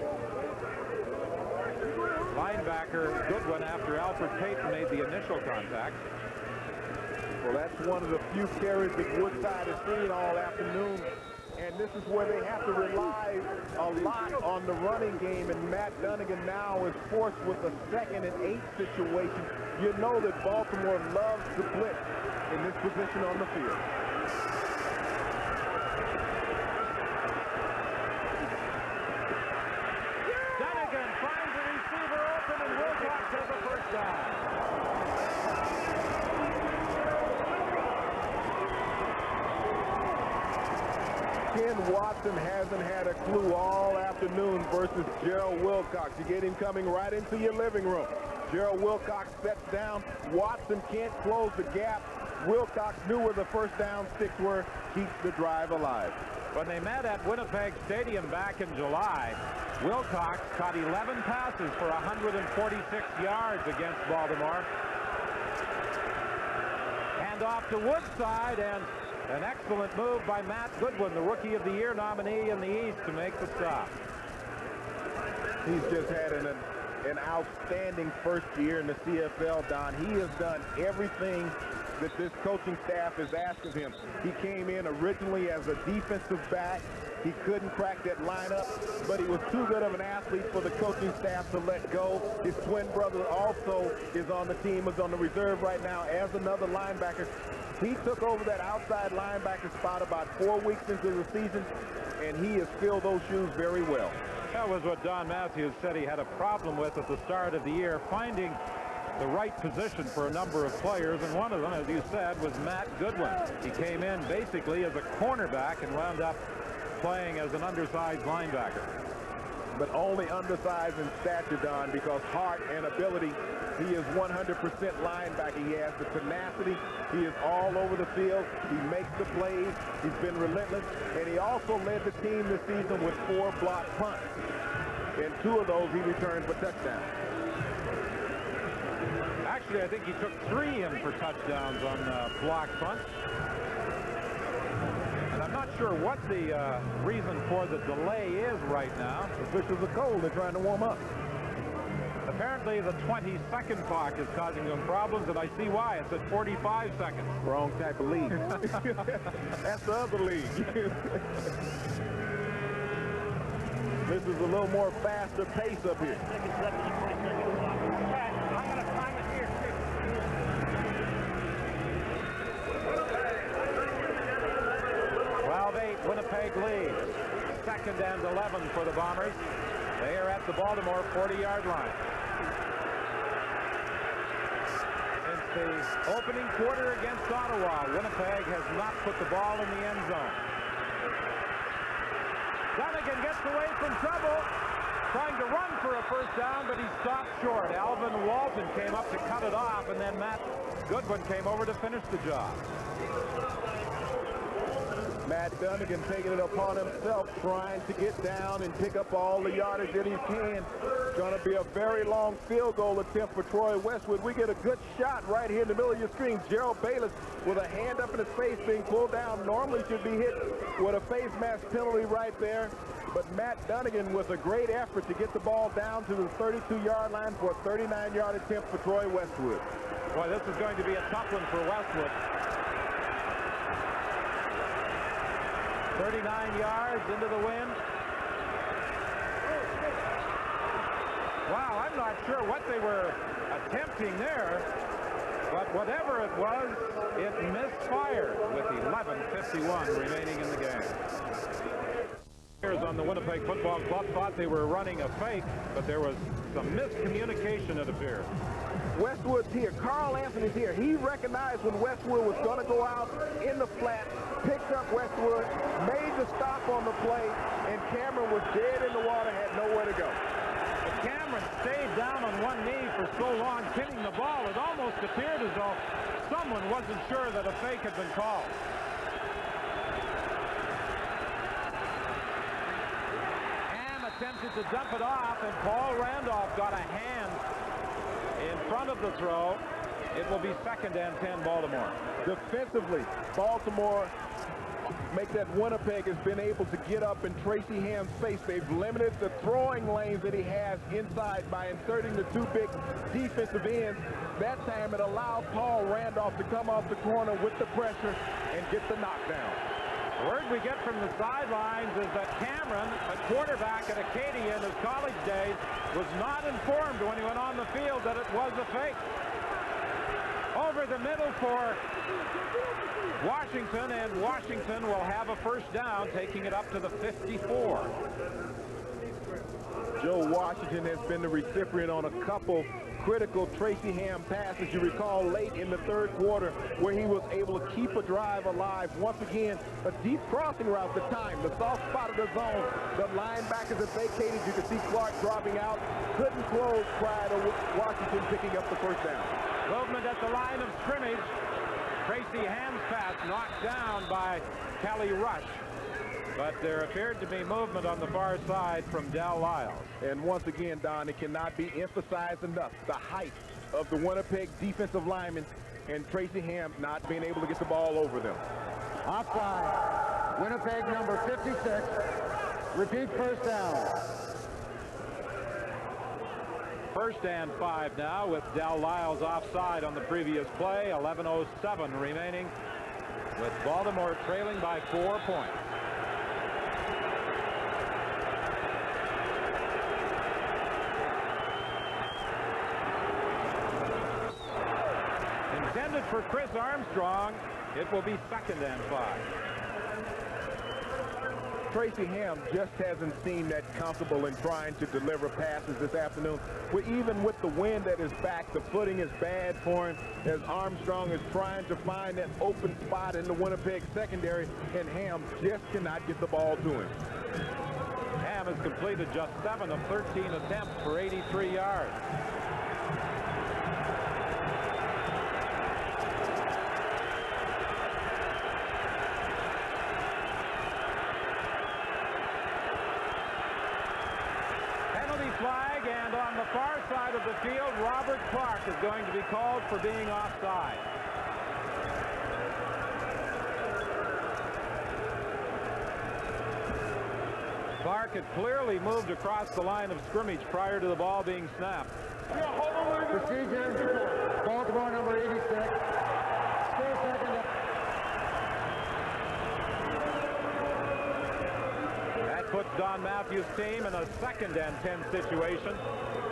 linebacker Goodwin after Alfred Payton made the initial contact. Well, that's one of the few carries that Woodside has seen all afternoon. And this is where they have to rely a lot on the running game, and Matt Dunnigan now is forced with a 2nd and 8 situation. You know that Baltimore loves to blitz in this position on the field. Dunnigan finds a receiver open, and Wilcox has a first down. Ken Watson hasn't had a clue all afternoon versus Gerald Wilcox. You get him coming right into your living room. Gerald Wilcox sets down. Watson can't close the gap. Wilcox knew where the first down sticks were. Keeps the drive alive. When they met at Winnipeg Stadium back in July, Wilcox caught 11 passes for 146 yards against Baltimore. Hand off to Woodside, and an excellent move by Matt Goodwin, the Rookie of the Year nominee in the East, to make the stop. He's just had an outstanding first year in the CFL, Don. He has done everything that this coaching staff has asked of him. He came in originally as a defensive back. He couldn't crack that lineup, but he was too good of an athlete for the coaching staff to let go. His twin brother also is on the team, is on the reserve right now as another linebacker. He took over that outside linebacker spot about 4 weeks into the season, and he has filled those shoes very well. That was what Don Matthews said he had a problem with at the start of the year, finding the right position for a number of players, and one of them, as you said, was Matt Goodwin. He came in basically as a cornerback and wound up playing as an undersized linebacker. But only undersized in stature, Don, because heart and ability, he is 100% linebacker. He has the tenacity. He is all over the field. He makes the plays. He's been relentless. And he also led the team this season with 4 blocked punts. And 2 of those he returned for touchdowns. Actually, I think he took 3 in for touchdowns on blocked punts. And I'm not sure what the reason for the delay is right now. The officials are cold. They're trying to warm up. Apparently, the 20-second clock is causing them problems, and I see why. It's at 45 seconds. Wrong type of league. That's the other league. This is a little more faster pace up here. Winnipeg leads. 2nd and 11 for the Bombers. They are at the Baltimore 40-yard line. Since the opening quarter against Ottawa, Winnipeg has not put the ball in the end zone. Dunnigan gets away from trouble, trying to run for a first down, but he stopped short. Alvin Walton came up to cut it off, and then Matt Goodwin came over to finish the job. Matt Dunnigan taking it upon himself, trying to get down and pick up all the yardage that he can. It's going to be a very long field goal attempt for Troy Westwood. We get a good shot right here in the middle of your screen. Gerald Bayless with a hand up in his face being pulled down. Normally should be hit with a face mask penalty right there. But Matt Dunnigan with a great effort to get the ball down to the 32-yard line for a 39-yard attempt for Troy Westwood. Boy, this is going to be a tough one for Westwood. 39 yards into the wind. Wow, I'm not sure what they were attempting there, but whatever it was, it misfired with 11:51 remaining in the game. Players on the Winnipeg Football Club thought they were running a fake, but there was some miscommunication, it appears. Westwood's here. Carl Anthony's here. He recognized when Westwood was going to go out in the flat, picked up Westwood, made the stop on the play, and Cameron was dead in the water, had nowhere to go. But Cameron stayed down on one knee for so long, pinning the ball, it almost appeared as though someone wasn't sure that a fake had been called. Ham attempted to dump it off, and Paul Randolph got a hand in front of the throw. It will be 2nd and 10 Baltimore. Defensively, Baltimore make that Winnipeg has been able to get up in Tracy Ham's face. They've limited the throwing lanes that he has inside by inserting the 2 big defensive ends. That time it allowed Paul Randolph to come off the corner with the pressure and get the knockdown. The word we get from the sidelines is that Cameron, a quarterback at Acadia in his college days, was not informed when he went on the field that it was a fake. Over the middle for Washington, and Washington will have a first down, taking it up to the 54. Joe Washington has been the recipient on a couple critical Tracy Ham passes. You recall late in the 3rd quarter where he was able to keep a drive alive. Once again, a deep crossing route the time. The soft spot of the zone. The linebackers have vacated. You can see Clark dropping out. Couldn't close prior to Washington picking up the first down. Movement at the line of scrimmage. Tracy Ham's pass knocked down by Kelly Rush. But there appeared to be movement on the far side from Dal Lyles. And once again, Don, it cannot be emphasized enough. The height of the Winnipeg defensive linemen and Tracy Ham not being able to get the ball over them. Offside. Winnipeg number 56. Repeat first down. 1st and 5 now with Del Lyles offside on the previous play. 11:07 remaining with Baltimore trailing by 4 points. Intended for Chris Armstrong. It will be 2nd and 5. Tracy Ham just hasn't seemed that comfortable in trying to deliver passes this afternoon. Even with the wind at his back, the footing is bad for him as Armstrong is trying to find that open spot in the Winnipeg secondary, and Ham just cannot get the ball to him. Ham has completed just 7 of 13 attempts for 83 yards. Flag, and on the far side of the field, Robert Clark is going to be called for being offside. Clark had clearly moved across the line of scrimmage prior to the ball being snapped. Procedure, Baltimore number 86. Still second. Puts Don Matthews' team in a 2nd and 10 situation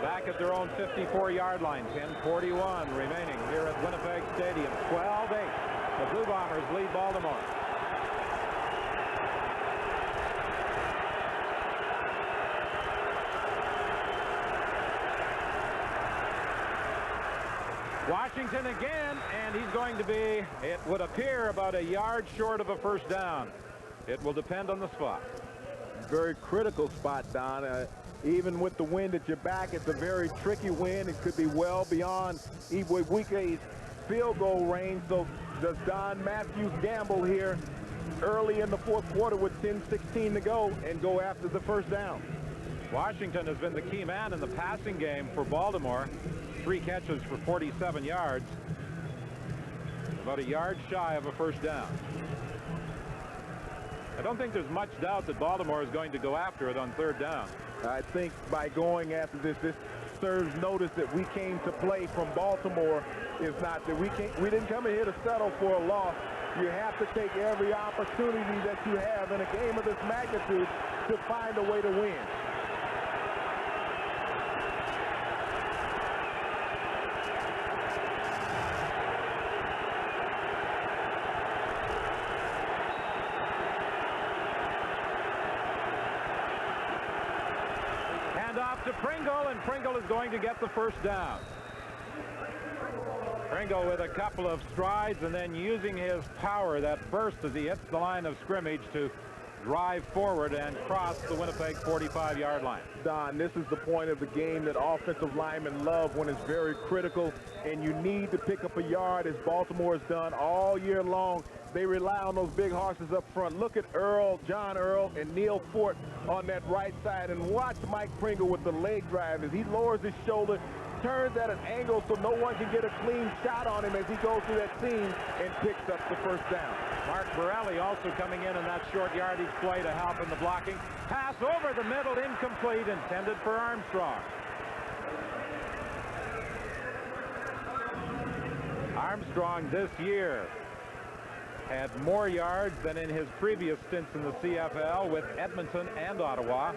back at their own 54-yard line. 10:41 remaining here at Winnipeg Stadium. 12-8. The Blue Bombers lead Baltimore. Washington again, and he's going to be, it would appear, about a yard short of a 1st down. It will depend on the spot. Very critical spot, Don. Even with the wind at your back, it's a very tricky wind. It could be well beyond Ibuike's field goal range. So does Don Matthews gamble here early in the 4th quarter with 10:16 to go and go after the 1st down? Washington has been the key man in the passing game for Baltimore. 3 catches for 47 yards. About a yard shy of a 1st down. I don't think there's much doubt that Baltimore is going to go after it on 3rd down. I think by going after this serves notice that we came to play from Baltimore. Is not that we didn't come in here to settle for a loss. You have to take every opportunity that you have in a game of this magnitude to find a way to win. To Pringle, and Pringle is going to get the 1st down. Pringle with a couple of strides and then using his power, that burst as he hits the line of scrimmage, to drive forward and cross the Winnipeg 45-yard line. Don, this is the point of the game that offensive linemen love when it's very critical and you need to pick up a yard, as Baltimore has done all year long. They rely on those big horses up front. Look at John Earl, and Neil Fort on that right side, and watch Mike Pringle with the leg drive as he lowers his shoulder, turns at an angle so no one can get a clean shot on him as he goes through that seam and picks up the 1st down. Mark Borelli also coming in that short yardage play to help in the blocking. Pass over the middle, incomplete, intended for Armstrong. Armstrong this year had more yards than in his previous stints in the CFL with Edmonton and Ottawa.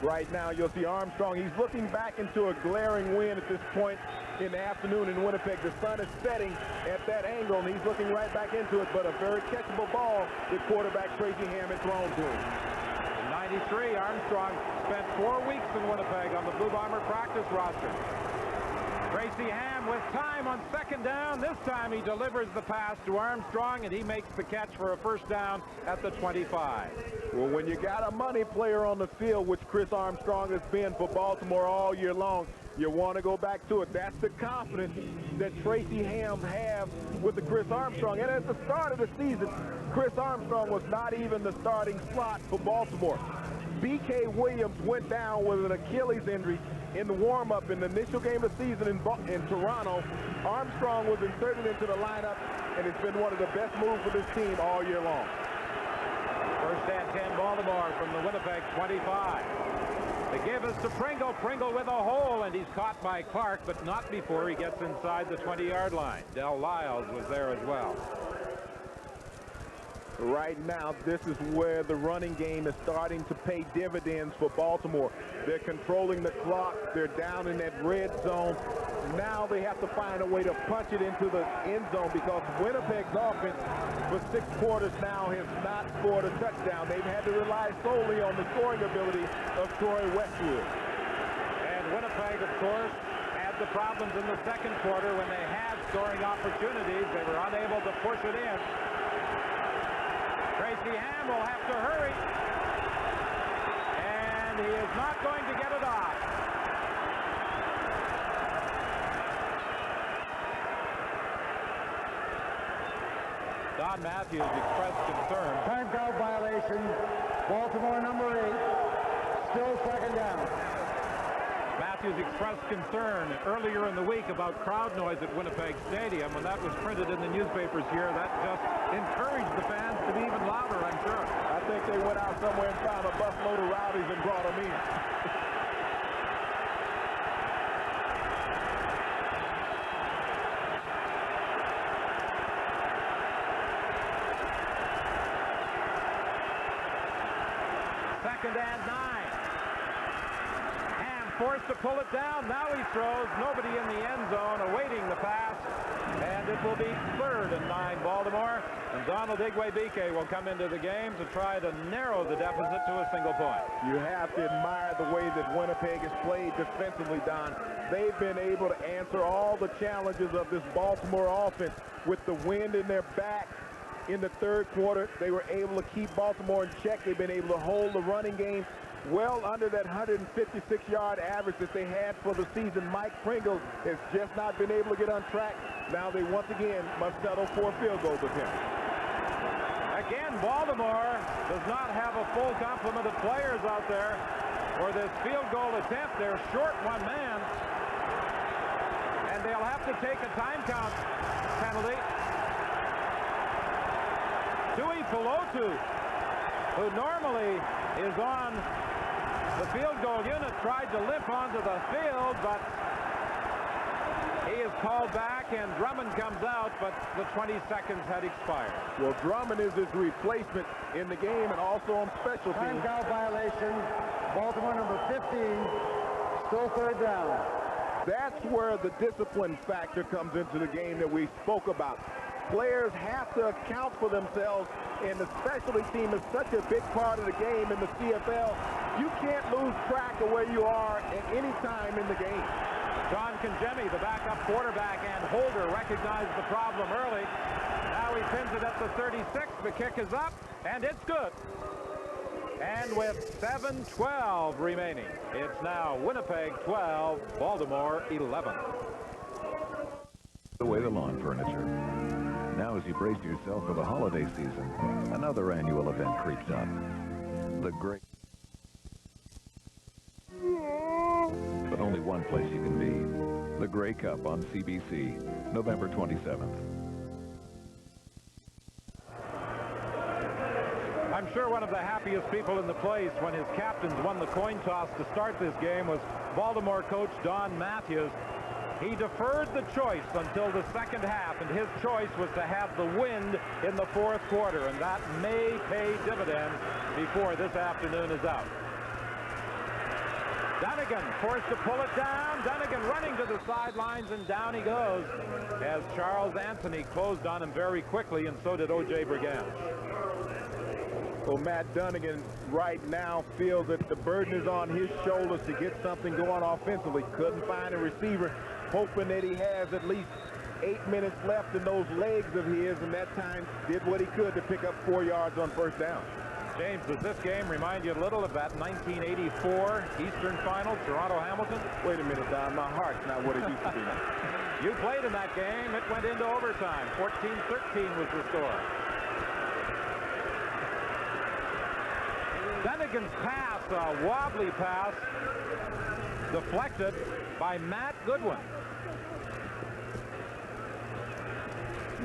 Right now, you'll see Armstrong. He's looking back into a glaring wind at this point in the afternoon in Winnipeg. The sun is setting at that angle, and he's looking right back into it, but a very catchable ball that quarterback Tracy Ham had thrown to him. In '93, Armstrong spent 4 weeks in Winnipeg on the Blue Bomber practice roster. Tracy Ham with time on 2nd down. This time he delivers the pass to Armstrong, and he makes the catch for a 1st down at the 25. Well, when you got a money player on the field, which Chris Armstrong has been for Baltimore all year long, you want to go back to it. That's the confidence that Tracy Ham has with the Chris Armstrong. And at the start of the season, Chris Armstrong was not even the starting slot for Baltimore. B.K. Williams went down with an Achilles injury in the warm-up in the initial game of the season in Toronto. Armstrong was inserted into the lineup, and it's been one of the best moves for this team all year long. 1st and 10 Baltimore from the Winnipeg 25. The give is to Pringle. Pringle with a hole, and he's caught by Clark, but not before he gets inside the 20-yard line. Del Lyles was there as well. Right now, this is where the running game is starting to pay dividends for Baltimore. They're controlling the clock. They're down in that red zone. Now they have to find a way to punch it into the end zone because Winnipeg's offense for 6 quarters now has not scored a touchdown. They've had to rely solely on the scoring ability of Troy Westwood. And Winnipeg, of course, had the problems in the second quarter when they had scoring opportunities. They were unable to push it in. Tracy Ham will have to hurry. And he is not going to get it off. Don Matthews expressed concern. Timeout violation. Baltimore number 8. Still second down. Matthews expressed concern earlier in the week about crowd noise at Winnipeg Stadium. When that was printed in the newspapers here, that just encouraged the fans to be even louder, I'm sure. I think they went out somewhere and found a busload of rowdies and brought them in. Second and 9. Forced to pull it down. Now he throws. Nobody in the end zone awaiting the pass. And it will be 3rd and 9 Baltimore. And Donald Igwe-Bike will come into the game to try to narrow the deficit to a single point. You have to admire the way that Winnipeg has played defensively, Don. They've been able to answer all the challenges of this Baltimore offense with the wind in their back. In the third quarter, they were able to keep Baltimore in check. They've been able to hold the running game well under that 156-yard average that they had for the season. Mike Pringle has just not been able to get on track. Now they once again must settle for a field goal attempt. Again, Baltimore does not have a full complement of players out there for this field goal attempt. They're short one man, and they'll have to take a time count penalty. Tui Pelotu, who normally is on the field goal unit, tried to limp onto the field, but he is called back, and Drummond comes out, but the 20 seconds had expired. Well, Drummond is his replacement in the game and also on special teams. Timeout violation. Baltimore number 15. Still 3rd down. That's where the discipline factor comes into the game that we spoke about. Players have to account for themselves, and the specialty team is such a big part of the game in the CFL. You can't lose track of where you are at any time in the game. John Kangemi, the backup quarterback, and Holder recognized the problem early. Now he pins it at the 36. The kick is up, and it's good. And with 7:12 remaining, it's now Winnipeg 12, Baltimore 11. Away the lawn furniture. Now as you brace yourself for the holiday season, another annual event creeps up. The Great... But only one place you can be. The Grey Cup on CBC, November 27th. I'm sure one of the happiest people in the place when his captains won the coin toss to start this game was Baltimore coach Don Matthews. He deferred the choice until the second half, and his choice was to have the wind in the fourth quarter, and that may pay dividends before this afternoon is out. Dunnigan forced to pull it down. Dunnigan running to the sidelines, and down he goes as Charles Anthony closed on him very quickly, and so did O.J. Brigance. Well, Matt Dunnigan right now feels that the burden is on his shoulders to get something going offensively. Couldn't find a receiver, hoping that he has at least 8 minutes left in those legs of his, and that time did what he could to pick up 4 yards on first down. James, does this game remind you a little of that 1984 Eastern Final, Toronto-Hamilton? Wait a minute, Don. My heart's not what it used to be. You played in that game. It went into overtime. 14-13 was the score. Dunnigan's pass, a wobbly pass, deflected by Matt Goodwin.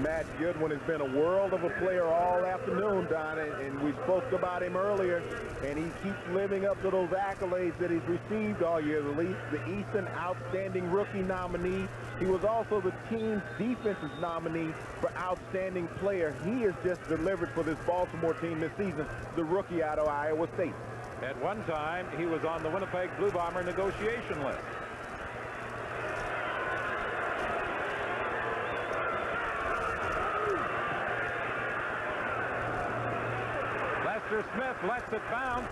Matt Goodwin has been a world of a player all afternoon, Don, and we spoke about him earlier, and he keeps living up to those accolades that he's received all year. The Eastern Outstanding Rookie nominee. He was also the team's defensive nominee for Outstanding Player. He has just delivered for this Baltimore team this season, the rookie out of Iowa State. At one time, he was on the Winnipeg Blue Bomber negotiation list. Smith lets it bounce.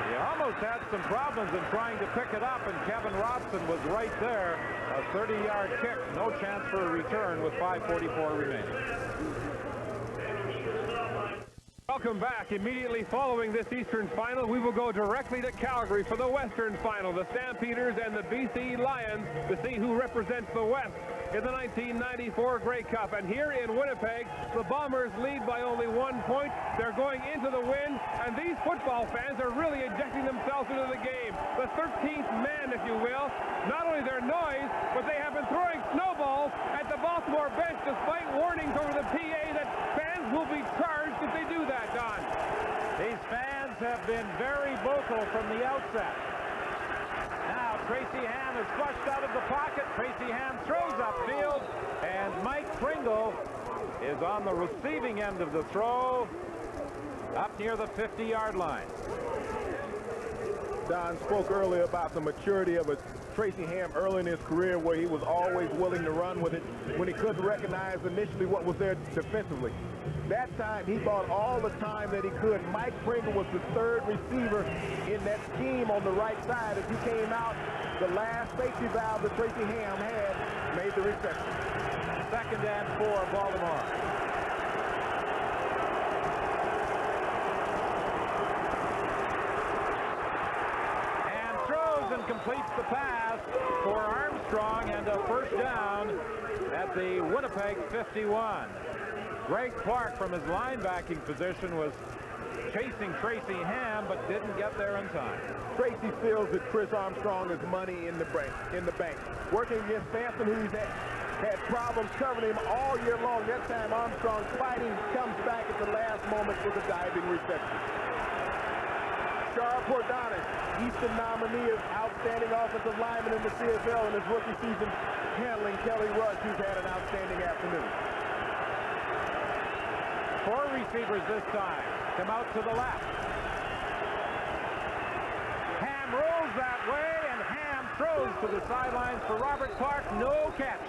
He almost had some problems in trying to pick it up, and Kevin Robson was right there. A 30-yard kick. No chance for a return with 5:44 remaining. Welcome back. Immediately following this Eastern Final, we will go directly to Calgary for the Western Final. The Stampeders and the BC Lions to see who represents the West in the 1994 Grey Cup. And here in Winnipeg, the Bombers lead by only 1 point. They're going into the wind, and these football fans are really injecting themselves into the game. The 13th man, if you will. Not only their noise, but they have been throwing snowballs at the Baltimore bench despite warnings over the PA that fans will be charged if they do that, Don. These fans have been very vocal from the outset. Now, Tracy Ham is flushed out of the pocket. Tracy Ham throws upfield, and Mike Pringle is on the receiving end of the throw up near the 50-yard line. Don spoke earlier about the maturity of Tracy Ham early in his career, where he was always willing to run with it when he couldn't recognize initially what was there defensively. That time, he bought all the time that he could. Mike Pringle was the third receiver in that scheme on the right side. As he came out, the last safety valve that Tracy Ham had made the reception. 2nd and 4, Baltimore. And throws and completes the pass for Armstrong, and a first down at the Winnipeg 51. Greg Clark, from his linebacking position, was chasing Tracy Ham, but didn't get there in time. Tracy feels that Chris Armstrong is money in the bank. Working against Sampson, who he's had problems covering him all year long. That time, Armstrong fighting, comes back at the last moment with a diving reception. Sharp Pordanis, Eastern nominee of Outstanding Offensive Lineman in the CFL in his rookie season, handling Kelly Rush, who's had an outstanding afternoon. 4 receivers this time. Come out to the left. Ham rolls that way, and Ham throws to the sidelines for Robert Clark. No catch.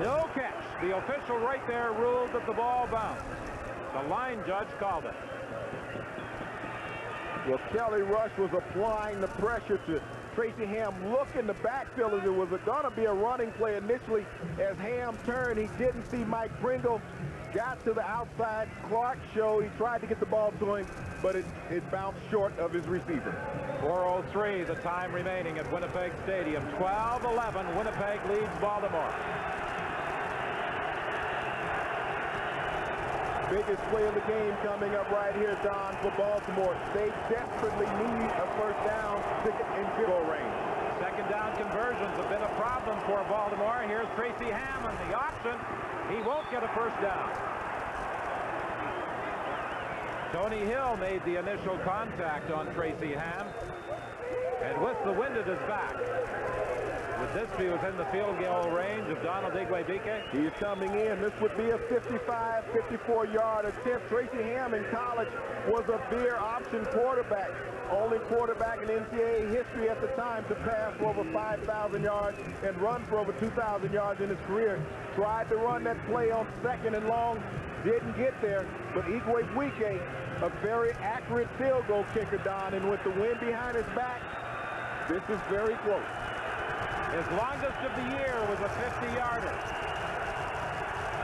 No catch. The official right there ruled that the ball bounced. The line judge called it. Well, Kelly Rush was applying the pressure to Tracy Ham. Look in the backfield as it was going to be a running play initially. As Ham turned, he didn't see Mike Pringle. Got to the outside. Clark showed. He tried to get the ball to him, but it bounced short of his receiver. 4:03, the time remaining at Winnipeg Stadium. 12-11, Winnipeg leads Baltimore. Biggest play of the game coming up right here, Don, for Baltimore. They desperately need a first down to get in field goal range. 2nd down conversions have been a problem for Baltimore. Here's Tracy Ham on the option. He won't get a first down. Tony Hill made the initial contact on Tracy Ham. And with the wind at his back, would this be within the field goal range of Donald Igwe-Bike? He's coming in. This would be a 55, 54-yard attempt. Tracy Ham in college was a veer option quarterback. Only quarterback in NCAA history at the time to pass for over 5,000 yards and run for over 2,000 yards in his career. Tried to run that play on 2nd and long. Didn't get there. But Igwe-Bike, a very accurate field goal kicker, Don. And with the wind behind his back, this is very close. His longest of the year was a 50-yarder.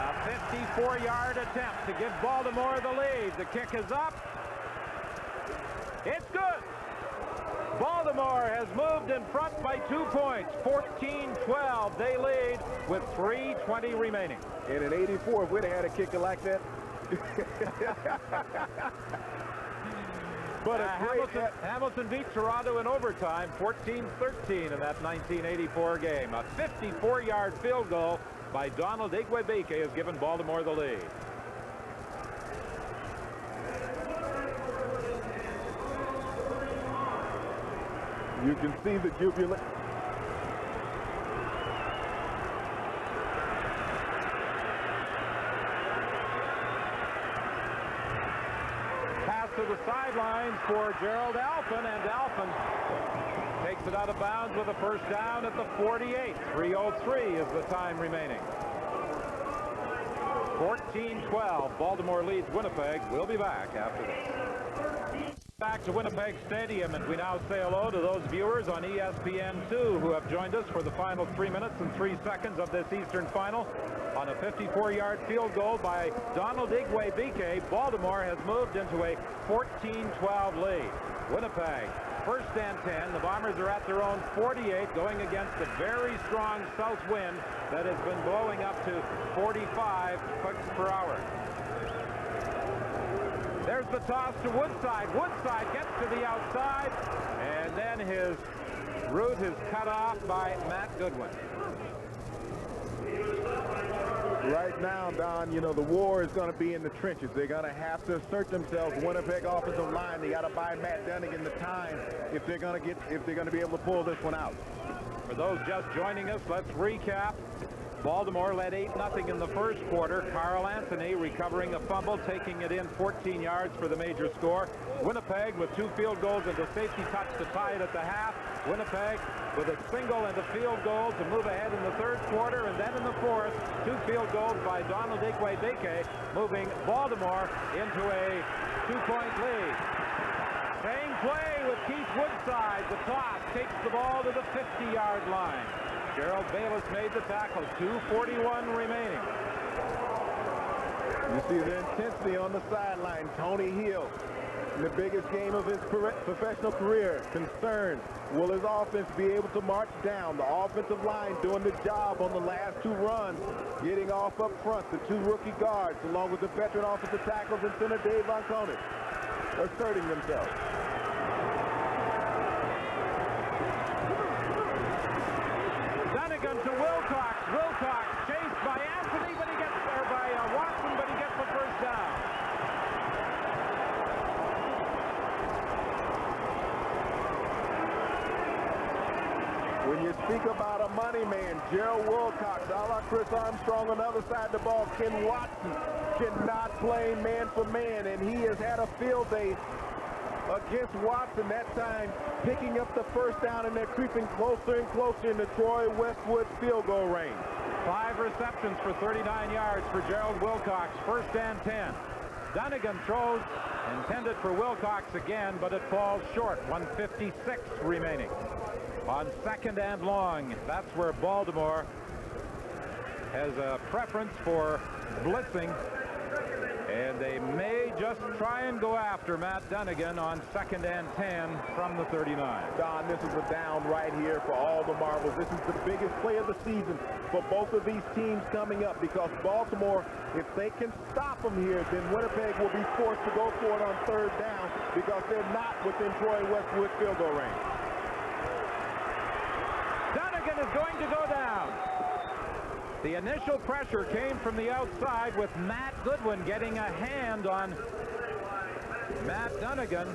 A 54-yard attempt to give Baltimore the lead. The kick is up. It's good. Baltimore has moved in front by 2 points. 14-12. They lead with 3:20 remaining. And in '84, if we'd have had a kicker like that. But Hamilton beat Toronto in overtime, 14-13 in that 1984 game. A 54-yard field goal by Donald Igwebike has given Baltimore the lead. You can see the jubilant. Pass to the sidelines for Gerald Alphen, and Alphen takes it out of bounds with a first down at the 48. 3:03 is the time remaining. 14-12. Baltimore leads Winnipeg. We'll be back after this. Back to Winnipeg Stadium, and we now say hello to those viewers on ESPN2 who have joined us for the final 3 minutes and 3 seconds of this Eastern Final. On a 54-yard field goal by Donald Igwebike, Baltimore has moved into a 14-12 lead. Winnipeg, first and 10. The Bombers are at their own 48, going against a very strong south wind that has been blowing up to 45 clicks per hour. There's the toss to Woodside. Woodside gets to the outside, and then his route is cut off by Matt Goodwin. Right now, Don, you know, the war is going to be in the trenches. They're going to have to assert themselves. Winnipeg offensive line, they got to buy Matt Dunnigan the time if they're going to be able to pull this one out. For those just joining us, let's recap. Baltimore led 8-0 in the first quarter. Carl Anthony recovering a fumble, taking it in 14 yards for the major score. Winnipeg with 2 field goals and a safety touch to tie it at the half. Winnipeg with a single and a field goal to move ahead in the third quarter, and then in the fourth, 2 field goals by Donald Igwebike, moving Baltimore into a 2-point lead. Same play with Keith Woodside. The toss takes the ball to the 50-yard line. Gerald Bayless made the tackle. 2:41 remaining. You see the intensity on the sideline. Tony Hill, in the biggest game of his professional career, concerned. Will his offense be able to march down? The offensive line doing the job on the last 2 runs, getting off up front. The 2 rookie guards, along with the veteran offensive tackles and center Dave Vonkonis, asserting themselves. Dunnigan to Wilcox. Wilcox chased by Anthony, but he gets by Watson, but he gets the first down. When you speak about a money man, Gerald Wilcox, a la Chris Armstrong on the other side of the ball, Ken Watson cannot play man for man, and he has had a field day against Watson that time, picking up the first down, and they're creeping closer and closer into Troy Westwood's field goal range. 5 receptions for 39 yards for Gerald Wilcox. First and 10. Dunnigan throws, intended for Wilcox again, but it falls short. 1:56 remaining. On second and long, that's where Baltimore has a preference for blitzing, and they may just try and go after Matt Dunnigan on second and 10 from the 39. Don, this is a down right here for all the marbles. This is the biggest play of the season for both of these teams coming up, because Baltimore, if they can stop them here, then Winnipeg will be forced to go for it on third down because they're not within Troy Westwood's field goal range. Dunnigan is going to go down. The initial pressure came from the outside with Matt Goodwin getting a hand on Matt Dunnigan,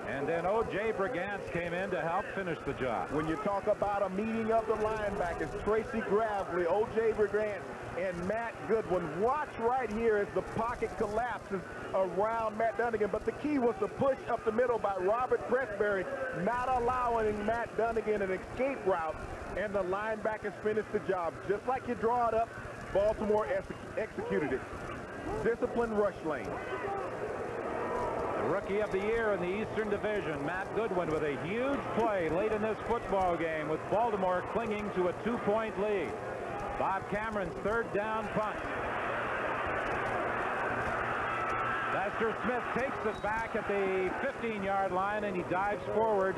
and then O.J. Brigance came in to help finish the job. When you talk about a meeting of the linebackers, Tracy Gravely, O.J. Brigance, and Matt Goodwin. Watch right here as the pocket collapses around Matt Dunnigan. But the key was the push up the middle by Robert Pressberry, not allowing Matt Dunnigan an escape route, and the linebackers finished the job. Just like you draw it up, Baltimore executed it. Disciplined rush lane. The Rookie of the Year in the Eastern Division, Matt Goodwin, with a huge play late in this football game, with Baltimore clinging to a 2-point lead. Bob Cameron's third down punt. Lester Smith takes it back at the 15-yard line, and he dives forward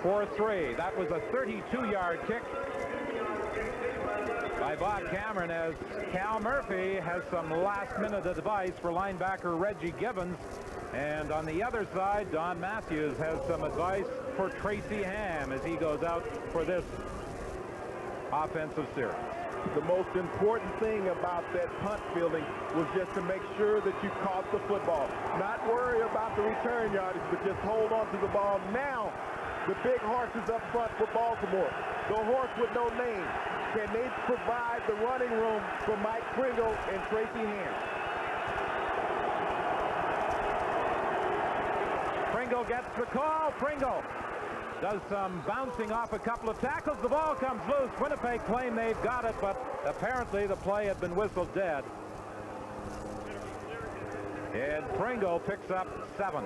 for 3. That was a 32-yard kick by Bob Cameron, as Cal Murphy has some last-minute advice for linebacker Reggie Gibbons. And on the other side, Don Matthews has some advice for Tracy Ham as he goes out for this offensive series. The most important thing about that punt fielding was just to make sure that you caught the football. Not worry about the return yardage, but just hold on to the ball. Now, the big horses up front for Baltimore. The horse with no name. Can they provide the running room for Mike Pringle and Tracy Ham? Pringle gets the call. Pringle does some bouncing off a couple of tackles. The ball comes loose. Winnipeg claim they've got it, but apparently the play had been whistled dead. And Pringle picks up 7.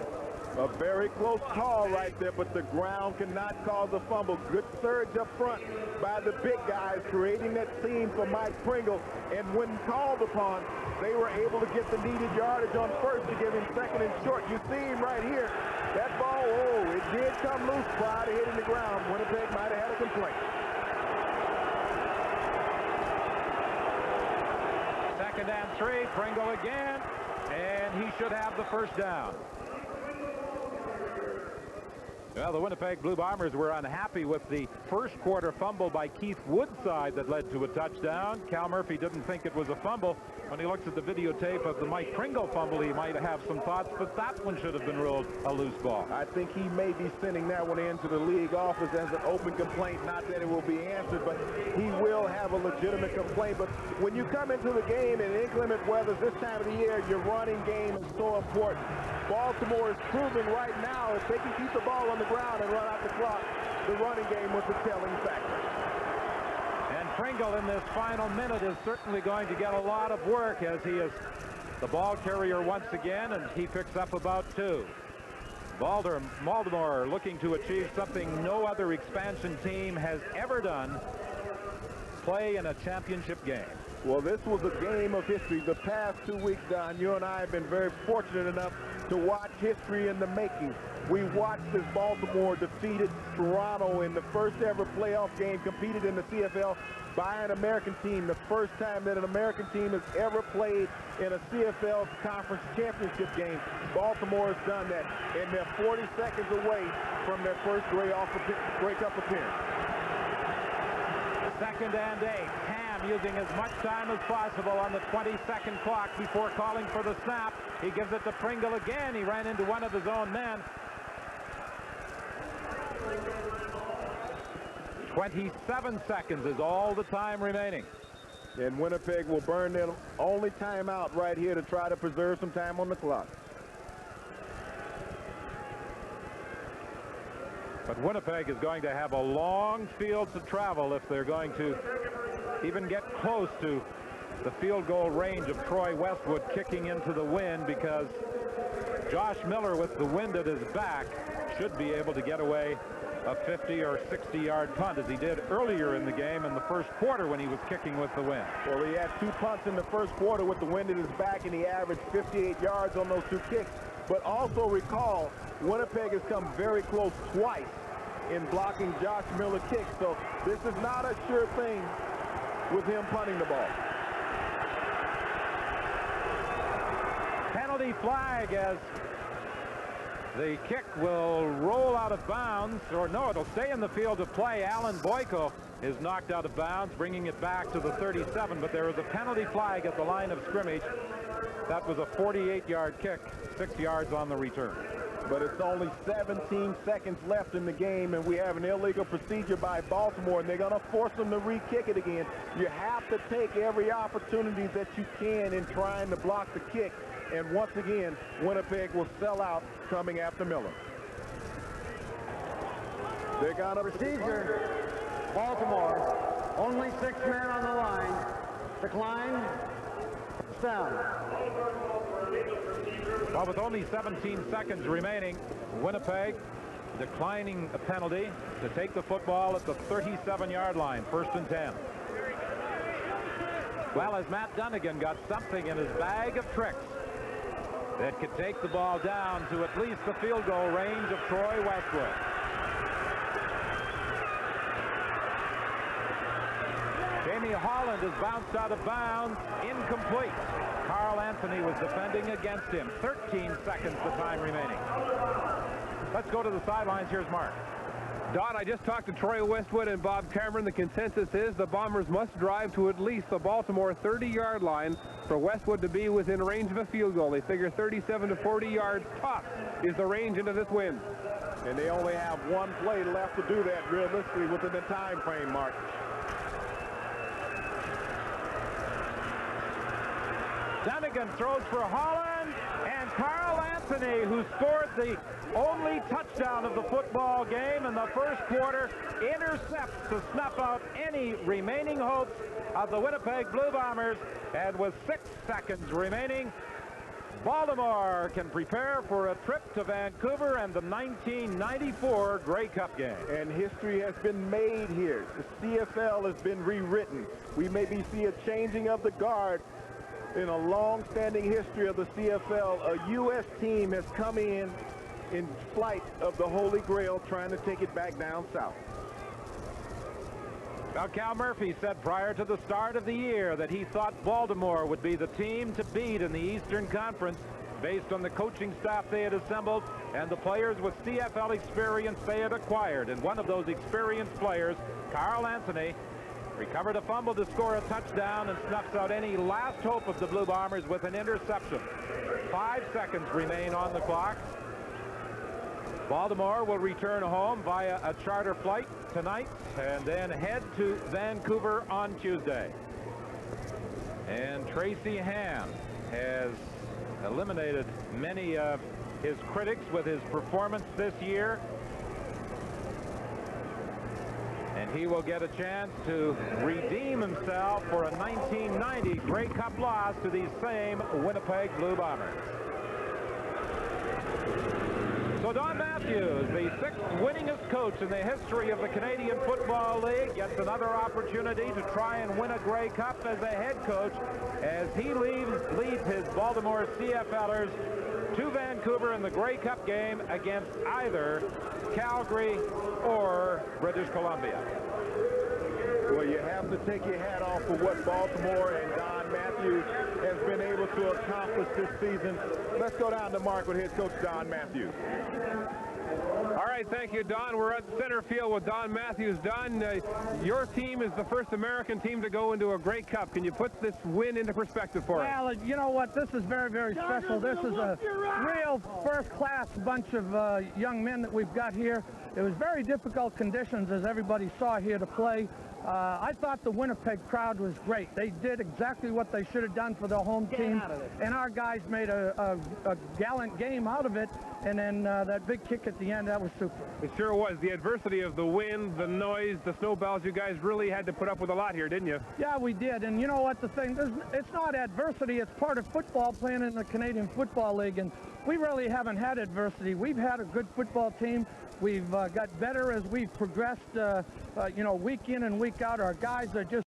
A very close call right there, but the ground cannot cause a fumble. Good surge up front by the big guys, creating that seam for Mike Pringle. And when called upon, they were able to get the needed yardage on first to give him second and short. You see him right here. That ball, oh, it did come loose prior to hitting the ground. Winnipeg might have had a complaint. Second and 3, Pringle again, and he should have the first down. Well, the Winnipeg Blue Bombers were unhappy with the first quarter fumble by Keith Woodside that led to a touchdown. Cal Murphy didn't think it was a fumble. When he looks at the videotape of the Mike Pringle fumble, he might have some thoughts, but that one should have been ruled a loose ball. I think he may be sending that one into the league office as an open complaint. Not that it will be answered, but he will have a legitimate complaint. But when you come into the game in inclement weather this time of the year, your running game is so important. Baltimore is proving right now if they can keep the ball on the ground and run out the clock, the running game was the telling factor. And Pringle in this final minute is certainly going to get a lot of work as he is the ball carrier once again, and he picks up about 2. Baltimore looking to achieve something no other expansion team has ever done, play in a championship game. Well, this was a game of history. The past 2 weeks, Don, you and I have been very fortunate enough to watch history in the making. We watched as Baltimore defeated Toronto in the first ever playoff game, competed in the CFL by an American team. The first time that an American team has ever played in a CFL conference championship game. Baltimore has done that, and they're 40 seconds away from their first Grey Cup appearance. Second and 8. Ham using as much time as possible on the 20-second clock before calling for the snap. He gives it to Pringle again. He ran into one of his own men. 27 seconds is all the time remaining. And Winnipeg will burn their only timeout right here to try to preserve some time on the clock. But Winnipeg is going to have a long field to travel if they're going to even get close to the field goal range of Troy Westwood kicking into the wind, because Josh Miller with the wind at his back should be able to get away a 50 or 60-yard punt, as he did earlier in the game in the first quarter when he was kicking with the wind. Well, he had 2 punts in the first quarter with the wind at his back, and he averaged 58 yards on those 2 kicks. But also recall, Winnipeg has come very close twice in blocking Josh Miller kicks, so this is not a sure thing with him punting the ball. Penalty flag as the kick will roll out of bounds, or no, it'll stay in the field of play. Alan Boyko is knocked out of bounds, bringing it back to the 37, but there is a penalty flag at the line of scrimmage. That was a 48-yard kick, 6 yards on the return. But it's only 17 seconds left in the game, and we have an illegal procedure by Baltimore, and they're going to force them to re-kick it again. You have to take every opportunity that you can in trying to block the kick. And once again, Winnipeg will sell out coming after Miller. They got a procedure. Baltimore, only 6 men on the line. Decline. Down. Well, with only 17 seconds remaining, Winnipeg declining a penalty to take the football at the 37-yard line, 1st and 10. Well, as Matt Dunnigan got something in his bag of tricks that could take the ball down to at least the field goal range of Troy Westwood. Jamie Holland is bounced out of bounds, incomplete. Carl Anthony was defending against him. 13 seconds the time remaining. Let's go to the sidelines. Here's Mark. Don, I just talked to Troy Westwood and Bob Cameron. The consensus is the Bombers must drive to at least the Baltimore 30-yard line for Westwood to be within range of a field goal. They figure 37 to 40 yards top is the range into this win. And they only have one play left to do that realistically within the time frame, Mark. Dunnigan throws for Holland, and Carl Anthony, who scored the only touchdown of the football game in the first quarter, intercepts to snuff out any remaining hopes of the Winnipeg Blue Bombers. And with 6 seconds remaining, Baltimore can prepare for a trip to Vancouver and the 1994 Grey Cup game. And history has been made here. The CFL has been rewritten. We maybe see a changing of the guard. In a long-standing history of the CFL, a U.S. team has come in flight of the Holy Grail, trying to take it back down south. Now, Cal Murphy said prior to the start of the year that he thought Baltimore would be the team to beat in the Eastern Conference based on the coaching staff they had assembled and the players with CFL experience they had acquired. And one of those experienced players, Carl Anthony, recovered a fumble to score a touchdown and snuffs out any last hope of the Blue Bombers with an interception. 5 seconds remain on the clock. Baltimore will return home via a charter flight tonight and then head to Vancouver on Tuesday. And Tracy Ham has eliminated many of his critics with his performance this year. And he will get a chance to redeem himself for a 1990 Grey Cup loss to these same Winnipeg Blue Bombers. So Don Matthews, the 6th winningest coach in the history of the Canadian Football League, gets another opportunity to try and win a Grey Cup as a head coach as he leads his Baltimore CFL'ers to Vancouver in the Grey Cup game against either Calgary or British Columbia. Well, you have to take your hat off for what Baltimore and Don Matthews has been able to accomplish this season. Let's go down to Mark with head coach Don Matthews. All right, thank you, Don. We're at center field with Don Matthews. Don, your team is the first American team to go into a Grey Cup. Can you put this win into perspective for us? Well, you know what? This is very, very special. This is a real first-class bunch of young men that we've got here. It was very difficult conditions, as everybody saw here, to play. I thought the Winnipeg crowd was great. They did exactly what they should have done for their home team, and our guys made a gallant game out of it, and then that big kick at the end, that was super. It sure was. The adversity of the wind, the noise, the snowballs, you guys really had to put up with a lot here, didn't you? Yeah, we did, and you know what, the thing, it's not adversity, it's part of football, playing in the Canadian Football League, and we really haven't had adversity. We've had a good football team. We've got better as we've progressed, you know, week in and week out. Our guys are just